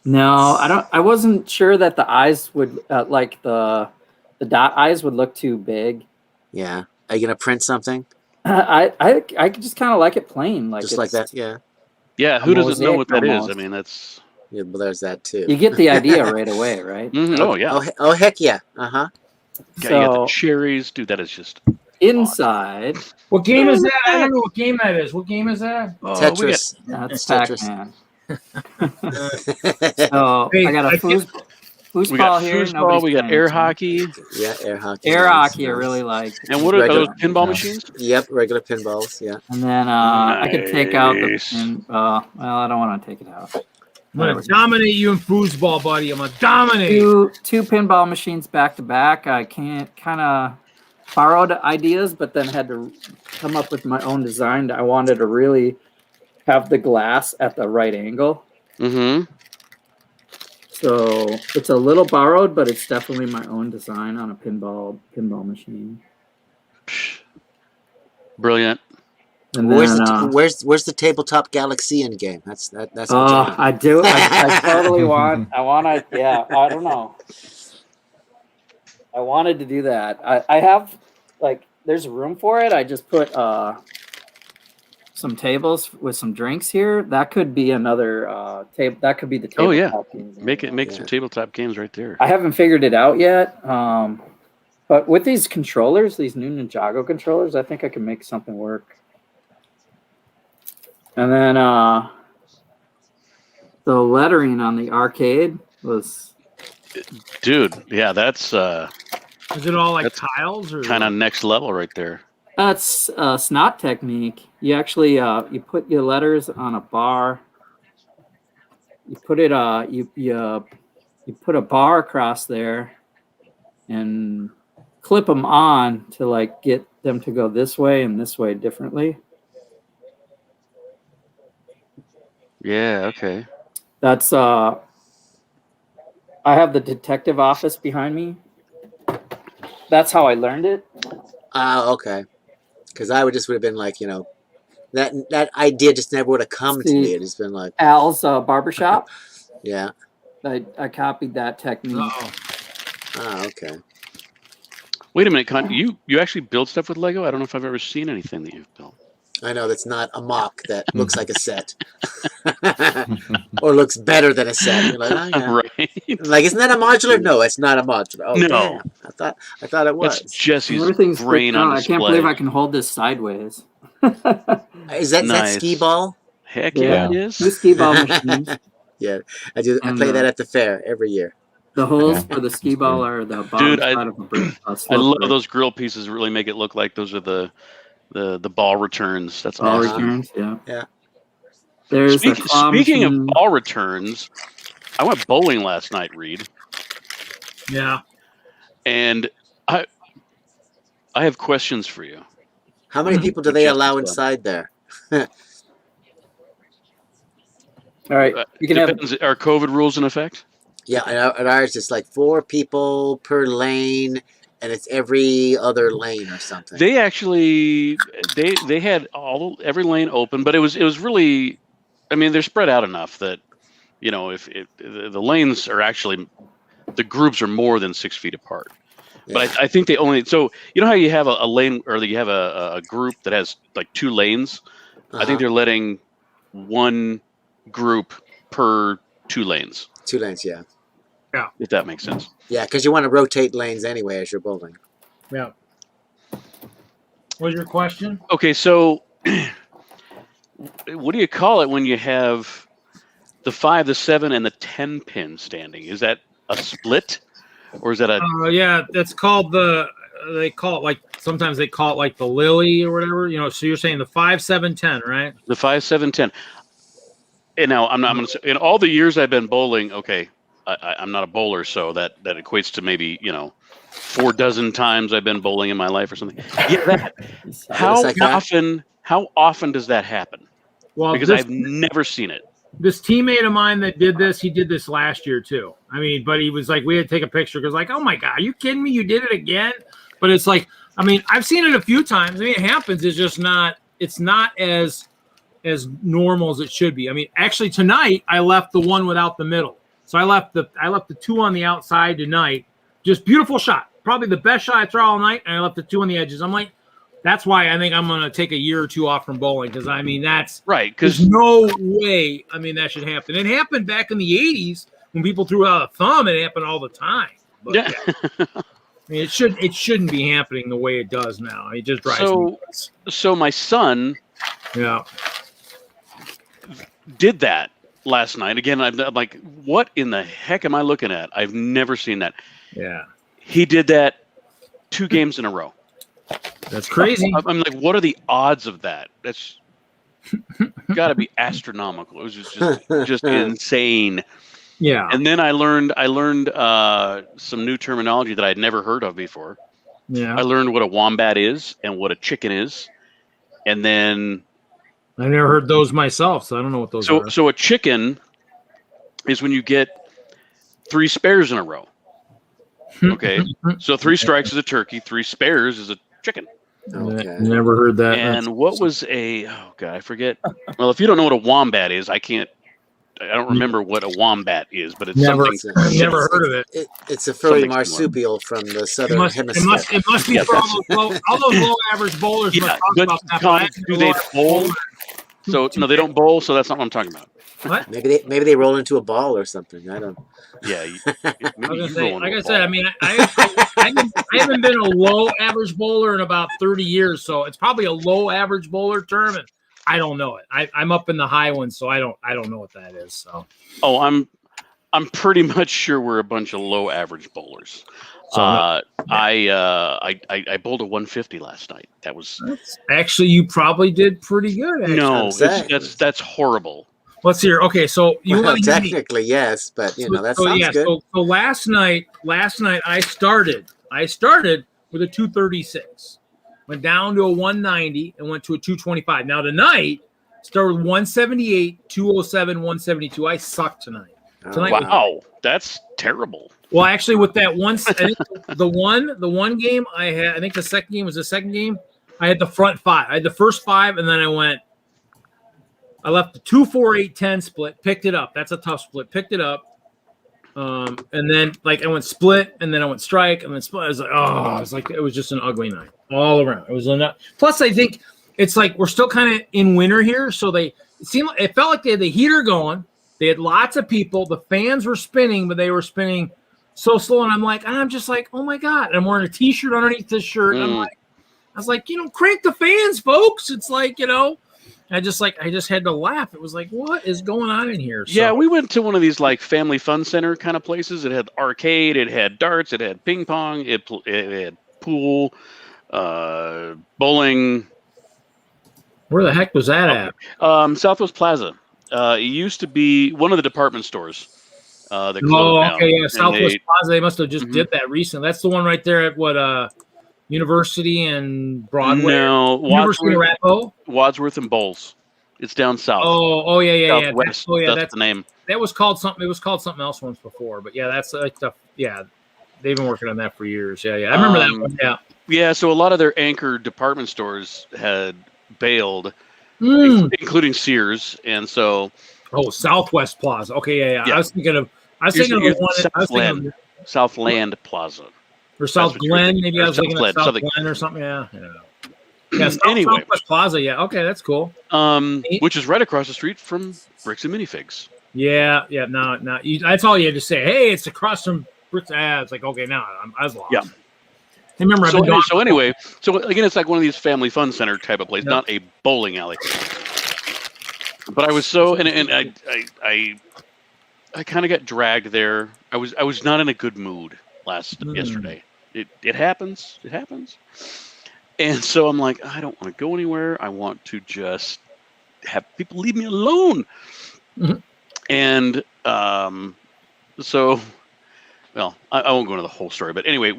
No, I don't. I wasn't sure that the eyes would like the dot eyes would look too big. yeah. Are you gonna print something I just kind of like it plain, like just like it's- that? Yeah. Yeah, who doesn't know mosaic what that is? I almost. mean, that's. Yeah, but there's that too. You get the idea right away, right? Mhm. Oh yeah. Oh heck yeah. Yeah, you got So the cherries, dude. That is just. inside, What game is that? I don't know what game that is. What game is that? Oh, we got- Tetris. that's Tetris. Pac-Man. So Hey, I got a I feel- foosball we got here. foosball. nobody's We got playing, air so- hockey. Yeah, air hockey. Air nice, hockey, I nice. really like. And what are Regular- those pinball Yeah. machines? Yep, regular pinballs. Yeah. And then I could take out the. Nice. Well, I don't want to take it out. I'm gonna dominate you in foosball, buddy. I'm gonna dominate. Two pinball machines back to back. I can't kind of borrowed ideas, but then had to come up with my own design. I wanted to really have the glass at the right angle. Mm-hmm. So it's a little borrowed, but it's definitely my own design on a pinball machine. Brilliant. And Where's then, where's the tabletop Galaxian game? That's what you want. I do. I totally want. I want to. Yeah, I don't know. I wanted to do that. I have like there's room for it. I just put some tables with some drinks here. That could be another table. That could be the table. Oh yeah, make some tabletop games right there. I haven't figured it out yet. But with these controllers, these new Ninjago controllers, I think I can make something work. And then the lettering on the arcade was, dude. Yeah, that's Is it all like tiles or kind of next level right there? that's a snot technique. You actually you put your letters on a bar. You put it you put a bar across there and clip them on to like get them to go this way and this way differently. Yeah. Okay. That's I have the detective office behind me. That's how I learned it. Okay. Because I would have been like, that idea just never would have come to me. It has been like Al's barbershop. Yeah. I copied that technique. Oh, okay. Wait a minute, Con. You actually build stuff with Lego? I don't know if I've ever seen anything that you've built. I know that's not a mock that looks like a set, or looks better than a set. You're like, oh, yeah. Right? Like, isn't that a modular? No, it's not a modular. Oh, No. damn. I thought it was. That's Jesse's Everything's brain on I display. can't believe I can hold this sideways. Is that Nice. skee ball? Heck yeah, it Two is. skee ball machines. Yeah, I do. I And, play that at the fair every year. The holes for the skee ball are the bottom Dude, side of a brick. I love those grill pieces. Really make it look like those are the ball returns. That's ball awesome. returns. Yeah. Yeah. There's a claw Speaking of machine. ball returns, I went bowling last night, Reed, Yeah. and I have questions for you. How many people do they allow inside there? All right, you can have. Depends, are COVID rules in effect? Yeah, at ours it's like 4 people per lane, and it's every other lane or something. They actually they had every lane open, but it was really, I mean, they're spread out enough that, you know, if the lanes are actually, the groups are more than 6 feet apart. Yeah. But I think they only, so you know how you have a lane, or you have a group that has like 2 lanes. I think they're letting 1 group per 2 lanes. 2 lanes, yeah. Yeah. If that makes sense. Yeah, because you want to rotate lanes anyway as you're bowling. Yeah. What's your question? Okay, so what do you call it when you have the 5, the 7, and the 10 pin standing? Is that a split, or is that a? Yeah, that's called they call it like, sometimes they call it like the lily or whatever. You know, so you're saying the 5, 7, 10, right? The 5, 7, 10. And now I'm going to say, in all the years I've been bowling, okay, I'm not a bowler, so that equates to maybe, you know, 4 dozen times I've been bowling in my life or something. Yeah, how often does that happen? Well, Because I've never seen it. This teammate of mine that did this, he did this last year too. I mean, but he was like, we had to take a picture because, like, oh my god, are you kidding me? You did it again? But it's like, I mean, I've seen it a few times. I mean, it happens. It's just not. It's not as normal as it should be. I mean, actually, tonight I left the one without the middle. So I left the 2 on the outside tonight. Just beautiful shot. Probably the best shot I throw all night. And I left the 2 on the edges. I'm like, that's why I think I'm going to take a year or 2 off from bowling. Because, I mean, that's right. There's no way, I mean, that should happen. It happened back in the 80s when people threw out a thumb. It happened all the time. But, yeah. I mean, it shouldn't be happening the way it does now. It just drives me nuts. So my son did that last night. Again, I'm like, what in the heck am I looking at? I've never seen that. Yeah. He did that 2 games in a row. That's crazy. I'm like, what are the odds of that? That's got to be astronomical. It was just insane. Yeah. And then I learned some new terminology that I'd never heard of before. Yeah. I learned what a wombat is and what a chicken is. And then I've never heard those myself, so I don't know what those are. So a chicken is when you get 3 spares in a row. Okay, so 3 strikes is a turkey, 3 spares is a chicken. Okay. Never heard that. And what was oh god, I forget. Well, if you don't know what a wombat is, I don't remember what a wombat is, but it's Never, something. never heard of it. It's a furry Something similar. marsupial from the It southern must, hemisphere. it must be Yeah, for all those low average bowlers. Yeah, must talk but about that, Con, but do they low bowl? average So no, they don't bowl. So that's not what I'm talking about. What? Maybe they roll into a ball or something. I don't. Yeah, I maybe was you gonna say, roll like into I a said, I ball. mean, I haven't been a low average bowler in about 30 years, so it's probably a low average bowler term, and I don't know it. I'm up in the high ones, so I don't know what that is. So Oh, I'm pretty much sure we're a bunch of low average bowlers. So, I bowled a 150 last night. That was actually, you probably did pretty good. Actually. no, I'm saying. that's horrible. Let's hear. Okay, so you Well, want to hear me? technically yes, but that So, sounds good. So last night I started with a 236, went down to a 190, and went to a 225. Now tonight started with 178, 207, 172. I sucked tonight. Tonight was- Wow, that's terrible. Well, actually, with that one, I think the one game I had, I think the second game was the second game. I had the front 5. I had the first 5, and then I left the 2, 4, 8, 10 split, picked it up. That's a tough split. Picked it up. And then I went split, and then I went strike, and then split. I was like, it was just an ugly night all around. It was plus I think it's like we're still kind of in winter here, so it felt like they had the heater going. They had lots of people. The fans were spinning, but they were spinning so slow, and I'm just like, oh my god! And I'm wearing a t-shirt underneath this shirt. And I was like, crank the fans, folks. It's like, I just had to laugh. It was like, what is going on in here? So, Yeah, we went to one of these like family fun center kind of places. It had arcade, it had darts, it had ping pong, it had pool, bowling. where the heck was that at? Southwest Plaza. It used to be one of the department stores. That closed down. Okay, yeah, And Southwest Plaza. They must have just Mhm. did that recently. That's the one right there at University and Broadway. No, University and Rapo. Wadsworth and Bowles. It's down south. Oh yeah. Southwest. That's the name. That was called something. It was called something else once before, but yeah, that's like they've been working on that for years. Yeah. I remember that one. Yeah. Yeah, so a lot of their anchor department stores had bailed, Mm. including Sears, and so Oh, Southwest Plaza. Okay, yeah. Yeah. I was thinking of You're the one. I was thinking of, Southland Plaza. or South what you were Glen. thinking. Maybe I Or was thinking of South Southland, Glen or something. Yeah. Yeah. Anyway. Southwest Plaza. Yeah. Okay, that's cool. Which is right across the street from Bricks and Minifigs. Yeah. No. That's all you had to say. Hey, it's across from Bricks. It's like, okay, now I was lost. Yeah. I remember. I've been gone- So anyway, again, it's like one of these family fun center type of place, Yep. not a bowling alley. But I was so, and I kind of got dragged there. I was not in a good mood yesterday. It happens. It happens. And so I'm like, I don't want to go anywhere. I want to just have people leave me alone. Mm-hmm. And so, well, I won't go into the whole story. But anyway,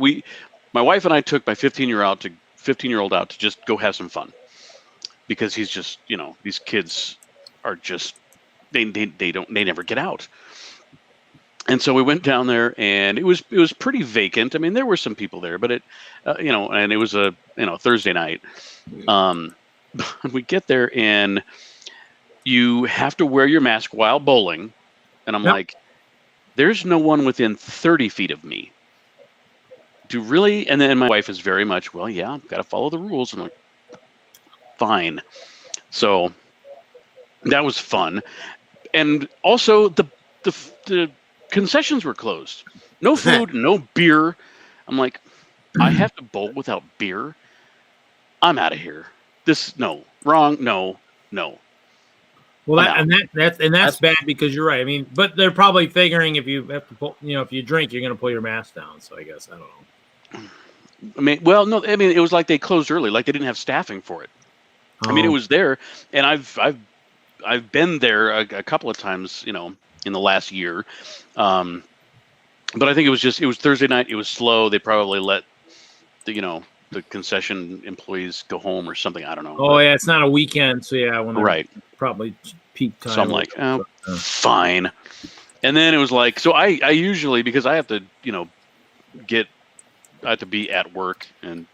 my wife and I took my 15-year-old out to just go have some fun, because he's just, these kids are just they never get out. And so we went down there, and it was pretty vacant. I mean, there were some people there, but and it was a Thursday night. We get there, and you have to wear your mask while bowling, and I'm like, there's no one within 30 feet of me. Do really? And then my wife is very much, well, yeah, I've got to follow the rules. I'm like, fine. So that was fun, and also the concessions were closed. No food, no beer. I'm like, I have to bowl without beer? I'm out of here. Wrong. No. Well, that's bad, because you're right. I mean, but they're probably figuring if you have to pull, if you drink, you're going to pull your mask down. So I guess I don't know. I mean, well, no. I mean, it was like they closed early, like they didn't have staffing for it. I mean, it was there, and I've been there a couple of times, in the last year. But I think it was Thursday night. It was slow. They probably let the concession employees go home or something. I don't know. Oh, yeah, it's not a weekend, so yeah, when Right. probably peak time. So I'm like, fine. And then it was like, so I usually, because I have to, I have to be at work, and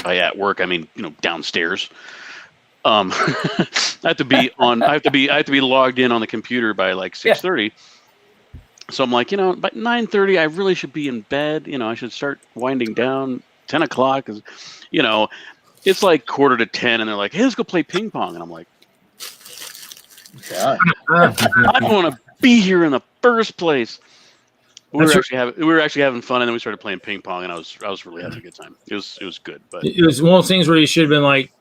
by at work I mean downstairs. I have to be logged in on the computer by like 6:30. So I'm like, by 9:30 I really should be in bed. I should start winding down. 10 o'clock is, it's like 9:45, and they're like, hey, let's go play ping pong, and I'm like, God. I don't want to be here in the first place. We were actually having fun, and then we started playing ping pong, and I was really having a good time. It was good, but it was one of those things where you should have been like,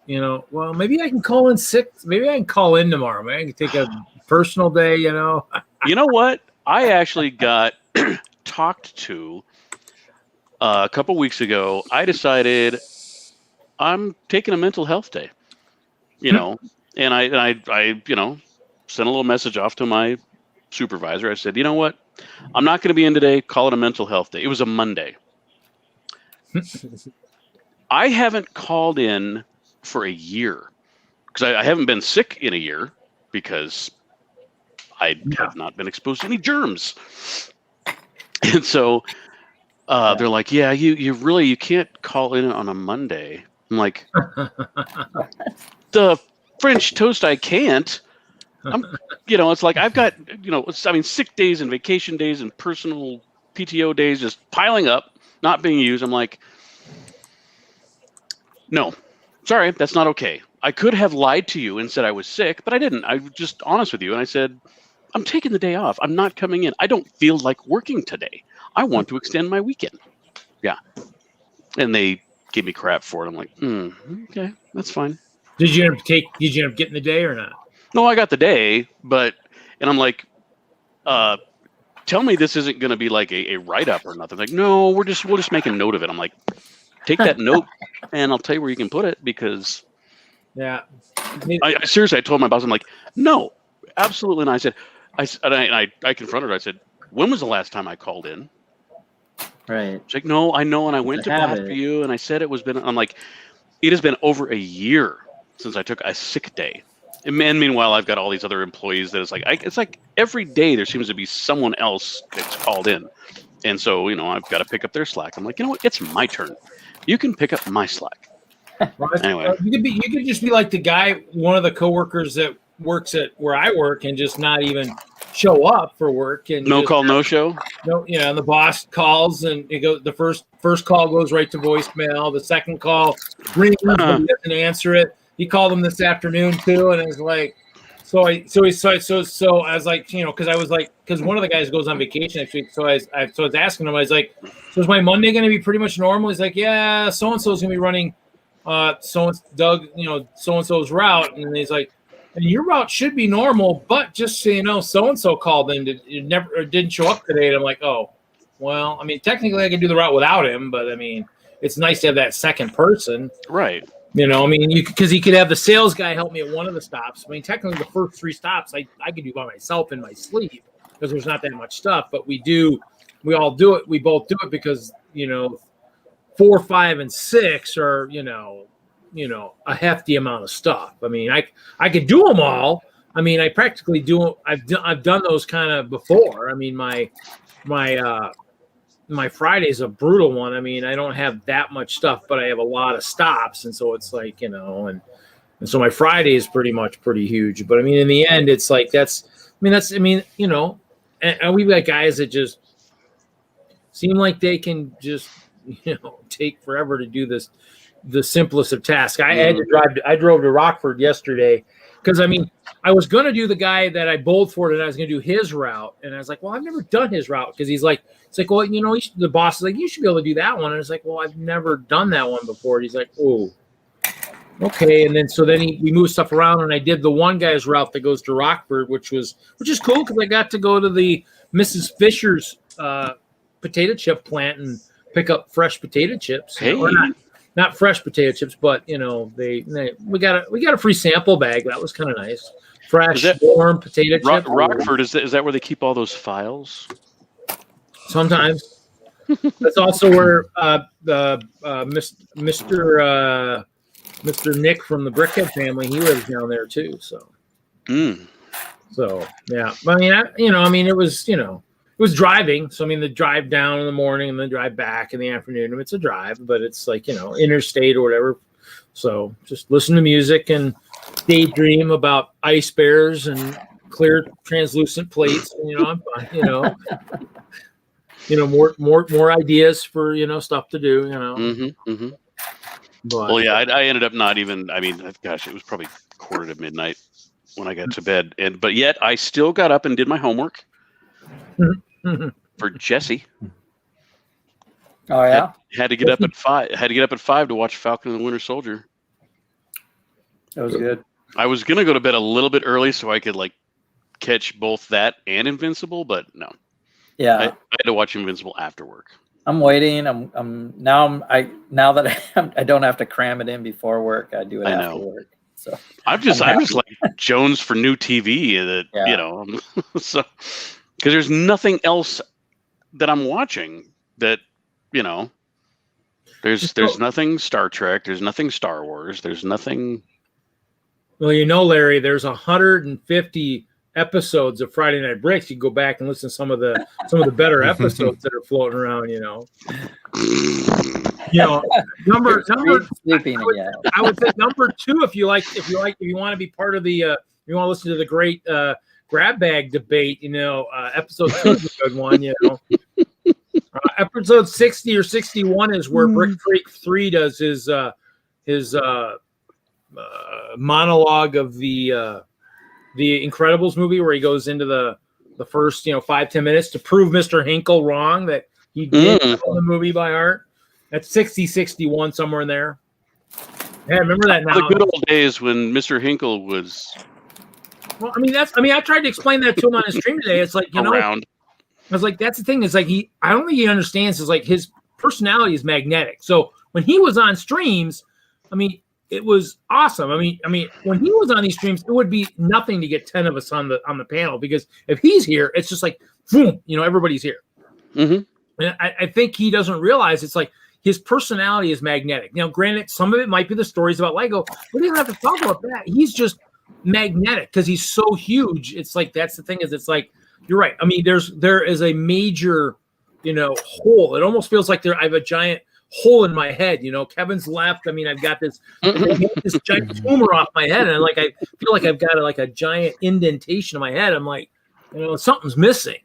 well, maybe I can call in sick. Maybe I can call in tomorrow. Maybe I can take a personal day. You know what? I actually got talked to a couple weeks ago. I decided I'm taking a mental health day. And I sent a little message off to my supervisor. I said, you know what? I'm not going to be in today. Call it a mental health day. It was a Monday. I haven't called in for a year because I haven't been sick in a year because I have not been exposed to any germs. And so they're like, yeah, you can't call in on a Monday. I'm like, the French toast I can't. It's like I've got, sick days and vacation days and personal PTO days just piling up, not being used. I'm like, no, sorry, that's not okay. I could have lied to you and said I was sick, but I didn't. I was just honest with you. And I said, I'm taking the day off. I'm not coming in. I don't feel like working today. I want to extend my weekend. Yeah. And they gave me crap for it. I'm like, okay, that's fine. Did you end up getting the day or not? No, I got the day, and I'm like, tell me this isn't going to be like a write-up or nothing. Like, no, we'll just make a note of it. I'm like, take that note, and I'll tell you where you can put it because. Yeah. I seriously, I told my boss, I'm like, no, absolutely not. I confronted her. I said, when was the last time I called in? Right. She's like, no, I know, and I went to bat for you, and I said it was been. I'm like, it has been over a year since I took a sick day. And meanwhile, I've got all these other employees that it's like every day there seems to be someone else that's called in. And so, I've got to pick up their slack. I'm like, you know what? It's my turn. You can pick up my slack. Well, anyway. You could just be like the guy, one of the coworkers that works at where I work and just not even show up for work. And no call, no show? No, and the boss calls and it goes, the first call goes right to voicemail. The second call rings, but he doesn't answer it. He called him this afternoon too, and I was like, so I was like, because one of the guys goes on vacation next week, so I was asking him, I was like, so is my Monday going to be pretty much normal? He's like, yeah, so and so is going to be running, so and so's route, and he's like, and your route should be normal, but just so you know, so and so called in, didn't show up today, and I'm like, oh, well, I mean, technically I can do the route without him, but I mean, it's nice to have that second person, right? Because he could have the sales guy help me at one of the stops. I mean, technically, the first 3 stops I could do by myself in my sleep because there's not that much stuff. But we all do it. We both do it because 4, 5, and 6 are a hefty amount of stuff. I mean, I could do them all. I mean, I practically do. I've done those kind of before. I mean, my Friday's a brutal one. I mean, I don't have that much stuff, but I have a lot of stops. And so it's like, and so my Friday is pretty huge. But I mean, in the end, it's like, and we've got guys that just seem like they can just, take forever to do this, the simplest of tasks. I drove to Rockford yesterday because, I mean, I was going to do the guy that I bowled for and I was going to do his route. And I was like, well, I've never done his route because it's like, well, the boss is like, you should be able to do that one. And it's like, well, I've never done that one before. And he's like, oh, okay. And then we moved stuff around and I did the one guy's route that goes to Rockford, which is cool because I got to go to the Mrs. Fisher's potato chip plant and pick up fresh potato chips. Hey. Or not fresh potato chips, but we got a free sample bag. That was kind of nice. Fresh, warm potato chips. Rockford, is that where they keep all those files? Sometimes. That's also where Mr. Nick from the Brickhead family, he lives down there too. So. So yeah, I mean, it was was driving. So I mean, the drive down in the morning and the drive back in the afternoon. I mean, it's a drive, but it's like, you know, interstate or whatever. So just listen to music and daydream about ice bears and clear translucent plates. And, you know, I'm fine. You know, more ideas for, you know, stuff to do. You know. But, well, yeah, I ended up not even. I mean, gosh, it was probably 1:45 when I got to bed, but yet I still got up and did my homework for Jesse. Oh yeah, had to get up at 5. Had to get up at 5 to watch Falcon and the Winter Soldier. that was good. I was gonna go to bed a little bit early so I could like catch both that and Invincible, but no. Yeah, I had to watch Invincible after work. I'm waiting. Now that I don't have to cram it in before work. I do it after work. So I'm just like Jones for new TV. That you know, so because there's nothing else that I'm watching that, you know, there's nothing Star Trek, there's nothing Star Wars, there's nothing. Well, you know, Larry, there's 150 episodes of Friday Night Bricks. You go back and listen to some of the better episodes that are floating around. You know, number. I would say number 2 if you want to be part of the you want to listen to the great grab bag debate. You know, episode 2 is a good one. You know, episode 60 or 61 is where Brick Freak 3 does his monologue of the Incredibles movie, where he goes into the first 5-10 minutes to prove Mr. Hinkle wrong that he did know the movie by heart. That's 60-61 somewhere in there. Yeah, remember that now. The good old days when Mr. Hinkle was. Well, I tried to explain that to him on his stream today. It's like, around. I was like, that's the thing. It's like I don't think he understands. Is like his personality is magnetic. So when he was on streams, I mean, it was awesome. I mean, when he was on these streams, it would be nothing to get 10 of us on the panel, because if he's here, it's just like, boom, everybody's here. And I think he doesn't realize it's like his personality is magnetic. Now, granted, some of it might be the stories about Lego, but he doesn't have to talk about that. He's just magnetic because he's so huge. It's like, that's the thing, is it's like, you're right. I mean, there is a major, hole. It almost feels like I have a giant hole in my head. Kevin's left. I mean, I've got this giant tumor off my head, and I feel like I've got a giant indentation in my head. I'm like, something's missing.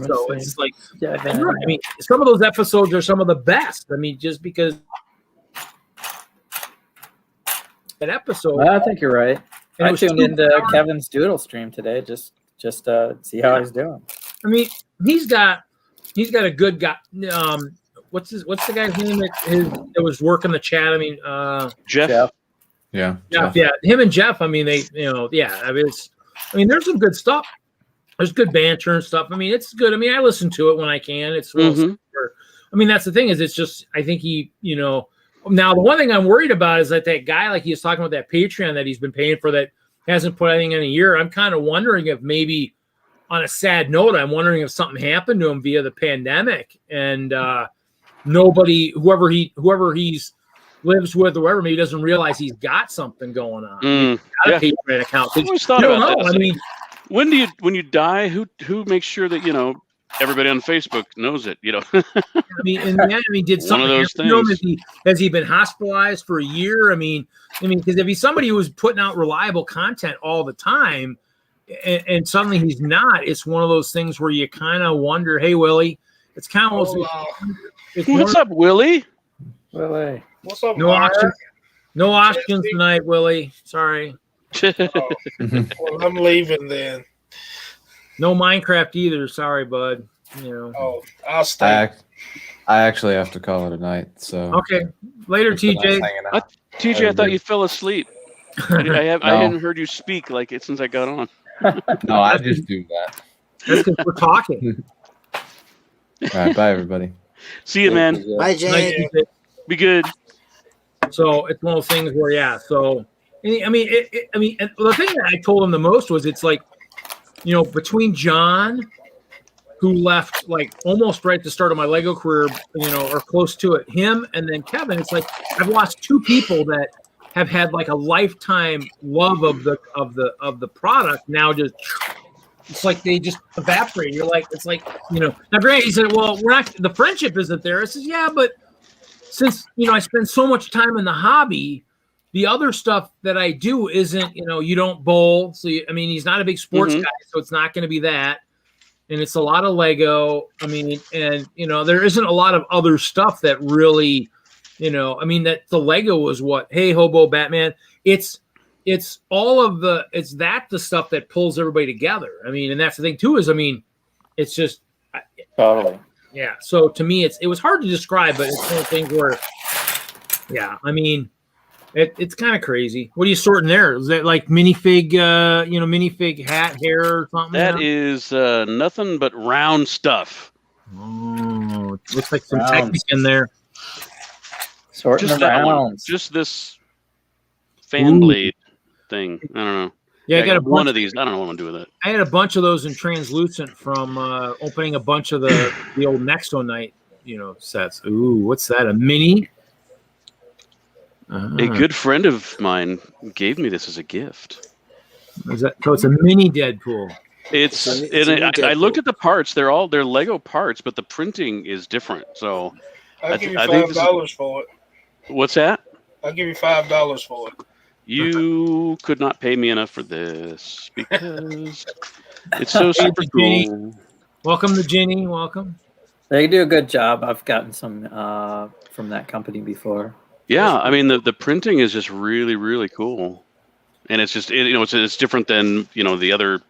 So it's like, I mean, some of those episodes are some of the best. I mean, just because an episode. I think you're right. I tuned into Kevin's Doodle stream today just to see how he's doing. I mean, he's got a good guy. What's the guy's name that was working the chat? I mean, Jeff. Yeah. Him and Jeff. I mean, there's some good stuff. There's good banter and stuff. I mean, it's good. I mean, I listen to it when I can. It's I mean, that's the thing, is it's just, I think he, now the one thing I'm worried about is that guy, like he was talking about that Patreon that he's been paying for, that hasn't put anything in a year. I'm kind of wondering if maybe, on a sad note, I'm wondering if something happened to him via the pandemic, and nobody, whoever he's lives with or whoever, maybe doesn't realize he's got something going on. He's got a Patreon account. I always thought about that. I mean, when you die, who makes sure that everybody on Facebook knows it? I mean, did something happen to him? Has he been hospitalized for a year? I mean, because if he's somebody who was putting out reliable content all the time, and suddenly he's not, it's one of those things where you kind of wonder, hey, Willie, it's kind of what's up, Willie? Willie, what's up? No oxygen tonight, Willie. Sorry. Well, I'm leaving then. No Minecraft either. Sorry, bud. Oh, I'll stay. I actually have to call it a night. So okay, later, TJ. TJ, I thought you fell asleep. I hadn't heard you speak like it since I got on. No, I just do that. That's because we're talking. All right, bye everybody. See you, man. Bye, Jay. Be good. So it's one of those things where, So I mean, and the thing that I told him the most was, it's like, between John, who left like almost right at the start of my Lego career, or close to it, him, and then Kevin. It's like I've lost 2 people that have had like a lifetime love of the product. Now just it's like they just evaporate. You're like, it's like, now granted, he said, well, we're not, the friendship isn't there. I says, yeah, but since, I spend so much time in the hobby, the other stuff that I do isn't, you don't bowl. So, he's not a big sports guy, so it's not going to be that. And it's a lot of Lego. And, there isn't a lot of other stuff that really, that the Lego was what, hey, Hobo Batman. It's all of the stuff that pulls everybody together. And that's the thing too, is, it's just. Totally. Yeah. So to me, it was hard to describe, but it's one of the things where, yeah, it's kind of crazy. What are you sorting there? Is that like minifig, minifig hat, hair, or something? That is nothing but round stuff. Oh, it looks like some technique in there. Sorting around. Just this fan blade thing. I don't know. Yeah, I got one of these. I don't know what I'm going to do with it. I had a bunch of those in translucent from opening a bunch of the old Nexo Night, sets. Ooh, what's that? A mini? A good friend of mine gave me this as a gift. So it's a mini Deadpool. I looked at the parts. They're Lego parts, but the printing is different. So I'll give you $5 for it. What's that? I'll give you $5 for it. You could not pay me enough for this because it's so super cool. Welcome to Ginny. Welcome. They do a good job. I've gotten some from that company before. Yeah, the printing is just really, really cool, and it's just it's different than the other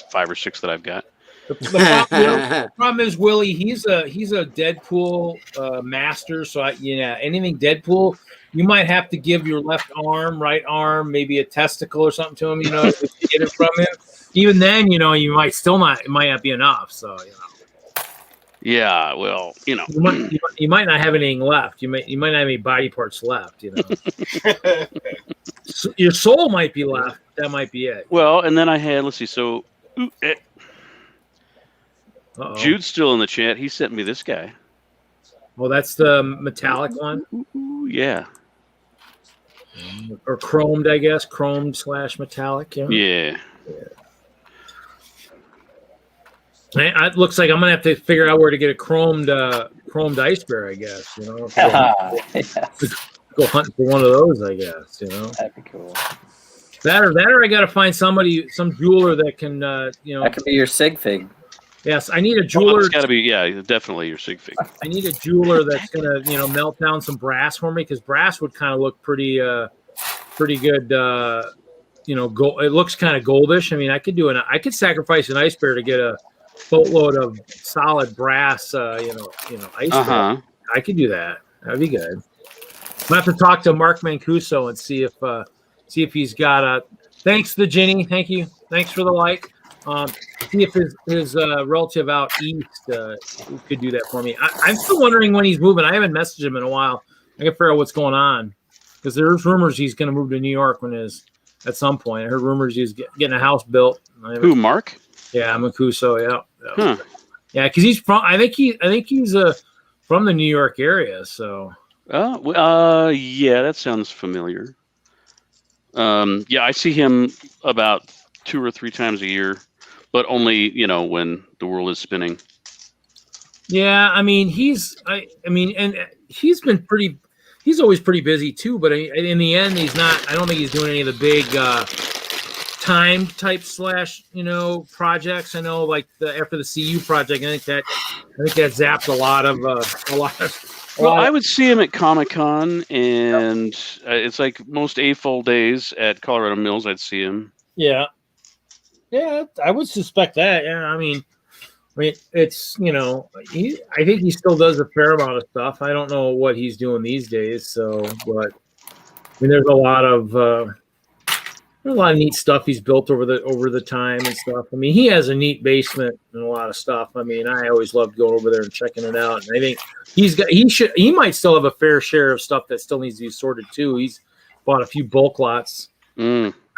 5 or 6 that I've got. The problem is Willie. He's a Deadpool master. So anything Deadpool, you might have to give your left arm, right arm, maybe a testicle or something to him. To get it from him. Even then, you might still not. It might not be enough. So Yeah, well, you might not have anything left. You might not have any body parts left. So your soul might be left. That might be it. Well, and then I had. Let's see. So. Jude's still in the chat. He sent me this guy. Well, that's the metallic one. Ooh, yeah. Or chromed, I guess. Chromed / metallic. Yeah. It looks like I'm gonna have to figure out where to get a chromed ice bear. I guess Go hunting for one of those. I guess That'd be cool. That or I got to find some jeweler that can that could be your sig fig. Yes, I need a jeweler. It's got to be, definitely your sig fig. I need a jeweler that's gonna, melt down some brass for me, because brass would kind of look pretty good. Gold. It looks kind of goldish. I could sacrifice an ice bear to get a boatload of solid brass. Ice bear. I could do that. That'd be good. I'm gonna have to talk to Mark Mancuso and see if he's got a. Thanks, the Ginny. Thank you. Thanks for the like. See if his relative out east could do that for me. I'm still wondering when he's moving. I haven't messaged him in a while. I can figure out what's going on, because there's rumors he's going to move to New York at some point. I heard rumors he's getting a house built. Who, Mark? Yeah, Mancuso. Yeah. Huh. Yeah, because he's from. I think he's from the New York area. So. Yeah, that sounds familiar. I see him about 2 or 3 times a year, but only when the world is spinning. Yeah, he's been pretty. He's always pretty busy too, but in the end, he's not. I don't think he's doing any of the big time type / projects. I know, like after the CU project, I think that zapped a lot of. Well, I would see him at Comic-Con, and it's like most AFOL days at Colorado Mills, I'd see him. Yeah. Yeah, I would suspect that. Yeah, it's I think he still does a fair amount of stuff. I don't know what he's doing these days. So, but there's a lot of neat stuff he's built over the time and stuff. He has a neat basement and a lot of stuff. I always loved going over there and checking it out. And I think he might still have a fair share of stuff that still needs to be sorted too. He's bought a few bulk lots.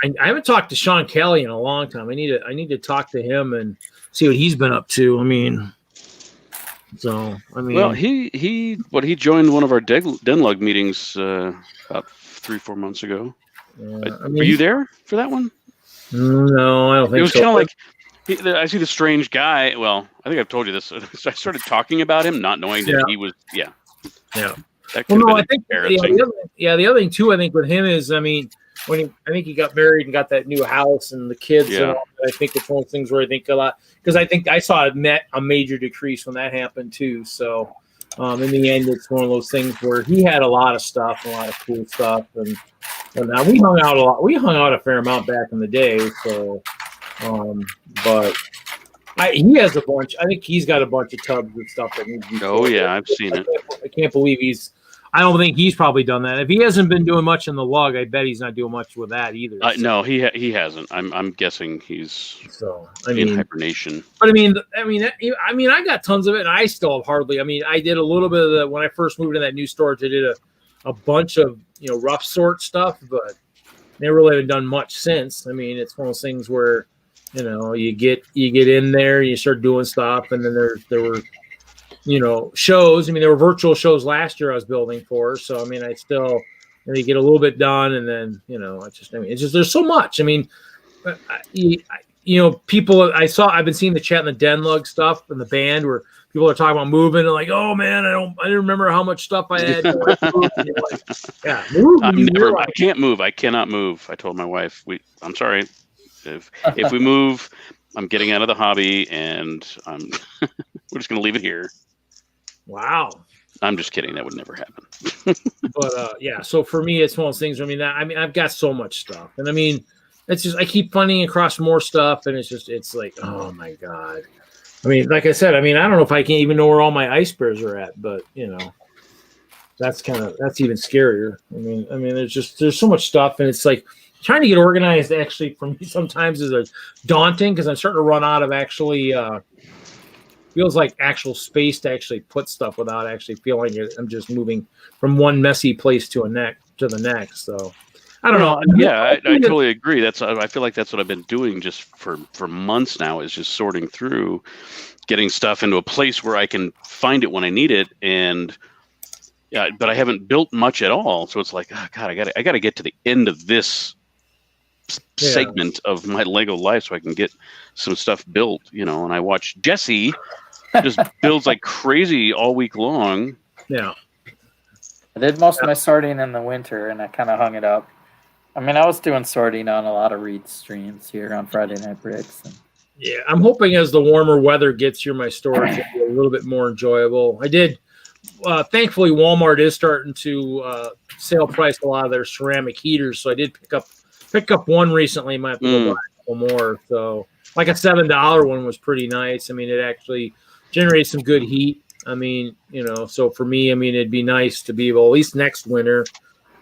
I haven't talked to Sean Kelly in a long time. I need to talk to him and see what he's been up to. Well, he joined one of our DENLUG meetings about 3-4 months ago. Yeah, were you there for that one? No, I don't think so. It was kind of like I see the strange guy. Well, I think I've told you this. So I started talking about him, not knowing that he was. Yeah. That could have been embarrassing. The other thing too, I think with him is, I mean, I think he got married and got that new house and the kids. Yeah. And all that, I think it's one of those things where I think a lot, because I think I saw a major decrease when that happened too. So in the end, it's one of those things where he had a lot of stuff, a lot of cool stuff, and now we hung out a lot. We hung out a fair amount back in the day. So, but he has a bunch. I think he's got a bunch of tubs and stuff that needs to be Oh yeah, I've seen it. I can't believe I don't think he's probably done that. If he hasn't been doing much in the lug, I bet he's not doing much with that either. No, he hasn't. I'm guessing he's in hibernation. But I mean, I got tons of it, and I still have hardly. I mean, I did a little bit of the when I first moved in that new storage. I did a bunch of rough sort stuff, but never really haven't done much since. I mean, it's one of those things where you get in there, you start doing stuff, and then there were. Shows. I mean, there were virtual shows last year I was building for. So, I mean, I still get a little bit done. And then, it's just there's so much. I mean, people I've been seeing the chat and the DENLUG stuff and the band where people are talking about moving and like, oh man, I didn't remember how much stuff I had. Move. I can't move. I cannot move. I told my wife, I'm sorry. If we move, I'm getting out of the hobby and we're just going to leave it here. Wow. I'm just kidding. That would never happen. But so for me, it's one of those things. I mean, I've got so much stuff, and I mean, it's just I keep funding across more stuff, and it's like, oh my god. I mean, like I said, I mean, I don't know if I can even know where all my ice bears are at, but that's even scarier. I mean, there's so much stuff, and it's like trying to get organized. Actually, for me, sometimes is daunting because I'm starting to run out of actually. Feels like actual space to actually put stuff without actually feeling it. I'm just moving from one messy place to the next. So I don't know. Yeah, I totally agree. I feel like that's what I've been doing just for months now is just sorting through, getting stuff into a place where I can find it when I need it. And but I haven't built much at all. So it's like, oh God, I got to get to the end of this segment of my Lego life so I can get some stuff built, and I watch Jesse just builds like crazy all week long. Yeah. I did most of my sorting in the winter and I kind of hung it up. I mean, I was doing sorting on a lot of Reed streams here on Friday Night Bricks. Yeah, I'm hoping as the warmer weather gets here, my storage will be a little bit more enjoyable. I did. Thankfully, Walmart is starting to sale price a lot of their ceramic heaters, so I did pick up one recently. Might have to go buy a couple more. So, like a $7 one was pretty nice. I mean, it actually generates some good heat. I mean, so for me, I mean, it'd be nice to be able, at least next winter,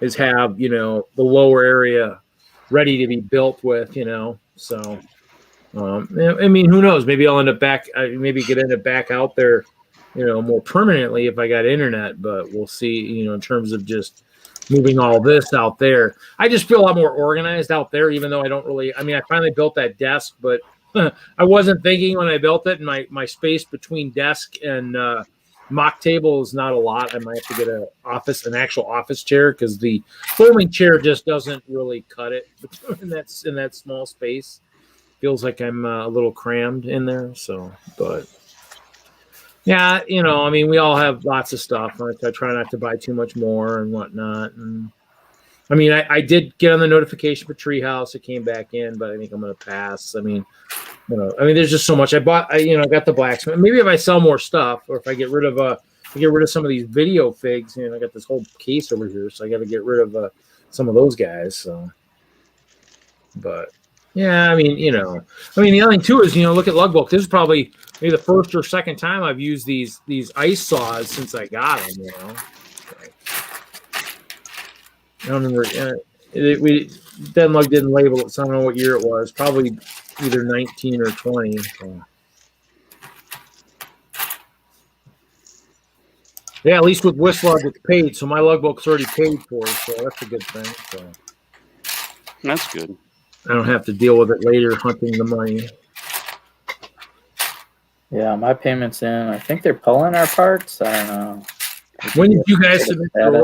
is have the lower area ready to be built with. So. I mean, who knows? Maybe I'll end up back. Maybe get ended back out there, more permanently if I got internet. But we'll see. In terms of just moving all this out there, I just feel a lot more organized out there. Even though I don't really. I mean, I finally built that desk, but I wasn't thinking when I built it. And my space between desk and mock table is not a lot. I might have to get an actual office chair because the folding chair just doesn't really cut it in that small space. Feels like I'm a little crammed in there. So, but yeah, I mean, we all have lots of stuff. I try not to buy too much more and whatnot. And I mean, I did get on the notification for Treehouse. It came back in, but I think I'm going to pass. I mean, there's just so much. I got the blacksmith. Maybe if I sell more stuff, or if I get rid of some of these video figs, I got this whole case over here, so I got to get rid of some of those guys. So, but. Yeah, I mean, the other thing too is, look at Lugbook. This is probably maybe the first or second time I've used these ice saws since I got them. I don't remember. DENLUG didn't label it, so I don't know what year it was. Probably either 19 or 20. So. Yeah, at least with WISLUG it's paid, so my Lugbook's already paid for, so that's a good thing. So. That's good. I don't have to deal with it later hunting the money. Yeah, my payment's in. I think they're pulling our parts. I don't know. When did you guys submit your order?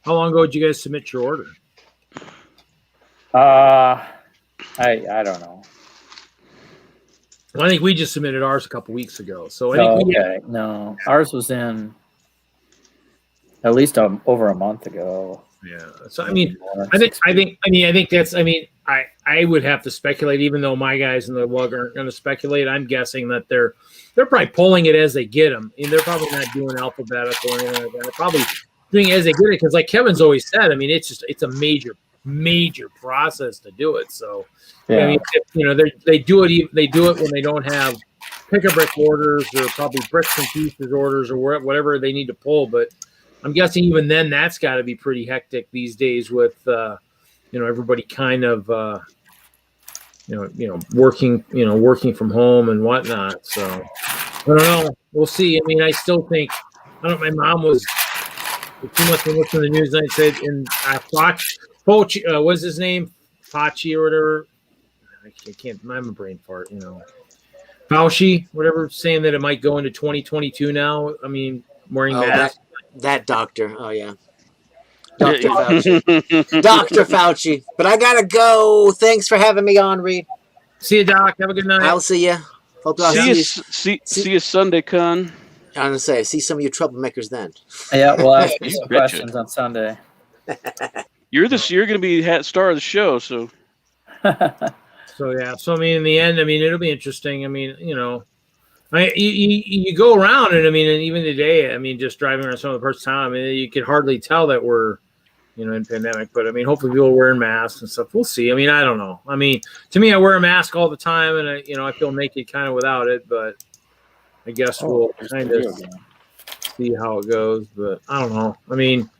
How long ago did you guys submit your order? I don't know. Well, I think we just submitted ours a couple weeks ago. So I think okay. No, ours was in at least over a month ago. yeah. So I mean, I think that's. I mean, I would have to speculate, even though my guys in the lug aren't going to speculate. I'm guessing that they're probably pulling it as they get them. I mean, they're probably not doing alphabetical or anything like that. They're probably doing it as they get it because, like Kevin's always said, I mean, it's a major process to do it. So Yeah. I mean, you know, they do it when they don't have pick-a-brick orders or probably bricks and pieces orders or whatever they need to pull. But I'm guessing even then that's got to be pretty hectic these days with you know, everybody kind of working from home and whatnot. So I don't know. We'll see. I mean, I still think my mom was too much to listen to the news. And I said in Fauci, what's his name? Fauci or whatever. I can't. I'm a brain fart. You know, Fauci, whatever, saying that it might go into 2022 now. I mean, wearing masks. That doctor. Oh yeah. Dr. Fauci. Dr. Fauci. But I gotta go. Thanks for having me on, Reed. See you, Doc. Have a good night. I'll see you. Hope I'll see you Sunday, con. I'm gonna say, see some of you troublemakers then. Yeah, we'll ask you some questions on Sunday. You're gonna be star of the show, so. So yeah. So I mean, in the end, I mean, it'll be interesting. I mean, you know. You go around and I mean, and even today, I mean, just driving around some of the parts of town, I mean, you could hardly tell that we're, you know, in pandemic. But I mean, hopefully people are wearing masks and stuff. We'll see. I mean, I don't know. I mean, to me, I wear a mask all the time, and I feel naked kind of without it. But I guess we'll kind of see how it goes. But I don't know. I mean,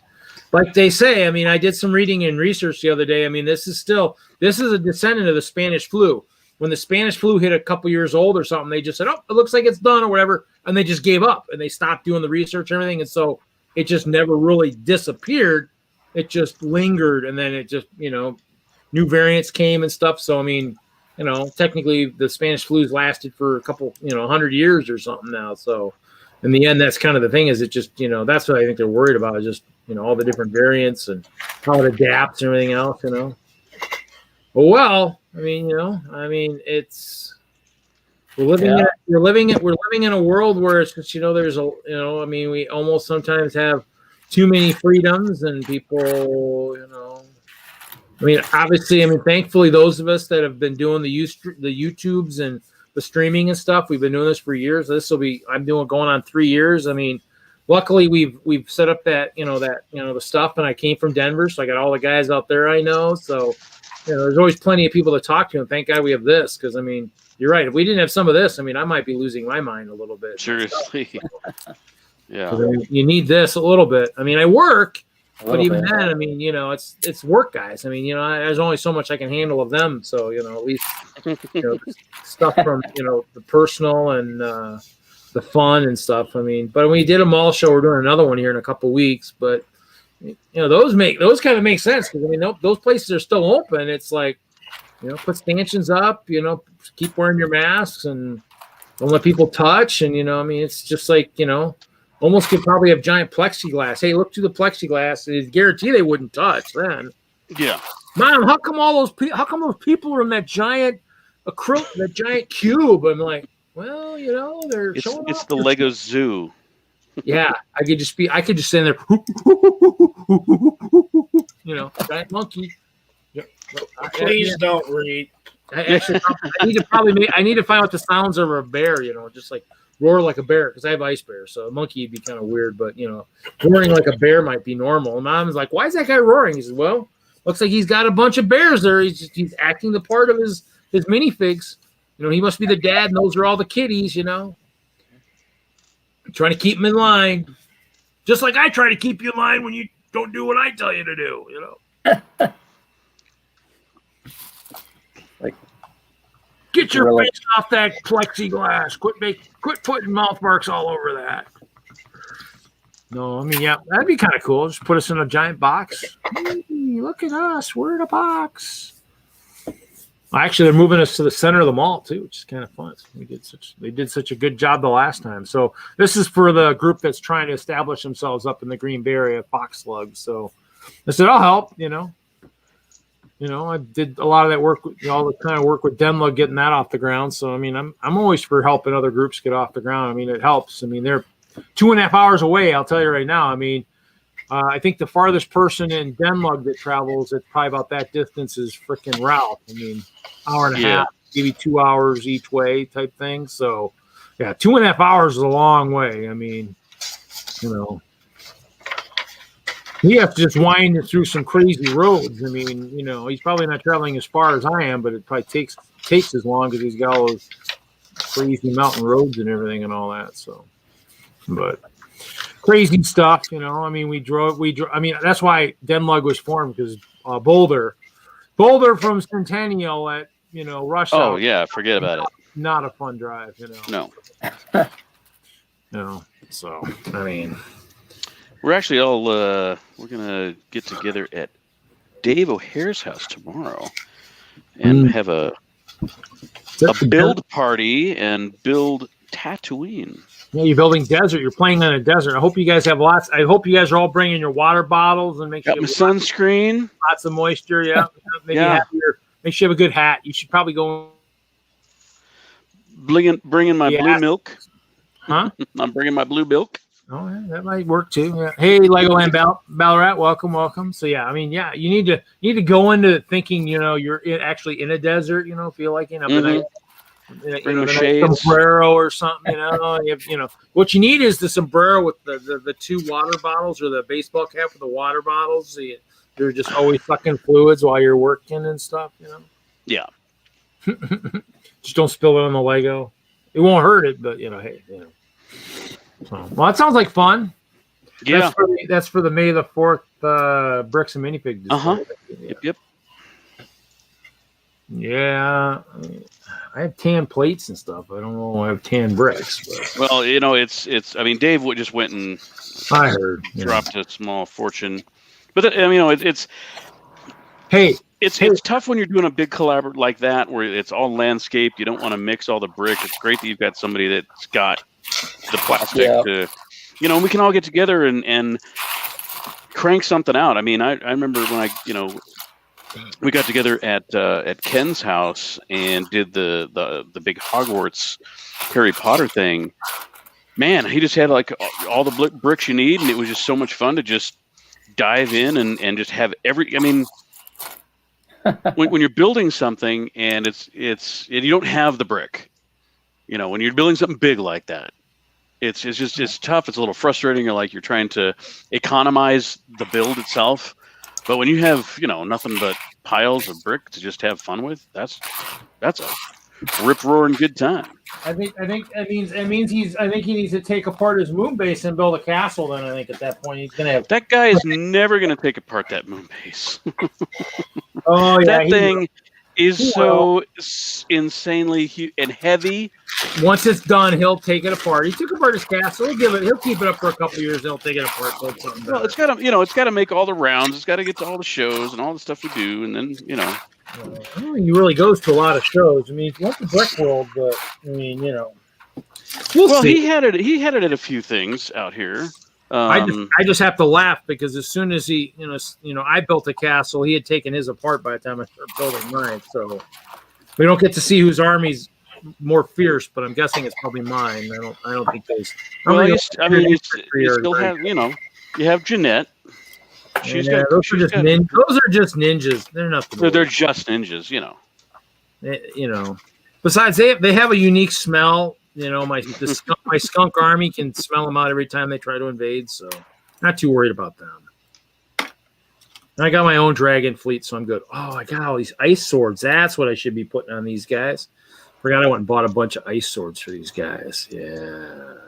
like they say, I mean, I did some reading and research the other day. I mean, this is a descendant of the Spanish flu. When the Spanish flu hit a couple years old or something, they just said, oh, it looks like it's done or whatever. And they just gave up and they stopped doing the research and everything. And so it just never really disappeared. It just lingered. And then it just, you know, new variants came and stuff. So, I mean, you know, technically the Spanish flu's lasted for a couple, 100 years or something now. So in the end, that's kind of the thing is it just, you know, that's what I think they're worried about is just, you know, all the different variants and how it adapts and everything else, you know. Well, I mean, we're living in a world where it's just, you know, there's I mean, we almost sometimes have too many freedoms and people, you know, I mean, obviously, I mean, thankfully, those of us that have been doing the YouTubes and the streaming and stuff, we've been doing this for years. I'm going on 3 years. I mean, luckily we've set up that, the stuff, and I came from Denver, so I got all the guys out there I know. So, you know, there's always plenty of people to talk to, and thank God we have this, because I mean, you're right. If we didn't have some of this, I mean, I might be losing my mind a little bit. Seriously. Yeah. I mean, you need this a little bit. I mean, I work, but even then, I mean, you know, it's work, guys. I mean, you know, there's only so much I can handle of them. So, you know, at least, you know, stuff from, you know, the personal and the fun and stuff. I mean, but when we did a mall show, we're doing another one here in a couple of weeks, but you know, those kind of make sense because I mean, those places are still open. It's like, you know, put stanchions up, you know, keep wearing your masks and don't let people touch. And, you know, I mean, it's just like, you know, almost could probably have giant plexiglass. Hey, look through the plexiglass. I guarantee they wouldn't touch then. Yeah. Mom, how come those people are in that giant that giant cube? I'm like, well, you know, it's the Lego Zoo. Yeah, I could just stand there, you know, giant monkey. Please don't read. I need to find out the sounds of a bear, you know, just like roar like a bear because I have ice bears, so a monkey would be kind of weird, but you know, roaring like a bear might be normal. And Mom's like, "Why is that guy roaring?" He says, "Well, looks like he's got a bunch of bears there. He's acting the part of his minifigs. You know, he must be the dad, and those are all the kitties, you know." I'm trying to keep them in line, just like I try to keep you in line when you don't do what I tell you to do. You know, like, get your face off that plexiglass. Quit putting mouth marks all over that. No, I mean, yeah, that'd be kind of cool. Just put us in a giant box. Hey, look at us. We're in a box. Actually, they're moving us to the center of the mall too, which is kind of fun. They did such a good job the last time. So this is for the group that's trying to establish themselves up in the Green Bay area, WISLUG. So I said, I'll help, you know. I did a lot of that work, all the kind of work with DENLUG, getting that off the ground. So, I mean, I'm always for helping other groups get off the ground. I mean, it helps. I mean, they're 2.5 hours away. I'll tell you right now. I mean, I think the farthest person in DENLUG that travels at probably about that distance is freaking Ralph. I mean, hour and a half, maybe 2 hours each way type thing. So, yeah, 2.5 hours is a long way. I mean, he has to just wind it through some crazy roads. I mean, he's probably not traveling as far as I am, but it probably takes as long because he's got all those crazy mountain roads and everything and all that. So, but crazy stuff, I mean, we drove. I mean, that's why DENLUG was formed, because Boulder from Centennial at rush hour. Oh yeah, forget about it. Not a fun drive, No. No. So, I mean, We're actually all we're gonna get together at Dave O'Hare's house tomorrow and have a build party and build Tatooine. Yeah, you're building desert. You're playing on a desert. I hope you guys have lots. I hope you guys are all bringing your water bottles and make sure got my sunscreen, lots of moisture. Yeah, maybe make sure you have a good hat. You should probably go. Bringing my blue milk. Huh? I'm bringing my blue milk. Oh, yeah, that might work too. Yeah. Hey, Legoland Ballarat, welcome. So yeah, I mean, yeah, you need to go into thinking, you're actually in a desert. Feel like Bring the shades. Sombrero or something. What you need is the sombrero with the 2 water bottles, or the baseball cap with the water bottles. So you're just always sucking fluids while you're working and stuff. Yeah. Just don't spill it on the Lego. It won't hurt it, but hey. So, well, that sounds like fun. Yeah. That's for the May the 4th Bricks and Minifig display. Yep. Yeah. I have tan plates and stuff. I don't know. I have tan bricks. But. Well, it's. I mean, Dave just went and I heard dropped a small fortune, but it's. Hey. It's tough when you're doing a big collaborative like that, where it's all landscaped. You don't want to mix all the brick. It's great that you've got somebody that's got the plastic to, we can all get together and crank something out. I mean, I remember when we got together at Ken's house and did the big Hogwarts Harry Potter thing. Man, he just had like all the bricks you need, and it was just so much fun to just dive in and just have when you're building something and you don't have the brick, when you're building something big like that, it's tough. It's a little frustrating. You're trying to economize the build itself, but when you have nothing but piles of brick to just have fun with, that's a rip roaring good time. I think it means he needs to take apart his moon base and build a castle. Then I think at that point he's gonna have. That guy is never gonna take apart that moon base. Oh yeah, that thing is so insanely huge and heavy. Once it's done, he'll take it apart. He took apart his castle. He'll keep it up for a couple of years. And he'll take it apart. Well, it's got to make all the rounds. It's got to get to all the shows and all the stuff we do, and then He really goes to a lot of shows. I mean, he went to Brick World, but I mean, we'll see. He had it at a few things out here. I just have to laugh because as soon as he, I built a castle, he had taken his apart by the time I started building mine. So we don't get to see whose army's more fierce, but I'm guessing it's probably mine. I don't think those. You still have, you have Jeanette. Those are just ninjas. They're nothing. They're just ninjas, Besides, they have a unique smell. My skunk army can smell them out every time they try to invade, so not too worried about them. And I got my own dragon fleet, so I'm good. Oh, I got all these ice swords. That's what I should be putting on these guys. Forgot I went and bought a bunch of ice swords for these guys. Yeah.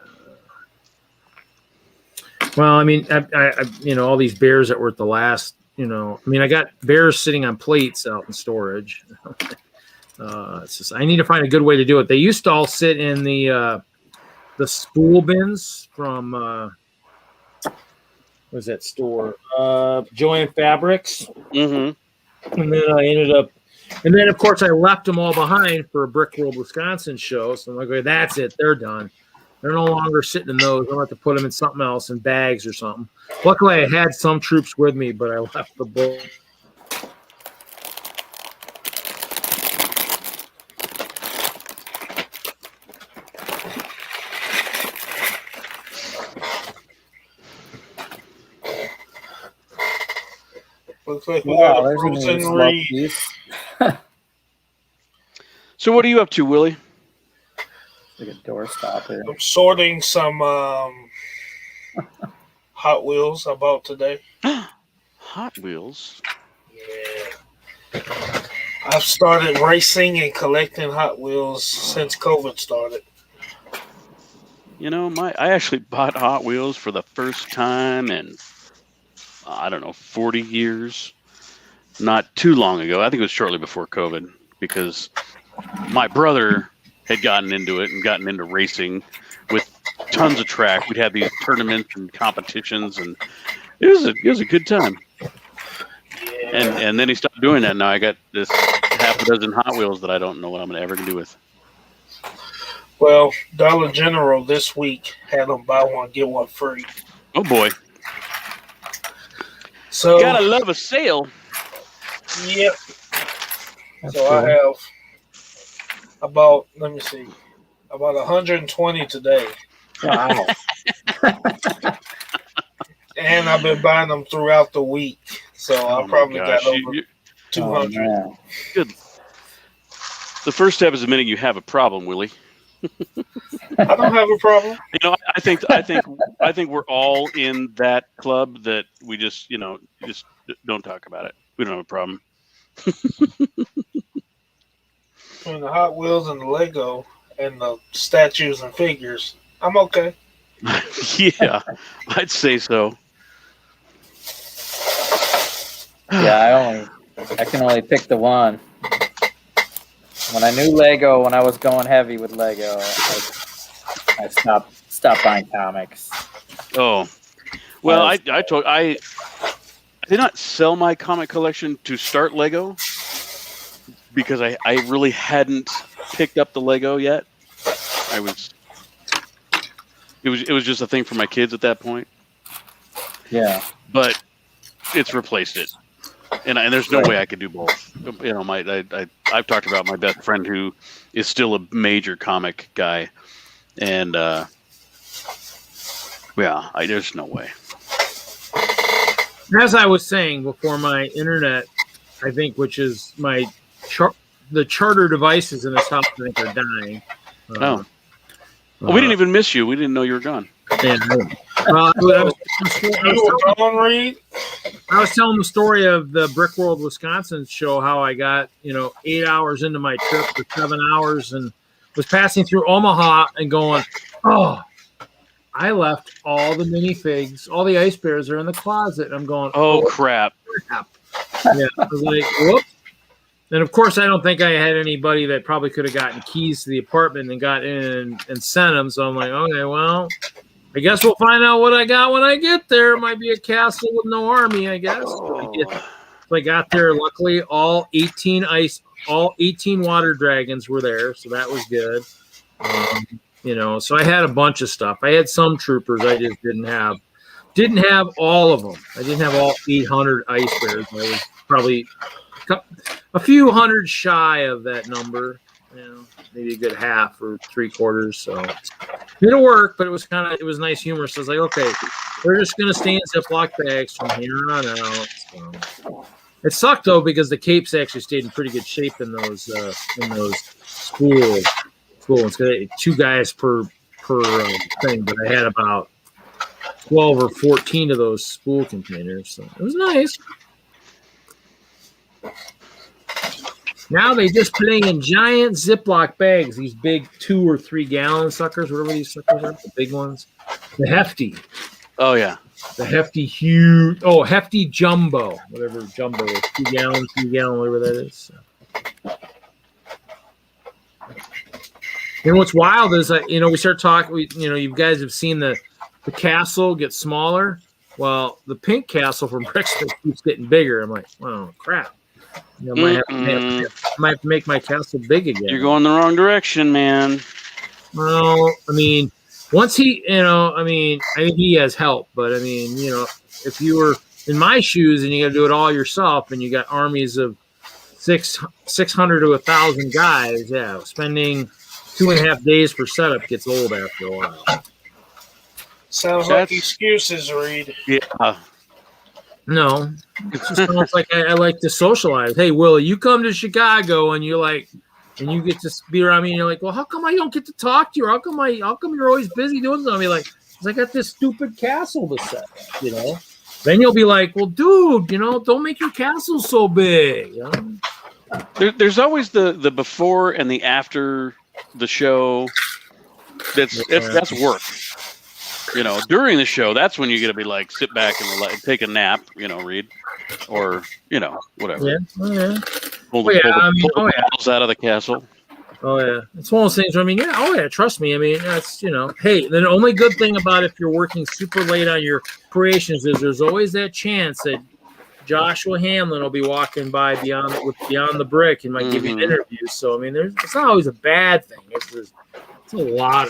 Well, I mean, I all these bears that were at the last, I got bears sitting on plates out in storage. It's just I need to find a good way to do it. They used to all sit in the spool bins from what was that store? Joanne Fabrics. Mm-hmm. And then I ended up, of course I left them all behind for a Brick World Wisconsin show. So I'm like, okay, that's it. They're done. They're no longer sitting in those. I'll have to put them in something else, in bags or something. Luckily, I had some troops with me, but I left the boat. Looks like we Wow, got a there's a new frozen smoke Reed. piece. So what are you up to, Willie? Like a door stopper. I'm sorting some Hot Wheels I bought today. Hot Wheels. Yeah. I've started racing and collecting Hot Wheels since COVID started. You know, I actually bought Hot Wheels for the first time in, I don't know, 40 years. Not too long ago. I think it was shortly before COVID, because my brother had gotten into it and gotten into racing with tons of track. We'd have these tournaments and competitions, and it was a good time. And then he stopped doing that. Now I got this half a dozen Hot Wheels that I don't know what I'm ever gonna do with. Well, Dollar General this week had them buy one get one free. Oh boy! So Gotta love a sale. yep. That's So I have about, let me see, about 120 today. Wow. And I've been buying them throughout the week. So Oh I my probably gosh. got over 200. man. Good. The first step is admitting you have a problem, Willie. I don't have a problem. You know, I think we're all in that club that we just don't talk about it. We don't have a problem. Between the Hot Wheels and the Lego and the statues and figures, I'm okay. Yeah, I'd say so. Yeah, I can only pick the one. When I knew Lego, when I was going heavy with Lego, I stopped buying comics. Oh, well, I did not sell my comic collection to start Lego because I really hadn't picked up the Lego yet. It was just a thing for my kids at that point. Yeah. But it's replaced it, and there's no way I could do both. You know, I've talked about my best friend who is still a major comic guy, and there's no way. As I was saying before, my internet, I think, which is the charter devices in this house, I think, are dying. We didn't even miss you. We didn't know you were gone. Yeah, I was telling the story of the Brick World Wisconsin show, how I got 8 hours into my trip for 7 hours and was passing through Omaha and going, oh, I left all the minifigs, all the ice bears are in the closet. And I'm going, oh crap. Yeah, I was like, whoops. And of course, I don't think I had anybody that probably could have gotten keys to the apartment and got in and sent them. So I'm like, okay, well, I guess we'll find out what I got when I get there. It might be a castle with no army, I guess. Oh. So I got there. Luckily, all 18 water dragons were there, so that was good. So I had a bunch of stuff. I had some troopers. I just didn't have all of them. I didn't have all 800 ice bears. I was probably a few hundred shy of that number, maybe a good half or 3/4. So it'll work, but it was nice humor. So I was like, okay, we're just gonna stay in Ziploc bags from here on out. So it sucked though, because the capes actually stayed in pretty good shape in those spool ones. 2 guys per thing, but I had about 12 or 14 of those spool containers, so it was nice. Now they just play in giant Ziploc bags, these big 2 or 3 gallon suckers, whatever these suckers are, the big ones. The hefty. Oh yeah. The hefty huge. Oh, hefty jumbo, whatever jumbo is, 2 gallon, 3 gallon, whatever that is. So. And what's wild is that, we start talking, you guys have seen the castle get smaller. Well, the pink castle from Bricksmith keeps getting bigger. I'm like, oh, crap. I might have to make my castle big again. You're going the wrong direction, man. Well, once he, I think he has help, but if you were in my shoes and you got to do it all yourself and you got armies of 600 to 1,000 guys, yeah, spending 2.5 days for setup gets old after a while. Sounds like excuses, Reed. Yeah. No, it just sounds like I like to socialize. Hey, Willie, you come to Chicago and you're like, and you get to be around me, and you're like, well, how come I don't get to talk to you? How come you're always busy doing something? Like, 'cause I got this stupid castle to set, you know. Then you'll be like, well, dude, you know, don't make your castle so big. You know? There's always the before and the after the show. That's work. You know, during the show, that's when you got to be like, sit back and take a nap, you know, read, or, you know, whatever. Yeah. Oh, yeah. Pull the balls out of the castle. Oh, yeah. It's one of those things where, I mean, yeah, oh, yeah, trust me. I mean, that's, you know, hey, the only good thing about if you're working super late on your creations is there's always that chance that Joshua Hamlin will be walking by beyond the brick and might give you an interview. So, I mean, it's not always a bad thing. It's a lot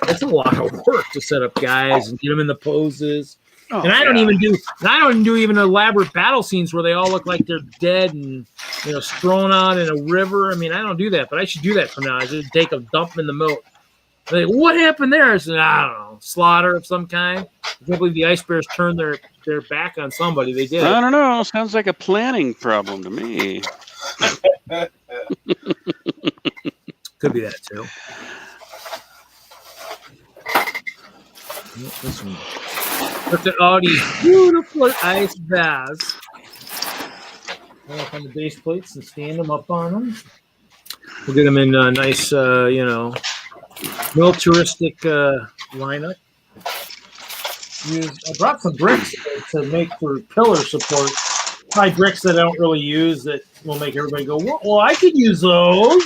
of work to set up guys and get them in the poses. Oh, and I don't even do even elaborate battle scenes where they all look like they're dead and, you know, strewn out in a river. I mean, I don't do that, but I should do that from now. I just take them, dump them in the moat. Like, what happened there? I said, I don't know, slaughter of some kind. I can't believe the Ice Bears turned their back on somebody. They did. I don't know. Sounds like a planning problem to me. Could be that too. Listen. Look at all these beautiful ice baths. Up on the base plates and stand them up on them. We'll get them in a nice, you know, militaristic lineup. I brought some bricks to make for pillar support. Probably bricks that I don't really use that will make everybody go, well, I could use those.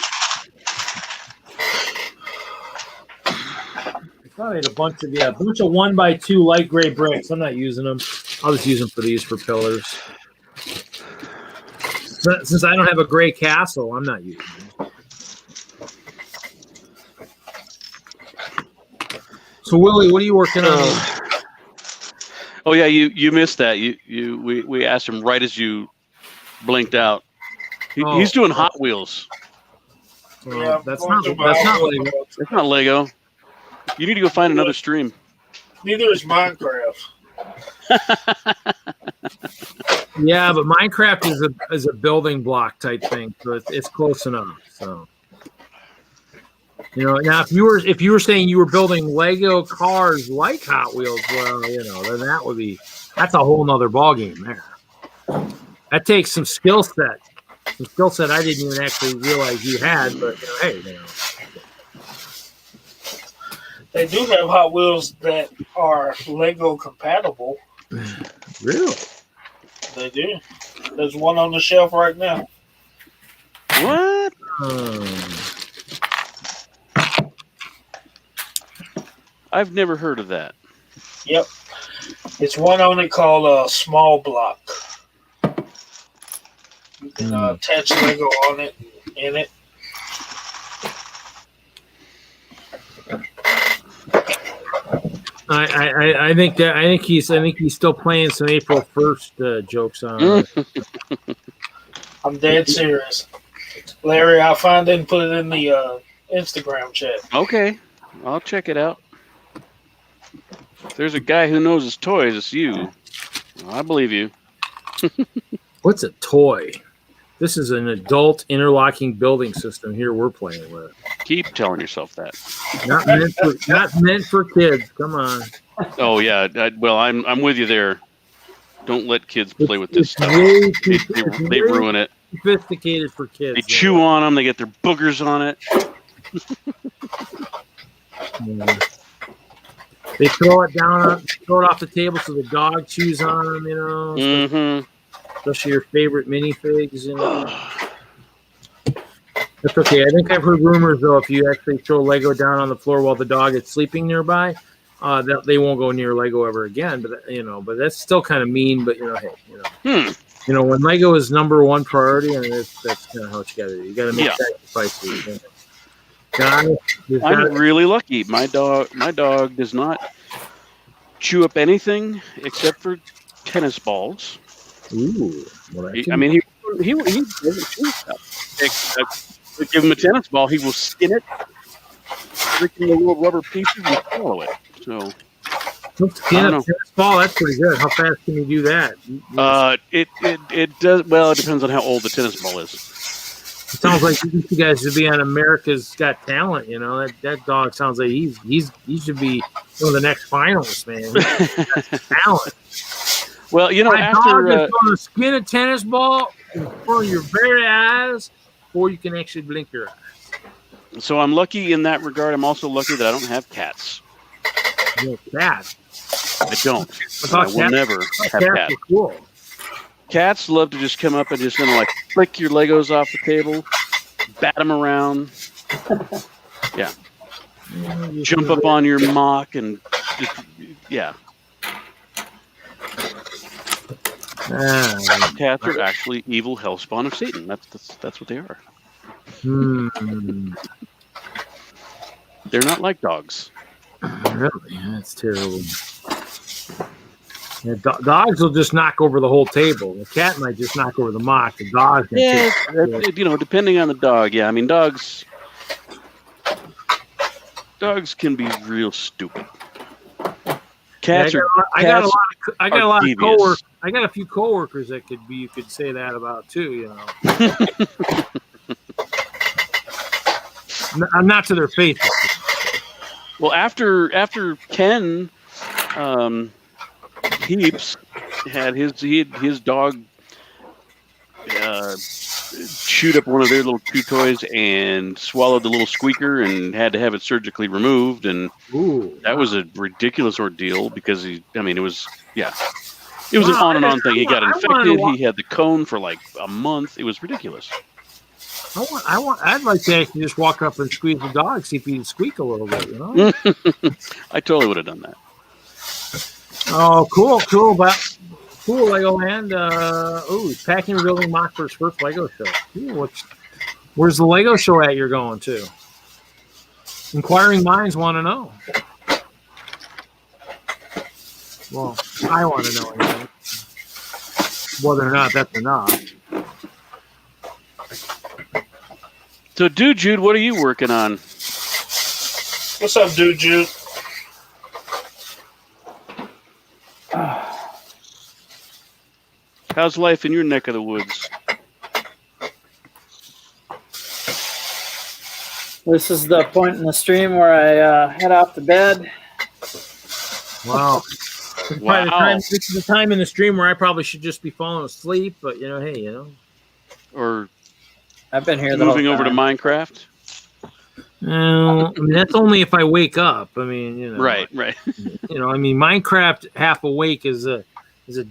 I had a bunch of 1x2 light gray bricks. I'm not using them. I'll just use them for these for pillars. Since I don't have a gray castle, I'm not using them. So Willie, what are you working on? Oh yeah, you missed that. We asked him right as you blinked out. He's doing Hot Wheels. Yeah, that's not Lego. It's not Lego. You need to go find another stream. Neither is Minecraft. Yeah, but Minecraft is a building block type thing, so it's close enough. So, you know, now if you were saying you were building Lego cars like Hot Wheels, well, you know, then that's a whole nother ballgame there. That takes some skill set I didn't even actually realize you had, but you know, hey, you know. They do have Hot Wheels that are Lego compatible. Really? They do. There's one on the shelf right now. What? I've never heard of that. Yep. It's one on it called Small Block. You can attach Lego on it, in it. I think he's still playing some April 1st jokes on. I'm dead serious, Larry. I'll find it and put it in the Instagram chat. Okay, I'll check it out. If there's a guy who knows his toys, it's you. I believe you. What's a toy? This is an adult interlocking building system here we're playing with. Keep telling yourself that. Not meant for kids. Come on. Oh yeah. I'm with you there. Don't let kids play with this stuff. They ruin it. Sophisticated for kids. They chew on them. They get their boogers on it. Yeah. They throw it off the table so the dog chews on them. You know. Mm-hmm. Especially your favorite minifigs, you know. That's okay. I think I've heard rumors though, if you actually throw Lego down on the floor while the dog is sleeping nearby, that they won't go near Lego ever again. But you know, but that's still kind of mean. But you know, hey, you know, you know, when Lego is number one priority, and that's kind of how you got to do. You got to make sacrifices. You know? I'm really lucky. My dog does not chew up anything except for tennis balls. Ooh, he doesn't chew stuff. Give him a tennis ball, he will skin it, break the little rubber pieces, and swallow it. So Skin a tennis ball, that's pretty good. How fast can you do that? It does. Well, it depends on how old the tennis ball is. It sounds like you guys should be on America's Got Talent. You know that dog sounds like he should be one of the next finalists, man. That's talent. Well, you know, My after dog is going to skin a tennis ball in front of your very eyes, before you can actually blink your eyes. so I'm lucky in that regard. I'm also lucky that I don't have cats. You know, cat. I don't. thought I will cats- never have Cats cats. are cool. Cats love to just come up and just kind of like flick your Legos off the table, bat them around. Yeah. Jump up on your mock and just, yeah. Cats are actually evil hellspawn of Satan. That's what they are. They're not like dogs. Really? That's terrible. Yeah, dogs will just knock over the whole table. The cat might just knock over the mock. The dog can take You know, depending on the dog. Yeah, I mean, dogs can be real stupid. Cats are. I got a lot of devious. coworkers. I got a few coworkers that you could say that about too. You know, I'm not to their face. Well, after Ken Heaps had his dog chewed up one of their little chew toys and swallowed the little squeaker and had to have it surgically removed, and that was a ridiculous ordeal because it was an on and on thing. He got infected. He had the cone for like a month. It was ridiculous. I'd like to actually just walk up and squeeze the dog, see if he'd squeak a little bit. You know. I totally would have done that. Oh, cool, Legoland. He's packing and building mock for his first Lego show. Ooh, where's the Lego show at you're going to? Inquiring minds want to know. Well, I want to know anyway. Whether or not that's enough. So, Dude Jude, what are you working on? What's up, Dude Jude? How's life in your neck of the woods? This is the point in the stream where I head off to bed. Wow. Wow. This is the time in the stream where I probably should just be falling asleep, but hey, Or I've been here the moving whole over to time. Minecraft? I mean, that's only if I wake up. I mean, Right. Minecraft half awake is a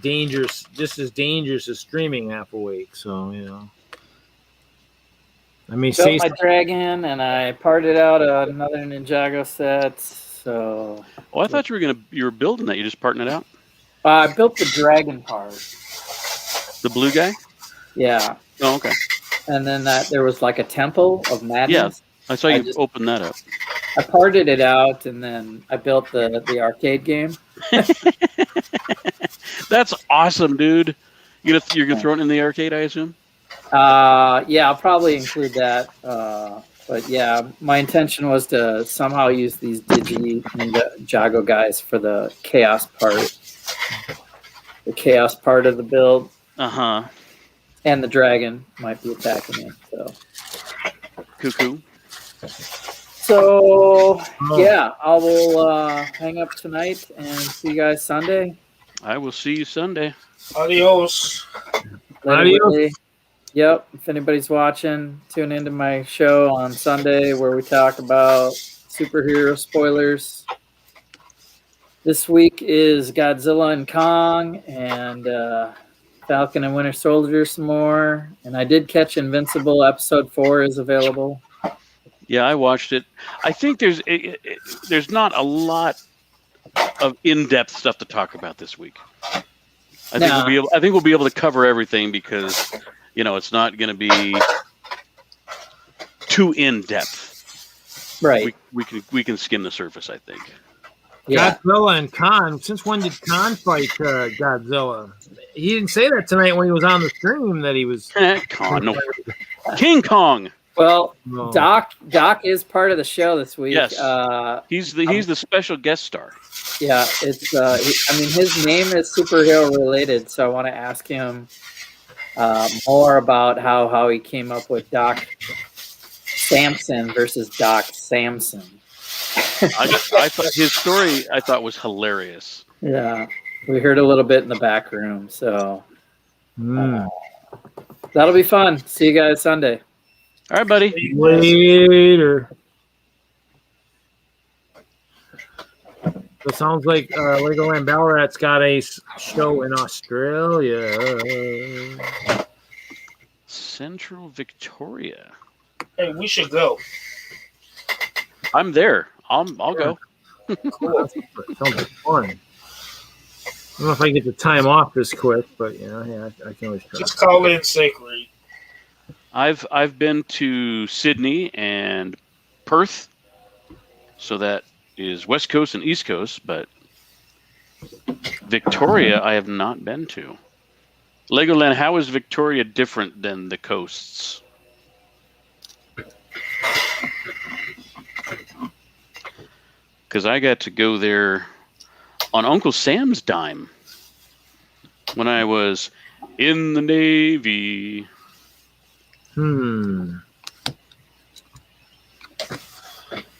dangerous, just as dangerous as streaming half awake. So, I mean, Built my dragon, and I parted out another Ninjago set. So, I thought you were building that. You just parting it out. I built the dragon part. The blue guy? Yeah, Oh, okay. and then there was like a temple of madness. I saw you open that up. I parted it out, and then I built the arcade game. That's awesome, dude. You're gonna throw it in the arcade, I assume? Yeah, I'll probably include that. But yeah, my intention was to somehow use these Digi Ninjago guys for the chaos part. The chaos part of the build. Uh-huh. And the dragon might be attacking me. So Cuckoo. So yeah, I will hang up tonight and see you guys Sunday. I will see you Sunday. Adios. Later, Whitley. Yep. If anybody's watching, tune into my show on Sunday where we talk about superhero spoilers. This week is Godzilla and Kong and Falcon and Winter Soldier some more. And I did catch Invincible. Episode 4 is available. Yeah, I watched it. I think there's not a lot of in-depth stuff to talk about this week. I think we'll be able to cover everything because it's not going to be too in-depth. Right. We can skim the surface, I think. Yeah. Godzilla and Khan. Since when did Khan fight Godzilla? He didn't say that tonight when he was on the stream that he was Kong, no. King Kong. Well, No. Doc is part of the show this week. Yes. He's the special guest star. Yeah, it's. I mean, his name is superhero related, so I want to ask him more about how he came up with Doc Samson versus Doc Samson. I thought his story was hilarious. Yeah, we heard a little bit in the back room, so that'll be fun. See you guys Sunday. All right, buddy. Later. It sounds like Legoland Ballarat's got a show in Australia. Central Victoria. Hey, we should go. I'm there. I'll go. Cool. Sounds like fun. I don't know if I can get the time off this quick, but yeah, I can always try. Just call in sick, Reed. I've been to Sydney and Perth, so that is West Coast and East Coast, but Victoria I have not been to. Legoland, how is Victoria different than the coasts? Because I got to go there on Uncle Sam's dime when I was in the Navy.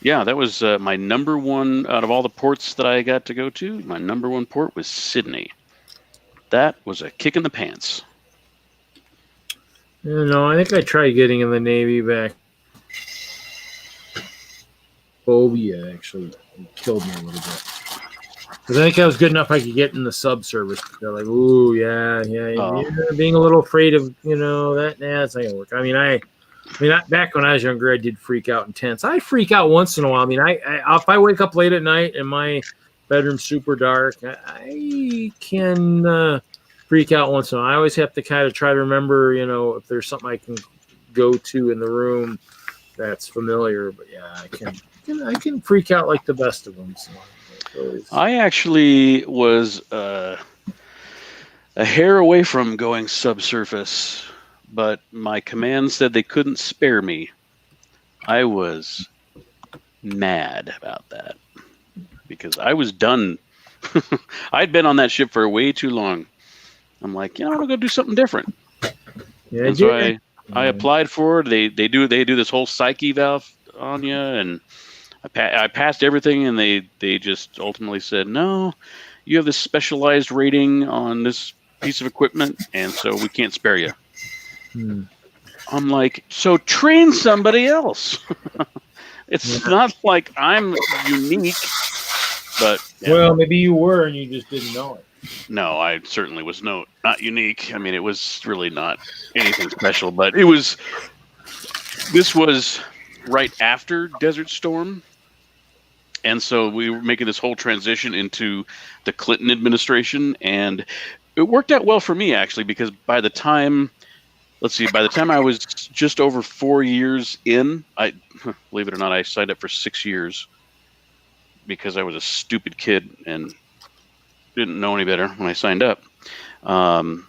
Yeah, that was my number one out of all the ports that I got to go to. My number one port was Sydney. That was a kick in the pants. I think I tried getting in the Navy back. Phobia actually killed me a little bit. Because I think I was good enough I could get in the sub service. They're like, ooh, yeah, being a little afraid of, that. Nah, it's not going to work. I mean, back when I was younger, I did freak out in tents. I freak out once in a while. I mean, if I wake up late at night and my bedroom's super dark, I can freak out once in a while. I always have to kind of try to remember, if there's something I can go to in the room that's familiar. But yeah, I can freak out like the best of them. So I actually was a hair away from going subsurface, but my command said they couldn't spare me. I was mad about that because I was done. I'd been on that ship for way too long. I'm like, I'm gonna do something different. Yeah, and so I applied for it. They do this whole psych eval on you, and I passed everything, and they just ultimately said, no, you have this specialized rating on this piece of equipment, and so we can't spare you. I'm like, so train somebody else. It's not like I'm unique, but well, maybe you were and you just didn't know it. No, I certainly was not unique. I mean, it was really not anything special, but this was right after Desert Storm. And so we were making this whole transition into the Clinton administration, and it worked out well for me, actually, because by the time I was just over 4 years in, believe it or not, I signed up for 6 years because I was a stupid kid and didn't know any better when I signed up. So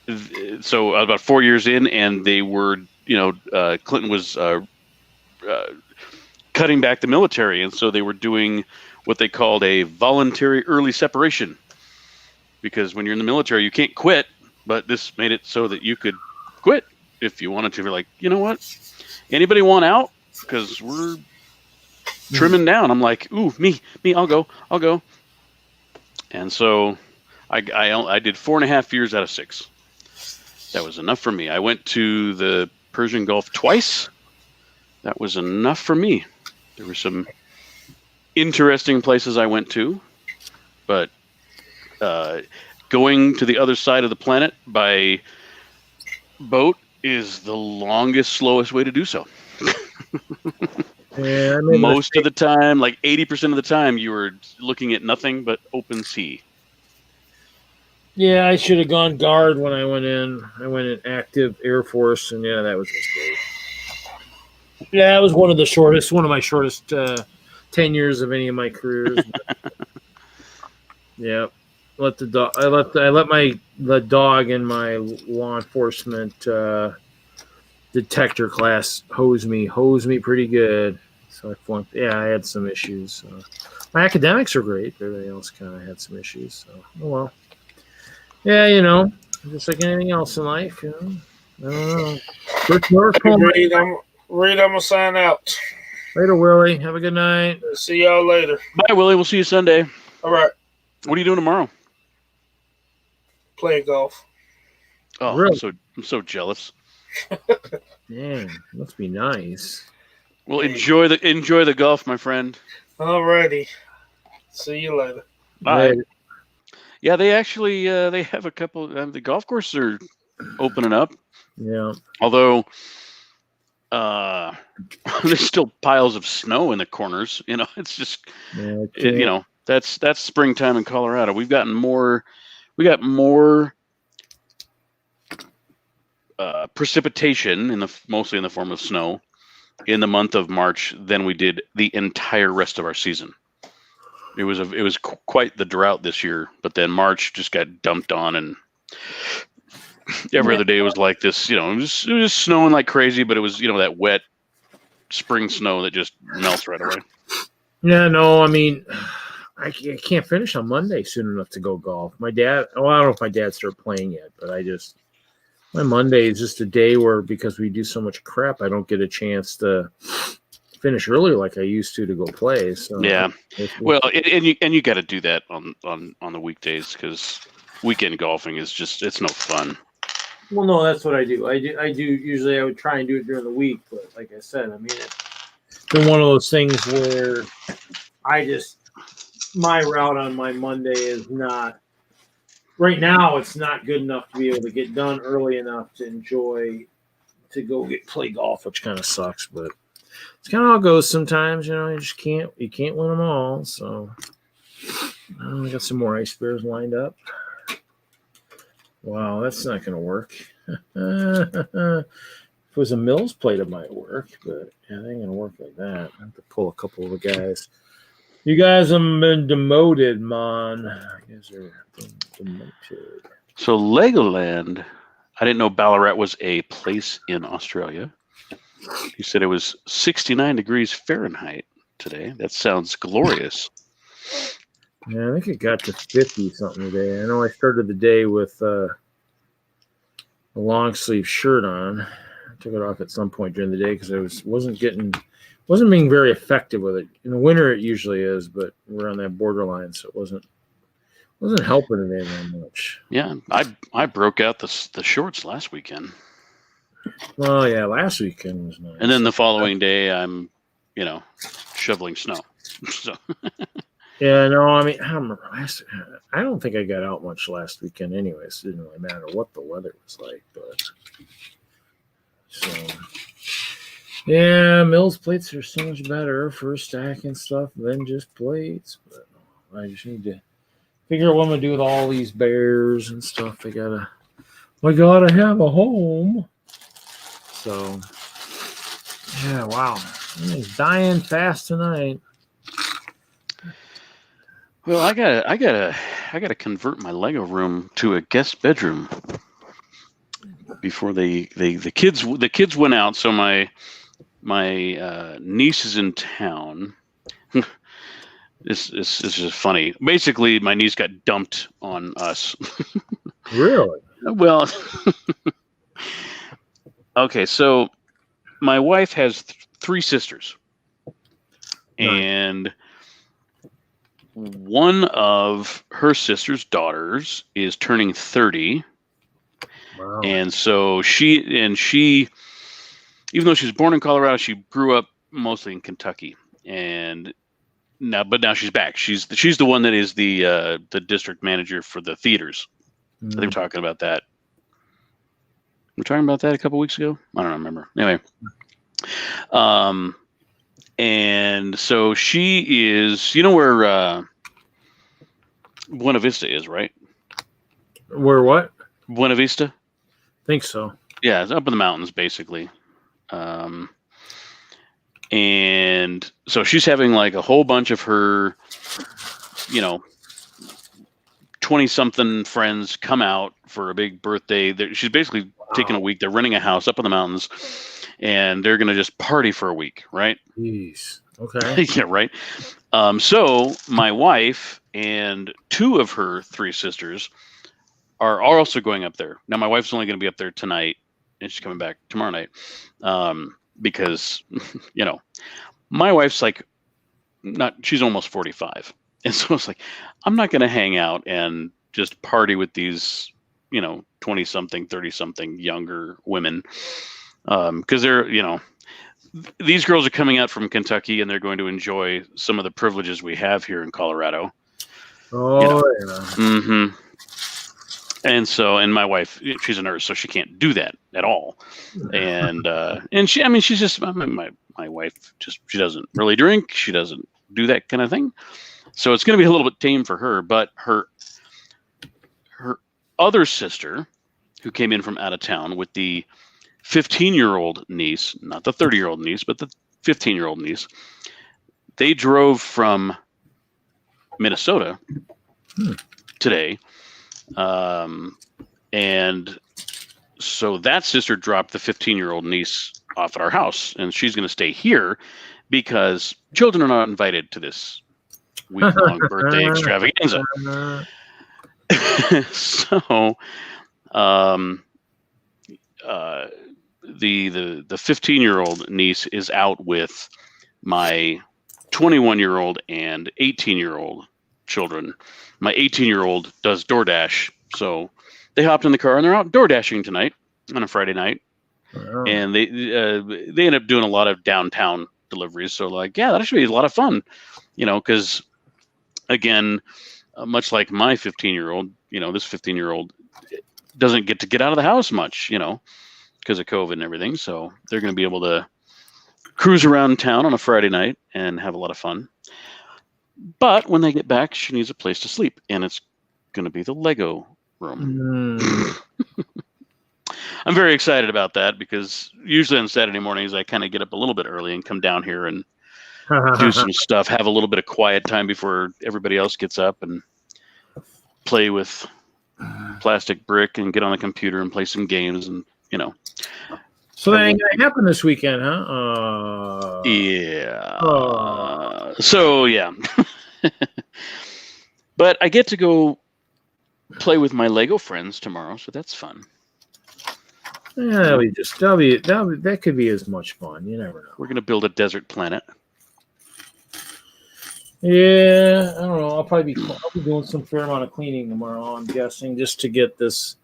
I was about 4 years in, and they were, Clinton was cutting back the military, and so they were doing what they called a voluntary early separation, because when you're in the military you can't quit, but this made it so that you could quit if you wanted to. Be like, you know what, anybody want out, because we're trimming down. I'm like, ooh, me, I'll go. And so I did 4.5 years out of 6. That was enough for me. I went to the Persian Gulf twice. That was enough for me. There were some interesting places I went to, but going to the other side of the planet by boat is the longest, slowest way to do so. Yeah, most of the time, like 80% of the time, you were looking at nothing but open sea. Yeah, I should have gone guard when I went in. I went in active Air Force, and yeah, that was a mistake. Yeah, it was one of my shortest 10 years of any of my careers. Yeah, I let the dog and my law enforcement detector class hosed me pretty good. So I flunked. Yeah, I had some issues. My academics are great. Everybody else kind of had some issues. So, oh well. Yeah, just like anything else in life, I don't know. Reed, I'm gonna sign out. Later, Willie. Have a good night. See y'all later. Bye, Willie. We'll see you Sunday. All right. What are you doing tomorrow? Playing golf. Oh, Really? I'm so jealous. Damn, must be nice. Well, enjoy the golf, my friend. All righty. See you later. Bye. Later. Yeah, they actually they have a couple. The golf courses are opening up. Yeah. Although there's still piles of snow in the corners. It's just that's springtime in Colorado. We got more precipitation mostly in the form of snow in the month of March than we did the entire rest of our season. It was quite the drought this year, but then March just got dumped on, and every other day was like this. It was just snowing like crazy, but it was that wet spring snow that just melts right away. Yeah, no, I mean, I can't finish on Monday soon enough to go golf. My dad, I don't know if my dad started playing yet, but my Monday is just a day where, because we do so much crap, I don't get a chance to finish early like I used to go play. So yeah, well, and you got to do that on the weekdays, because weekend golfing is just, it's no fun. Well, no, that's what I do. I do usually. I would try and do it during the week, but like I said, I mean, it's been one of those things where my route on my Monday is not. Right now, it's not good enough to be able to get done early enough to enjoy to go play golf, which kind of sucks, but it's kind of how it goes sometimes. You just can't win them all. So I got some more ice bears lined up. Wow, that's not going to work. If it was a Mills plate, it might work, but it ain't going to work like that. I have to pull a couple of the guys. You guys have been demoted, man. You guys are demoted. So Legoland, I didn't know Ballarat was a place in Australia. He said it was 69 degrees Fahrenheit today. That sounds glorious. Yeah, I think it got to 50 something today. I know I started the day with a long sleeve shirt on. I took it off at some point during the day because I wasn't being very effective with it. In the winter, it usually is, but we're on that borderline, so it wasn't helping today very much. Yeah, I broke out the shorts last weekend. Well, yeah, last weekend was nice. And then the following day, I'm, shoveling snow. So. Yeah, no, I mean, I don't remember I don't think I got out much last weekend anyways. It didn't really matter what the weather was like, but so yeah, Mills plates are so much better for stacking stuff than just plates. But I just need to figure out what I'm gonna do with all these bears and stuff. I gotta have a home. So yeah, wow. He's dying fast tonight. Well, I gotta convert my Lego room to a guest bedroom before the kids went out. So my niece is in town. This is just funny. Basically, my niece got dumped on us. Really? Well, okay. So my wife has three sisters, and one of her sister's daughters is turning 30. Wow. And so she, even though she was born in Colorado, she grew up mostly in Kentucky. And now she's back. She's the one that is the district manager for the theaters. I think we're talking about that. We're talking about that a couple weeks ago. I don't remember. Anyway, and so she is, where Buena Vista is, right? Where what? Buena Vista? Think so. Yeah, it's up in the mountains, basically. And so she's having like a whole bunch of her, 20-something friends come out for a big birthday. She's basically taking a week. They're renting a house up in the mountains, and they're going to just party for a week, right? Jeez. Okay. Yeah, right. So my wife and 2 of her 3 sisters are also going up there. Now, my wife's only going to be up there tonight, and she's coming back tomorrow night because, my wife's like, she's almost 45. And so it's like, I'm not going to hang out and just party with these, 20-something, 30-something younger women because they're, these girls are coming out from Kentucky and they're going to enjoy some of the privileges we have here in Colorado. Oh, yeah. Mm-hmm. And my wife, she's a nurse, so she can't do that at all. And she's just my wife. She doesn't really drink. She doesn't do that kind of thing. So it's going to be a little bit tame for her. But her other sister, who came in from out of town with the 15-year-old niece, not the 30-year-old niece, but the 15-year-old niece, they drove from Minnesota today. And so that sister dropped the 15-year-old niece off at our house, and she's going to stay here because children are not invited to this week-long birthday extravaganza. So, the 15-year-old niece is out with my 21-year-old and 18-year-old children. My 18-year-old does DoorDash, so they hopped in the car and they're out DoorDashing tonight on a Friday night. Wow. And they end up doing a lot of downtown deliveries. So like, yeah, that should be a lot of fun, because again, much like my 15-year-old, this 15-year-old doesn't get out of the house much, because of COVID and everything. So they're going to be able to cruise around town on a Friday night and have a lot of fun. But when they get back, she needs a place to sleep, and it's going to be the Lego room. I'm very excited about that because usually on Saturday mornings, I kind of get up a little bit early and come down here and do some stuff, have a little bit of quiet time before everybody else gets up and play with plastic brick and get on the computer and play some games and, So that ain't gonna happen this weekend, huh? Yeah. So, yeah. But I get to go play with my Lego friends tomorrow, so that's fun. Yeah, that could be as much fun. You never know. We're going to build a desert planet. Yeah, I don't know. I'll be doing some fair amount of cleaning tomorrow, I'm guessing, just to get this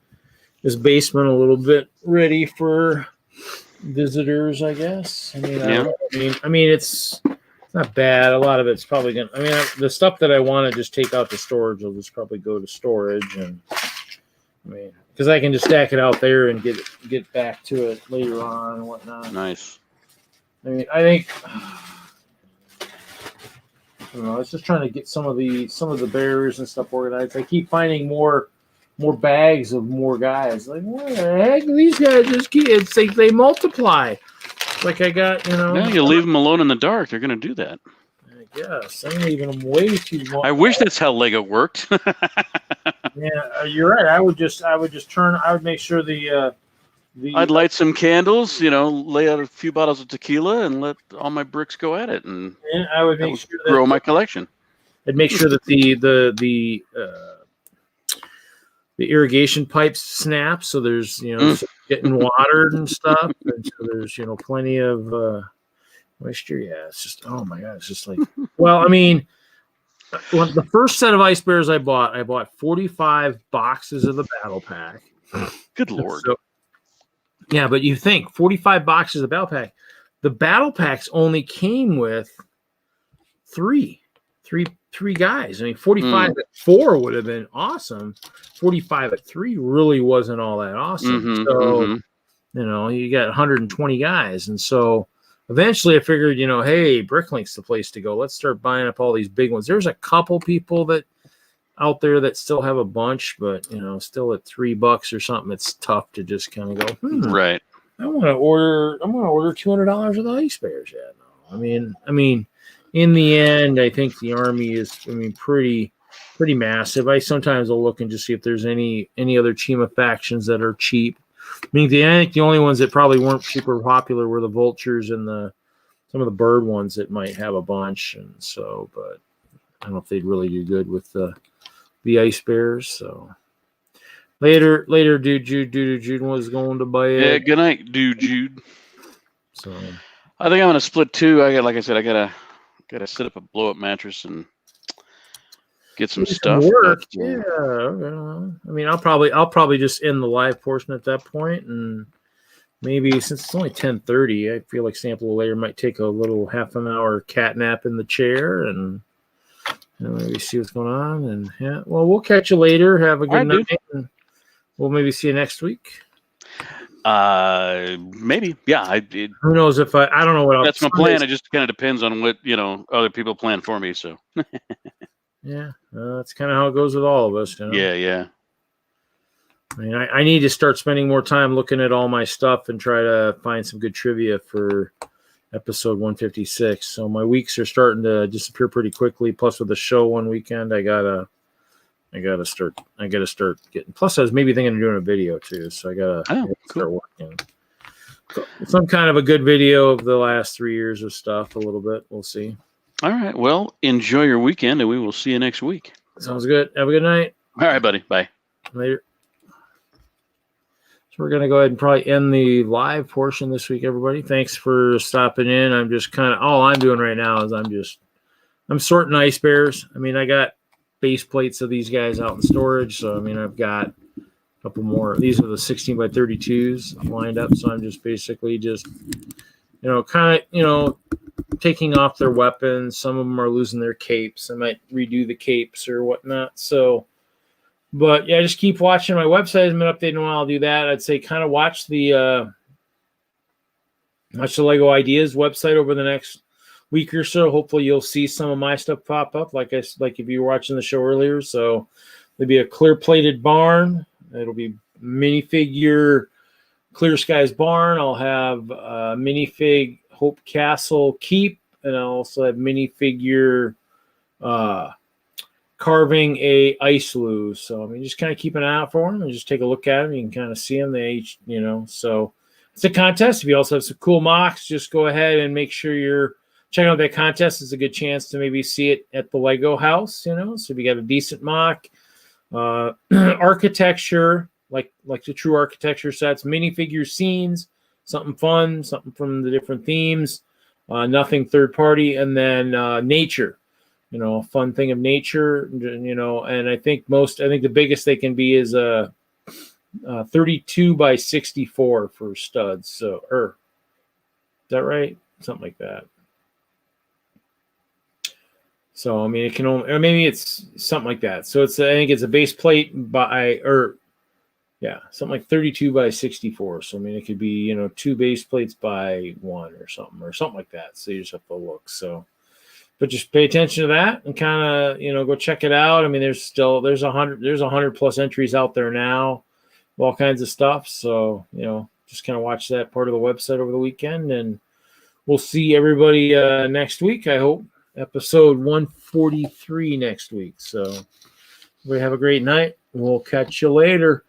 basement a little bit ready for visitors, I guess. I mean, it's not bad. A lot of it's probably gonna. The stuff that I want to just take out to storage will just probably go to storage, and because I can just stack it out there and get back to it later on and whatnot. Nice. I think. I don't know. It's just trying to get some of the bears and stuff organized. I keep finding more bags of more guys. Like, what the heck? These guys just keep. It's like they multiply. Like I got, Yeah, you leave them alone in the dark. They're going to do that. I guess I'm leaving them way too long. I wish that's how Lego worked. Yeah, you're right. I would make sure I'd light some candles, lay out a few bottles of tequila, and let all my bricks go at it, and I would make sure grow my collection. I'd make sure that the irrigation pipes snap, so there's getting watered and stuff, and so there's plenty of moisture. Yeah, it's just my god, it's just like the first set of ice bears I bought 45 boxes of the battle pack. Good lord. So, yeah, but you think 45 boxes of battle pack. The battle packs only came with three guys. 45 at 4 would have been awesome. 45 at 3 really wasn't all that awesome. You got 120 guys. And so eventually I figured, hey, Bricklink's the place to go. Let's start buying up all these big ones. There's a couple people that out there that still have a bunch, but still at $3 or something, it's tough to just kind of go, right. I'm gonna order $200 of the ice bears. Yeah, no. In the end, I think the Army is pretty pretty massive. I sometimes will look and just see if there's any other Chima factions that are cheap. I think the only ones that probably weren't super popular were the vultures and some of the bird ones that might have a bunch, and so, but I don't know if they'd really do good with the ice bears. So later, dude, Jude was going to bed. Yeah, good night, dude, Jude. So I think I'm gonna split two. Like I said, I gotta set up a blow up mattress and get some stuff. Work, but, yeah. I mean, I'll probably just end the live portion at that point, and maybe since it's only 10:30, I feel like Sample later might take a little half an hour cat nap in the chair and maybe see what's going on. And yeah, well, we'll catch you later. Have a good night, and we'll maybe see you next week. Maybe, yeah. Who knows if I don't know what else. That's my plan. It just kind of depends on what other people plan for me. So yeah, that's kind of how it goes with all of us. You know? Yeah. I mean, I need to start spending more time looking at all my stuff and try to find some good trivia for episode 156. So my weeks are starting to disappear pretty quickly. Plus, with the show one weekend, I gotta start getting. Plus, I was maybe thinking of doing a video too. So I gotta start working. Some kind of a good video of the last 3 years of stuff. A little bit. We'll see. All right. Well, enjoy your weekend, and we will see you next week. Sounds good. Have a good night. All right, buddy. Bye. Later. So we're going to go ahead and probably end the live portion this week, everybody. Thanks for stopping in. I'm just kind of, all I'm doing right now is I'm sorting ice bears. I mean, I got base plates of these guys out in storage. So, I mean, I've got a couple more. These are the 16 by 32s lined up. So I'm just basically taking off their weapons. Some of them are losing their capes. I might redo the capes or whatnot. So, but yeah, just keep watching my website. I've been updating while I'll do that. I'd say kind of watch the Lego Ideas website over the next week or so. Hopefully you'll see some of my stuff pop up, like if you were watching the show earlier. So there'll be a clear plated barn. It'll be minifigure Clear Skies barn. I'll have minifig Hope Castle Keep, and I'll also have minifigure carving a Igloo. So I mean, just kind of keep an eye out for them and just take a look at them. You can kind of see them. They each, so it's a contest. If you also have some cool MOCs, just go ahead and make sure you're checking out that contest. It's a good chance to maybe see it at the Lego house, So if you got a decent MOC, architecture, like the true architecture sets, minifigure scenes, something fun, something from the different themes, nothing third party, and then nature. A fun thing of nature, and I think the biggest they can be is a 32 by 64 for studs. So, is that right? Something like that. So, I mean, it can only, or maybe it's something like that. So I think it's a base plate something like 32 by 64. So, I mean, it could be, 2 base plates by 1 or something like that. So you just have to look. So, but just pay attention to that and kind of, go check it out. I mean, there's 100 plus entries out there now, all kinds of stuff. So, just kind of watch that part of the website over the weekend, and we'll see everybody next week. I hope episode 143 next week. So, everybody have a great night. We'll catch you later.